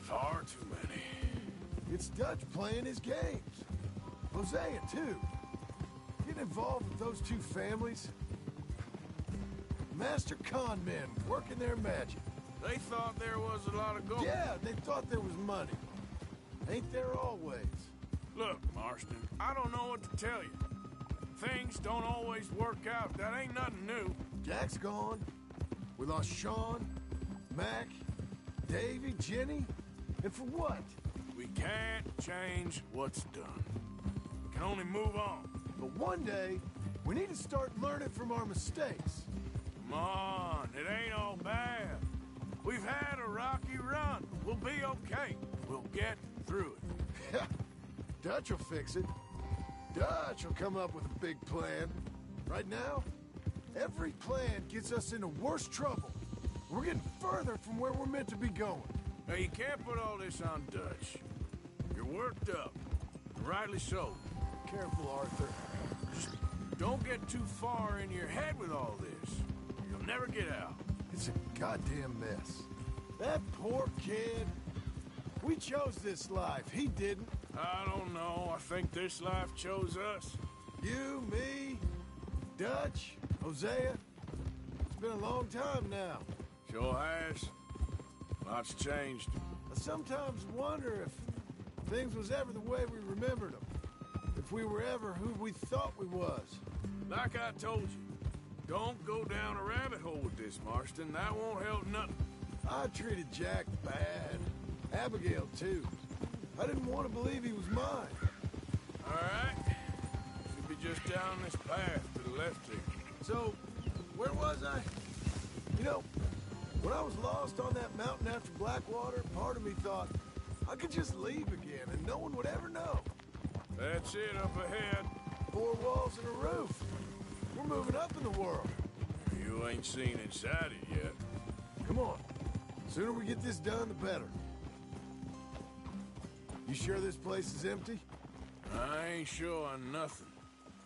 Far too many. It's Dutch playing his games. Hosea, too. Getting involved with those two families. Master con men working their magic. They thought there was a lot of gold. Yeah, they thought there was money. Ain't there always? Look, Marston, I don't know what to tell you. Things don't always work out. That ain't nothing new. Jack's gone. We lost Sean, Mac, Davy, Jenny. And for what? We can't change what's done. We can only move on. But one day, we need to start learning from our mistakes. Come on, it ain't all bad. We've had a rocky run. We'll be okay. We'll get through it. Yeah, Dutch will fix it. Dutch will come up with a big plan. Right now, Every plan gets us into worse trouble. We're getting further from where we're meant to be going. Now, you can't put all this on Dutch. You're worked up. Rightly so. Careful, Arthur. Just don't get too far in your head with all this. You'll never get out. It's a goddamn mess. That poor kid. We chose this life. He didn't. I don't know. I think this life chose us. You, me, Dutch, Hosea. It's been a long time now. Sure has. Lots changed. I sometimes wonder if things was ever the way we remembered them. If we were ever who we thought we was. Like I told you, don't go down a rabbit hole with this, Marston. That won't help nothing. I treated Jack bad. Abigail, too. I didn't want to believe he was mine. All right. Should be just down this path to the left here. So, where was I? You know, when I was lost on that mountain after Blackwater, part of me thought I could just leave again and no one would ever know. That's it up ahead. 4 walls and a roof. We're moving up in the world. You ain't seen inside it yet. Come on. The sooner we get this done, the better. You sure this place is empty? I ain't sure on nothing.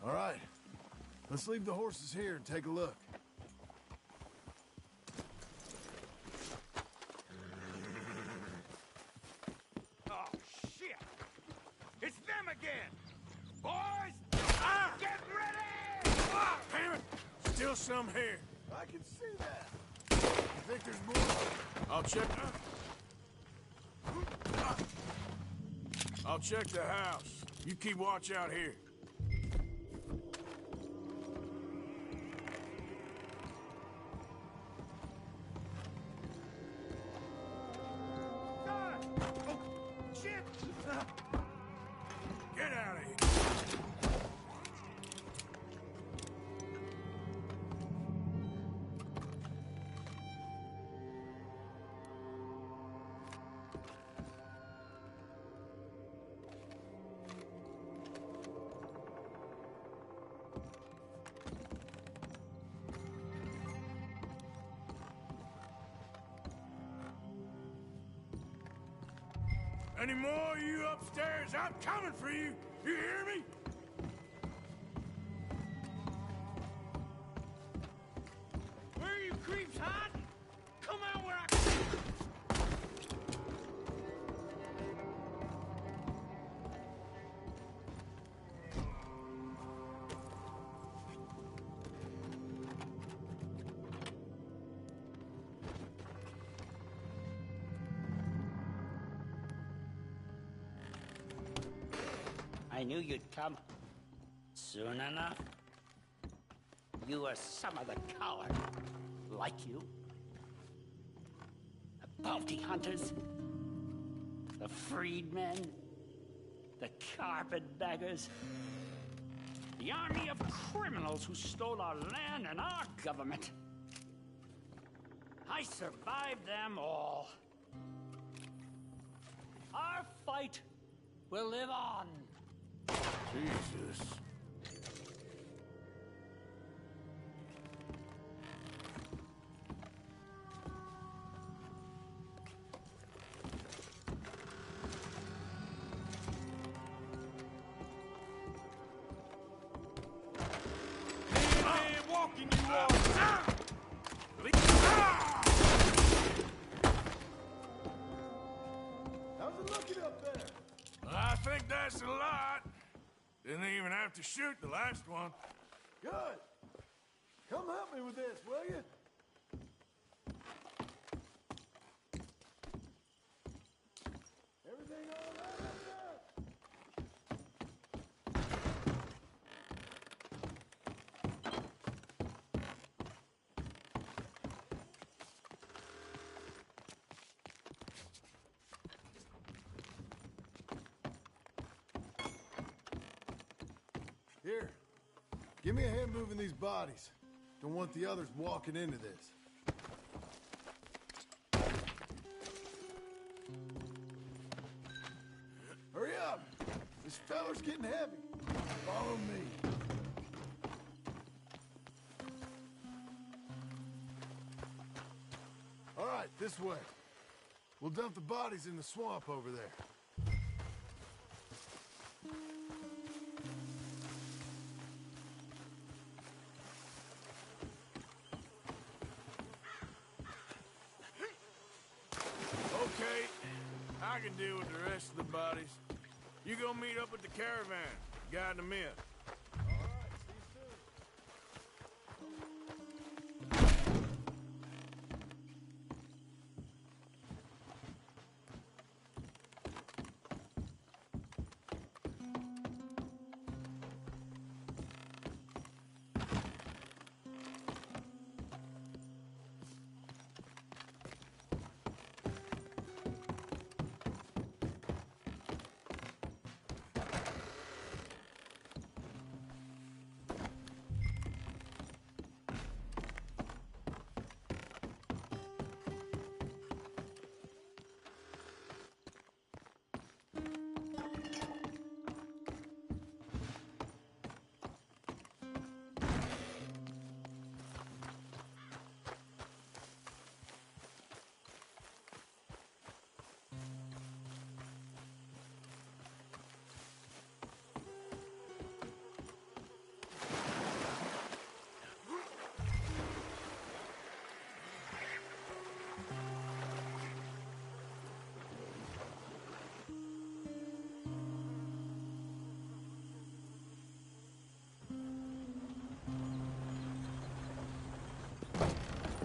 All right. Let's leave the horses here and take a look. Oh, shit! It's them again! Boys! Get ready! Damn it! Still some here. I can see that. You think there's more? I'll check the house. You keep watch out here. Get out of here. Any more of you upstairs? I'm coming for you. You hear me? Where are you creeps hiding? Come out where I... I knew you'd come. Soon enough. You are some of the coward. Like you. The bounty hunters. The freedmen. The carpetbaggers. The army of criminals who stole our land and our government. I survived them all. Our fight will live on. Jesus. Walking you all. How's it looking up there? I think that's a lot. Didn't even have to shoot the last one. Good. Come help me with this, will you? Everything all right up there? Here, give me a hand moving these bodies. Don't want the others walking into this. Hurry up! This feller's getting heavy. Follow me. This way. We'll dump the bodies in the swamp over there. Okay, I can deal with the rest of the bodies. You go meet up with the caravan, guide them in.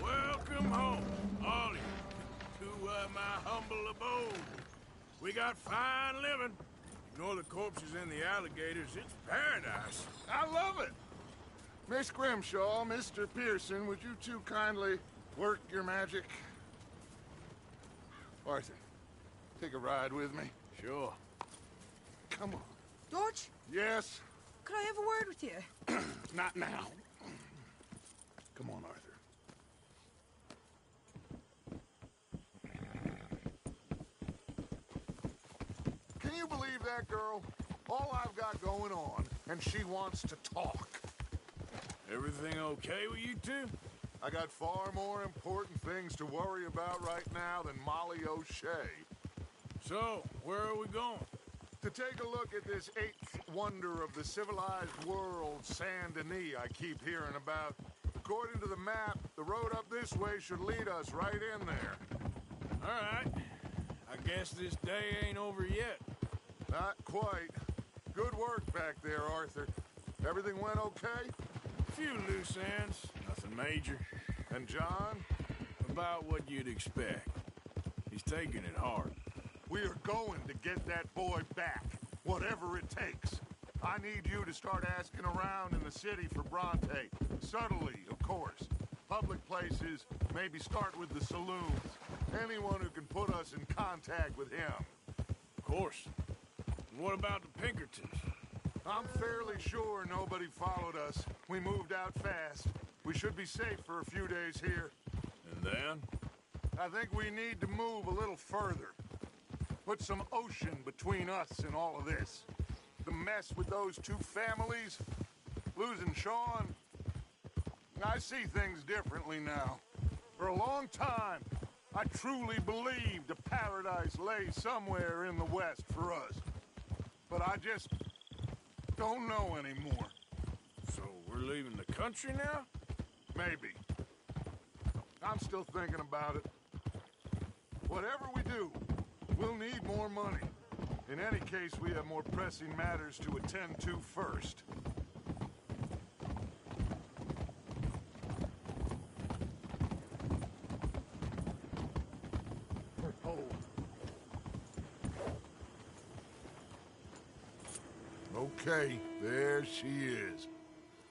Welcome home, all of you, to my humble abode. We got fine living. Ignore the corpses and the alligators. It's paradise. I love it. Miss Grimshaw, Mr. Pearson, would you two kindly work your magic? Arthur, take a ride with me. Sure. Come on. Dodge, Yes? could I have a word with you? Not now. Come on, Arthur. Can you believe that girl? All I've got going on, and she wants to talk. Everything okay with you two? I got far more important things to worry about right now than Molly O'Shea. So, where are we going? To take a look at this eighth wonder of the civilized world, Saint Denis, I keep hearing about. According to the map, the road up this way should lead us right in there. All right. I guess this day ain't over yet. Not quite. Good work back there, Arthur. Everything went okay? Few loose ends, nothing major. And John? About what you'd expect. He's taking it hard. We are going to get that boy back, whatever it takes. I need you to start asking around in the city for Bronte. Subtly, of course. Public places, maybe start with the saloons. Anyone who can put us in contact with him. Of course. What about the Pinkertons? I'm fairly sure nobody followed us. We moved out fast. We should be safe for a few days here. And then? I think we need to move a little further. Put some ocean between us and all of this. The mess with those two families, losing Sean. I see things differently now. For a long time, I truly believed a paradise lay somewhere in the West for us. But I just don't know anymore. So we're leaving the country now? Maybe. I'm still thinking about it. Whatever we do, we'll need more money. In any case, we have more pressing matters to attend to first. Okay, there she is.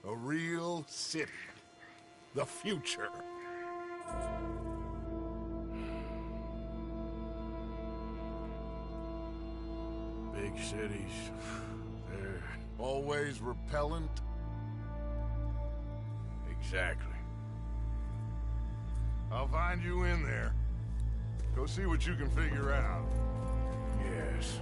A real city. The future. Big cities. They're always repellent. Exactly. I'll find you in there. Go see what you can figure out. Yes.